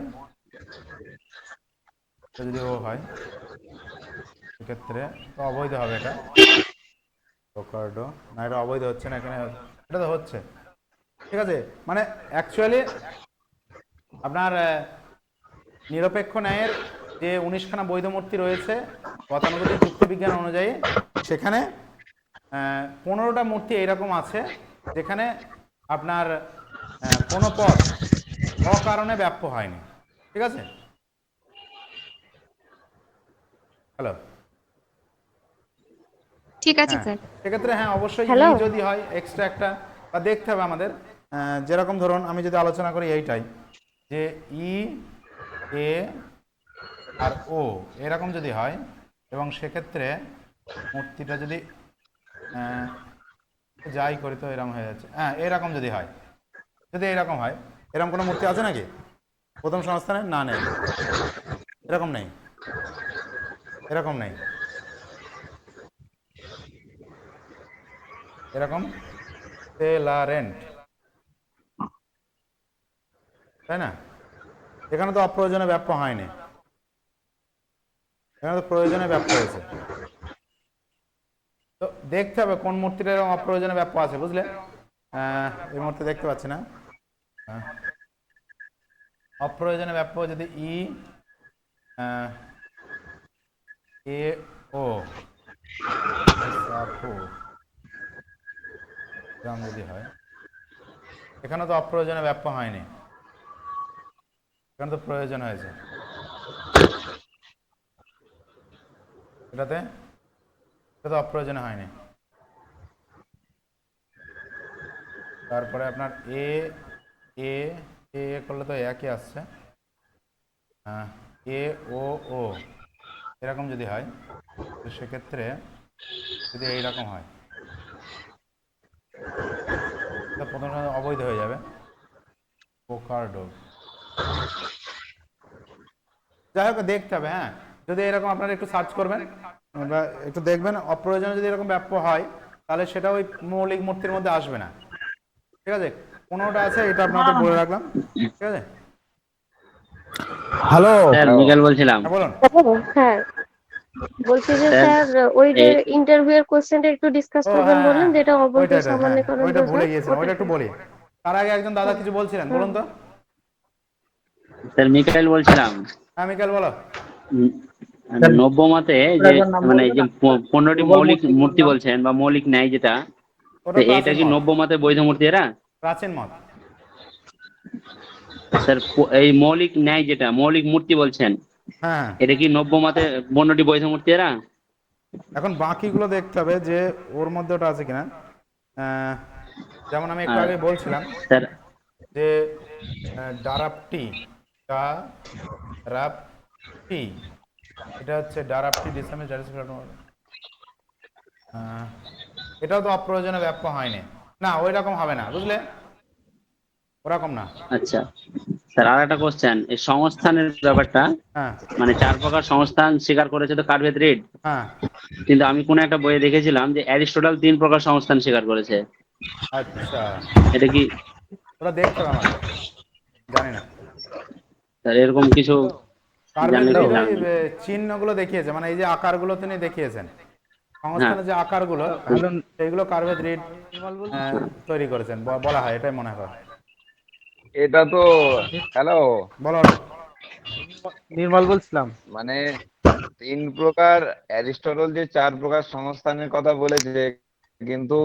যদি ও হয় সেক্ষেত্রে তো অবৈধ হবে এটা। প্রকার্ডো না, এটা অবৈধ হচ্ছে না এখানে, এটা তো হচ্ছে। ঠিক আছে, মানে অ্যাকচুয়ালি আপনার নিরপেক্ষ ন্যায়ের যে 19খানা বৈধ মূর্তি রয়েছে গতানুগতিক যুক্তিবিজ্ঞান অনুযায়ী, সেখানে 15টা মূর্তি এইরকম আছে যেখানে আপনার কোনো পদ অকারণে ব্যাপ্য হয়নি। ঠিক আছে, হ্যালো, ঠিক আছে স্যার। সেক্ষেত্রে হ্যাঁ অবশ্যই Hello? যদি হয় এক্সট্রা একটা বা দেখতে হবে আমাদের। যেরকম ধরুন আমি যদি আলোচনা করি এইটাই, যে ই এ আর ও এরকম যদি হয়, এবং সেক্ষেত্রে মূর্তিটা যদি যাই করি তো এরকম হয়ে যাচ্ছে, হ্যাঁ এরকম যদি হয়, যদি এরকম হয়, এরকম কোনো মূর্তি আছে নাকি প্রথম সংস্থানে? না, নেই, এরকম নেই, এরকম নেই, এরকম টেলারেন্ট, তাই না? এখানে তো অপ্রয়োজনে ব্যাপ্য হয়নি, এখানে তো প্রয়োজনে ব্যাপ্য হয়েছে। তো দেখতে হবে কোন মূর্তিটা এরকম অপ্রয়োজনে ব্যাপ্য আছে, বুঝলে? এই মুহূর্তে দেখতে পাচ্ছি না। অপ্রয়োজনে ব্যাপ্য যদি ই এ ও যদি হয়, এখানে তো অপ্রয়োজনে ব্যাপ্য হয়নি, এখানে তো প্রয়োজন হয়েছে, এটা তো অপ্রয়োজনে হয়নি। তারপরে আপনার এ এ এ করলে তো একই আসছে, এ ও ও এরকম যদি হয়, তো সেক্ষেত্রে যদি এইরকম হয়, তা প্রথমে অবৈধ হয়ে যাবে। পোকার্ডো, যাই হোক দেখতে হবে। হ্যাঁ, যদি এরকম আপনারা একটু সার্চ করবেন বা একটু দেখবেন, অপ্রয়োজনে যদি এরকম ব্যাপ্য হয় তাহলে সেটা ওই মৌলিক মূর্তির মধ্যে আসবে না, ঠিক আছে? কোনোটা আছে, এটা আপনাদের বলে রাখলাম, ঠিক আছে? হ্যালো, স্যার মিকাল বলছিলাম। হ্যাঁ বলুন। হ্যাঁ, বলছি যে স্যার স্যার ওই যে ইন্টারভিউ এর কোশ্চেনটা একটু ডিসকাস ও করবেন হ্যাঁ বললেন, হ্যাঁ, যেটা অবৈধ ওইটা হ্যাঁ, সামান্যীকরণ ওইটা ভুলে বোঝায়, গিয়েছিলাম, ওটা ওইটা একটু বলি। তার আগে একজন দাদা কিছু বলছিলেন, বলুন তো। স্যার মিকাইল বলছিলাম। হ্যাঁ মিকাল বলো। নব্য মতে যে মানে এই যে 15টি মৌলিক মূর্তি বলছেন বা মৌলিক ন্যায় যেটা, ওটা এটা প্রাচীন কি মত, নব্য মতে বৈধ মূর্তি এরা? প্রাচীন মত। স্যার এই মৌলিক ন্যায় যেটা মৌলিক মূর্তি বলছেন, হ্যাঁ, এটা কি নব্য মতে 15টি বৈধ মূর্তি এরা? এখন বাকিগুলো দেখতে হবে যে ওর মধ্যে ওটা আছে কিনা। যেমন আমি একটু আর আগে বলছিলাম স্যার যে ডারাপটি, ডারাপটি, এটা হচ্ছে ডারাপটি ডিসেম্বর, এটাও তো অপ্রয়োজনে ব্যাপ্য হয়নি, না ওই রকম হবে না, বুঝলে? ওরকম না। আচ্ছা স্যার, আর একটা কোশ্চেন, এই সংস্থানের ব্যাপারটা, হ্যাঁ মানে 4 প্রকার সংস্থান স্বীকার করেছে তো কার্ভেদ রিড, হ্যাঁ, কিন্তু আমি কোন একটা বইয়ে দেখেছিলাম যে অ্যারিস্টটল 3 প্রকার সংস্থান স্বীকার করেছে। আচ্ছা, এটা কি ওটা দেখতে হবে আমাকে, জানি না। স্যার এরকম কিছু কার্ভেদ জানলে রিড একটু ওই জানাবেন। চিহ্নগুলো দেখিয়েছে, মানে এই যে আকারগুলো তিনি দেখিয়েছেন, হ্যাঁ সংস্থানের যে আকারগুলো, সেইগুলো কার্ভেদ রিড তৈরি করেছেন বলা হয়, এটাই মনে হয়। এটা তো হ্যালো, বলো। নির্মল বলছিলাম। মানে 3 প্রকার, অ্যারিস্টটল যে 4 প্রকার সংস্থানের কথা বলেছে, কিন্তু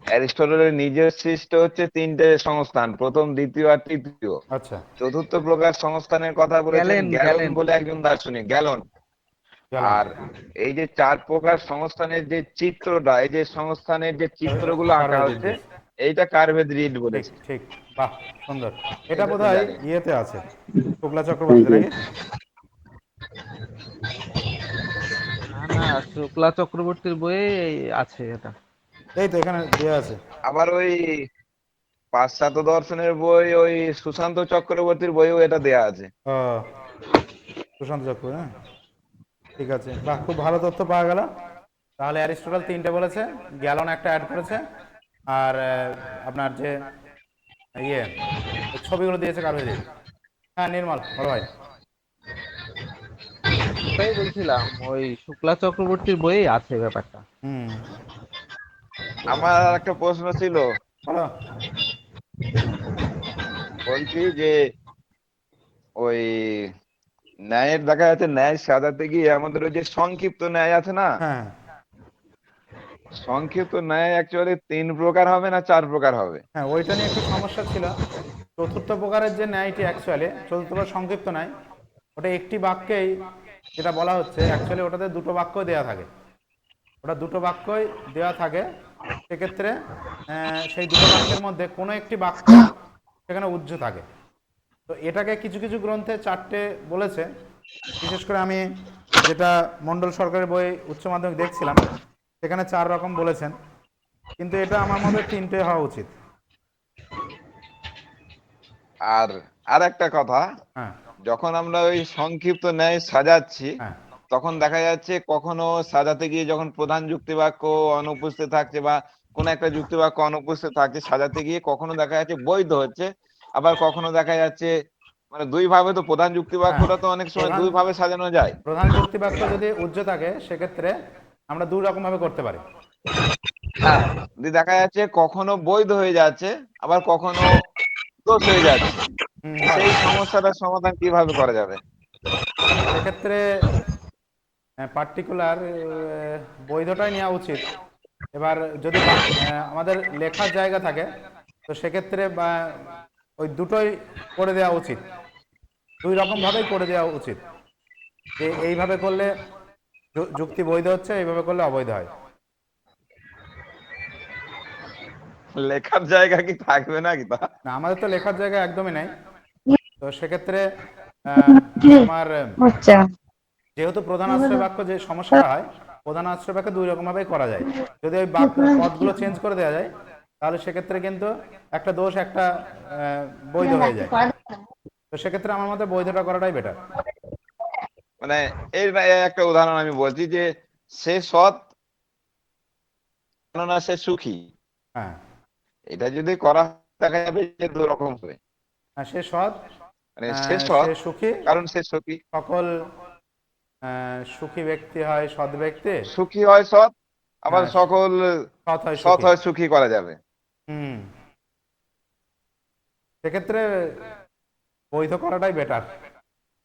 অ্যারিস্টটলের নিজের সৃষ্ট হচ্ছে 3টে সংস্থান, প্রথম, দ্বিতীয় আর তৃতীয়। আচ্ছা, চতুর্থ প্রকার সংস্থানের কথা বলেছেন গ্যালন গ্যালেন। বলে একজন দার্শনিক, গ্যালন। গেল। আর এই যে 4 প্রকার সংস্থানের যে চিত্রটা, এই যে সংস্থানের যে চিত্রগুলো আঁকা কার্ভেদ হচ্ছে, রিড, এইটা কার্ভেদ রিড ঠিক বলেছে। ঠিক, বাহ সুন্দর। এটা এটা তো বোধহয় জানি। ইয়েতে আছে, শুক্লা চক্রবর্তীতে নাকি? না না, শুক্লা চক্রবর্তীর বইয়ে আছে এটা। এই তো এখানে দেওয়া আছে। আবার ওই পাশ্চাত্য দর্শনের বই, ওই সুশান্ত চক্রবর্তীর বইও এটা দেয়া আছে। ও, সুশান্ত চক্রবর্তী, হ্যাঁ ঠিক আছে, বাহ খুব ভালো তথ্য পাওয়া গেল। তাহলে অ্যারিস্টটল 3টে বলেছে, গ্যালন একটা অ্যাড করেছে, আর আপনার যে ইয়ে ওই ছবিগুলো দিয়েছে কার্ভেদ রিড। হ্যাঁ নির্মল বলো ভাই। ওটাই বলছিলাম, ওই শুক্লা চক্রবর্তীর বইয়ে আছে ব্যাপারটা। হুম, আমার আর একটা প্রশ্ন ছিল, বলো। বলছি যে ওই ন্যায়ের দেখা যাচ্ছে, ন্যায় সাজাতে গিয়ে আমাদের ওই যে সংক্ষিপ্ত ন্যায় আছে না, হ্যাঁ, সংক্ষিপ্ত ন্যায় অ্যাকচুয়ালি 3 প্রকার হবে না 4 প্রকার হবে? হ্যাঁ ওইটা নিয়ে একটু সমস্যা ছিল। চতুর্থ প্রকারের যে ন্যায়টি অ্যাকচুয়ালি, চতুর্থ প্রকার সংক্ষিপ্ত ন্যায়, ওটা একটি বাক্যেই যেটা বলা হচ্ছে, অ্যাকচুয়ালি ওটাতে দুটো বাক্য দেওয়া থাকে, ওটা দুটো বাক্যই দেওয়া থাকে। সেক্ষেত্রে সেই দুটো বাক্যের মধ্যে কোনো একটি বাক্য সেখানে উজ্জ্ব থাকে। তো এটাকে কিছু কিছু গ্রন্থে 4টে বলেছে, বিশেষ করে আমি যেটা মন্ডল সরকারের বই উচ্চ মাধ্যমিক দেখছিলাম, সেখানে 4 রকম বলেছেন, কিন্তু এটা আমার মতে 3টে হওয়া উচিত। আর আর একটা কথা, হ্যাঁ যখন আমরা ওই সংক্ষিপ্ত ন্যায় সাজাচ্ছি, হ্যাঁ তখন দেখা যাচ্ছে কখনো সাজাতে গিয়ে যখন প্রধান যুক্তিবাক্য অনুপস্থিত থাকছে বা কোন একটা যুক্তিবাক্য অনুপস্থিত থাকছে, সাজাতে গিয়ে কখনো দেখা যাচ্ছে বৈধ হচ্ছে, আবার কখনো দেখা যাচ্ছে মানে দুই ভাবে, তো প্রধান যুক্তিবাক্যটা তো অনেক সময় প্রধান দুই ভাবে সাজানো যায়। প্রধান যুক্তিবাক্য যদি উজ্জ্ব থাকে সেক্ষেত্রে আমরা 2 রকম ভাবে করতে পারি। হ্যাঁ, দেখা যাচ্ছে কখনো বৈধ হয়ে যাচ্ছে, আবার কখনো দোষ হয়ে যাচ্ছে। হয়। সেই সমস্যাটার সমাধান কিভাবে করা যাবে? সেক্ষেত্রে পার্টিকুলার বৈধটাই নেওয়া উচিত। এবার যদি আমাদের লেখার জায়গা থাকে, তো সেক্ষেত্রে ওই দুটোই করে দেওয়া উচিত, 2 রকম ভাবেই করে দেওয়া উচিত, যে এইভাবে করলে যুক্তি বৈধ হচ্ছে, এইভাবে করলে অবৈধ হয়। লেখার জায়গা কি থাকবে নাকি তা? না, আমাদের তো লেখার জায়গা একদমই নাই। তো সেক্ষেত্রে তোমার যেহেতু প্রধান আশ্রয় বাক্য যে সমস্যাটা হয়, প্রধান আশ্রয় বাক্য 2 রকম ভাবেই করা যায়। যদি ওই পদগুলো চেঞ্জ করে দেওয়া যায়, তাহলে সেক্ষেত্রে কিন্তু একটা দোষ একটা বৈধ হয়ে যায়। তো সেক্ষেত্রে আমার মতে বৈধটা করাটাই বেটার। মানে এর একটা উদাহরণ আমি বলছি যে, সে সৎ কেননা সে সুখী। হ্যাঁ এটা যদি করা হয়, দেখা যাবে যে 2 রকম হবে। সে সৎ, মানে সে সৎ সে সুখী, কারণ সে সুখী। সকল সুখী ব্যক্তি হয় সৎ ব্যক্তি, সুখী হয় সৎ, আবার হ্যাঁ, সকল সৎ হয় সুখী করা যাবে। সেক্ষেত্রে বৈধ করাটাই বেটার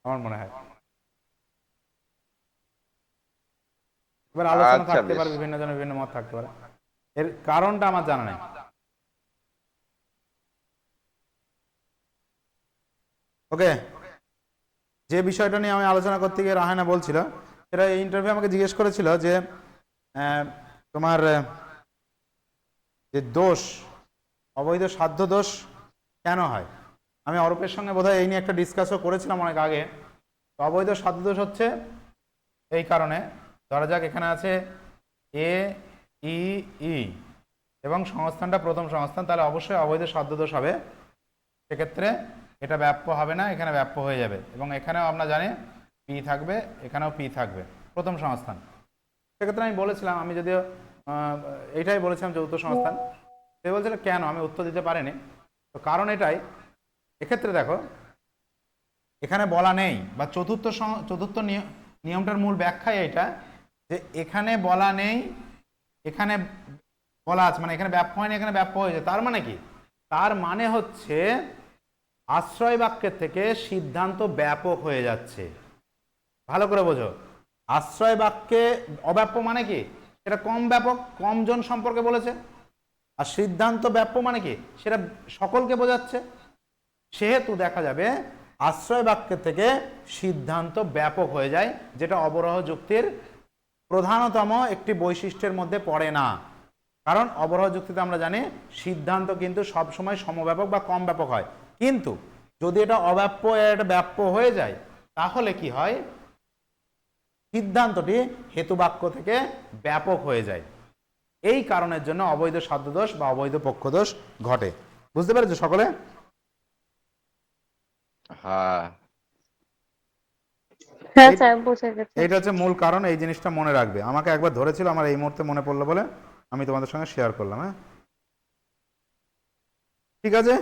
আমার মনে হয়। এবার আলোচনা আচ্ছা, থাকতে বেশ। পারে, বিভিন্ন জনের বিভিন্ন মত থাকতে পারে, এর কারণটা আমার জানা নেই। ওকে, যে বিষয়টা নিয়ে আমি আলোচনা করতে গিয়ে রাহানা বলছিল, সেটা এই ইন্টারভিউ আমাকে জিজ্ঞেস করেছিল যে তোমার যে দোষ, অবৈধ সাধ্য দোষ কেন হয়। আমি অরূপের সঙ্গে বোধহয় এই নিয়ে একটা ডিসকাসও করেছিলাম অনেক আগে। তো অবৈধ সাধ্য দোষ হচ্ছে এই কারণে, ধরা যাক এখানে আছে এ ই ই এবং সংস্থানটা প্রথম সংস্থান, তাহলে অবশ্যই অবৈধ সাধ্য দোষ হবে। সেক্ষেত্রে এটা ব্যাপ্য হবে না, এখানে ব্যাপ্য হয়ে যাবে, এবং এখানেও আমরা জানি পি থাকবে, এখানেও পি থাকবে, প্রথম সংস্থান। সেক্ষেত্রে আমি বলেছিলাম, আমি যদিও এইটাই বলেছিলাম চতুর্থ সংস্থান। সে বলছিল কেন, আমি উত্তর দিতে পারিনি। তো কারণ এটাই, এক্ষেত্রে দেখো এখানে বলা নেই, বা চতুর্থ নিয়মটার মূল ব্যাখ্যাই এটা, যে এখানে বলা নেই, এখানে বলা আছে, মানে এখানে ব্যাপ্য হয়নি, এখানে ব্যাপ্য হয়েছে। তার মানে কি? তার মানে হচ্ছে আশ্রয় বাক্যের থেকে সিদ্ধান্ত ব্যাপক হয়ে যাচ্ছে। ভালো করে বোঝো, আশ্রয় বাক্যে অব্যাপ্য মানে কি? সেটা কম ব্যাপক, কম জন সম্পর্কে বলেছে। আর সিদ্ধান্ত ব্যাপ্য মানে কি? সেটা সকলকে বোঝাচ্ছে। সেহেতু দেখা যাবে আশ্রয় বাক্যের থেকে সিদ্ধান্ত ব্যাপক হয়ে যায়, যেটা অবরোহ যুক্তির প্রধানতম একটি বৈশিষ্ট্যের মধ্যে পড়ে না। কারণ অবরোহ যুক্তিতে আমরা জানি সিদ্ধান্ত কিন্তু সবসময় সমব্যাপক বা কম ব্যাপক হয়, কিন্তু যদি এটা অব্যাপ্য এটা ব্যাপ্য হয়ে যায়, তাহলে কি হয়? সিদ্ধান্তটি হেতুবাক্য থেকে ব্যাপক হয়ে যায়। এই কারণের জন্য অবৈধ সাধ্য দোষ বা অবৈধ পক্ষ দোষ ঘটে। বুঝতে পেরেছো সকলে? হ্যাঁ, হ্যাঁ স্যার, বুঝে গেছি। এইটা হচ্ছে মূল কারণ, এই জিনিসটা মনে রাখবে। আমাকে একবার ধরেছিল, আমার এই মুহূর্তে মনে পড়লো বলে আমি তোমাদের সঙ্গে শেয়ার করলাম। হ্যাঁ, ঠিক আছে,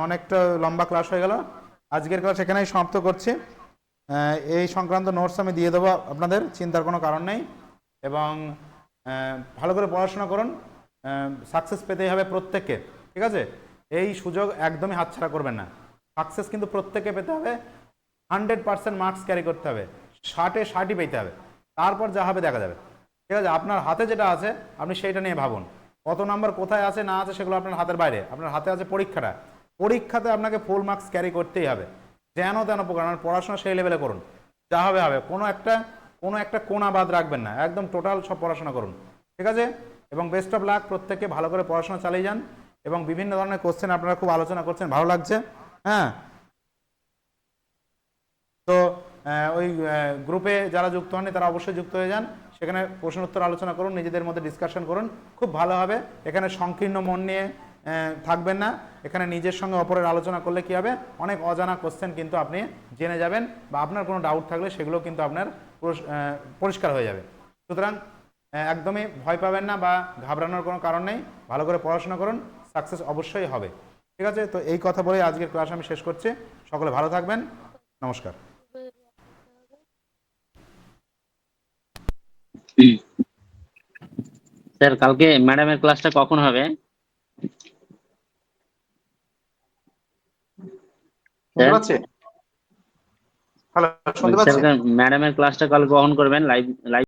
অনেকটা লম্বা ক্লাস হয়ে গেল। আজকের ক্লাস এখানেই সমাপ্ত করছি। এই সংক্রান্ত নোটস আমি দিয়ে দেবো আপনাদের, চিন্তার কোনো কারণ নেই। এবং ভালো করে পড়াশোনা করুন, সাকসেস পেতেই হবে প্রত্যেককে, ঠিক আছে? এই সুযোগ একদমই হাতছাড়া করবেন না। সাকসেস কিন্তু প্রত্যেককে পেতে হবে, 100% মার্কস ক্যারি করতে হবে, 60-এ 60ই পেতে হবে। তারপর যা হবে দেখা যাবে, ঠিক আছে? আপনার হাতে যেটা আছে আপনি সেইটা নিয়ে ভাবুন। কত নাম্বার কোথায় আছে না আছে সেগুলো আপনার হাতের বাইরে। আপনার হাতে আছে পরীক্ষাটা, পরীক্ষাতে আপনাকে ফুল মার্কস ক্যারি করতেই হবে। যেন তেন প্রকার পড়াশোনা সেই লেভেলে করুন, যা হবে হবে। কোনো একটা কোণা বাদ রাখবেন না, একদম টোটাল সব পড়াশোনা করুন, ঠিক আছে? এবং বেস্ট অফ লাক, প্রত্যেককে ভালো করে পড়াশোনা চালিয়ে যান। এবং বিভিন্ন ধরনের কোশ্চেন আপনারা খুব আলোচনা করছেন, ভালো লাগছে। হ্যাঁ, তো ওই গ্রুপে যারা যুক্ত হননি তারা অবশ্যই যুক্ত হয়ে যান, সেখানে প্রশ্ন উত্তর আলোচনা করুন, নিজেদের মধ্যে ডিসকাশন করুন, খুব ভালো হবে। এখানে সংকীর্ণ মন নিয়ে থাকবেন না, এখানে নিজের সঙ্গে অপরের আলোচনা করলে কি হবে, অনেক অজানা কোশ্চেন কিন্তু আপনি জেনে যাবেন, বা আপনার কোনো ডাউট থাকলে সেগুলো কিন্তু আপনার পরিষ্কার হয়ে যাবে। সুতরাং একদমই ভয় পাবেন না বা ঘাবড়ানোর কোনো কারণ নেই, ভালো করে পড়াশোনা করুন, সাকসেস অবশ্যই হবে। ঠিক আছে, তো এই কথা বলে আজকের ক্লাস আমি শেষ করছি। সকলে ভালো থাকবেন, নমস্কার। স্যার কালকে ম্যাডামের ক্লাসটা কখন হবে? শুনতে পাচ্ছে? হ্যালো, শুনতে পাচ্ছে? ম্যাডামের ক্লাসটা কাল কখন করবেন লাইভ?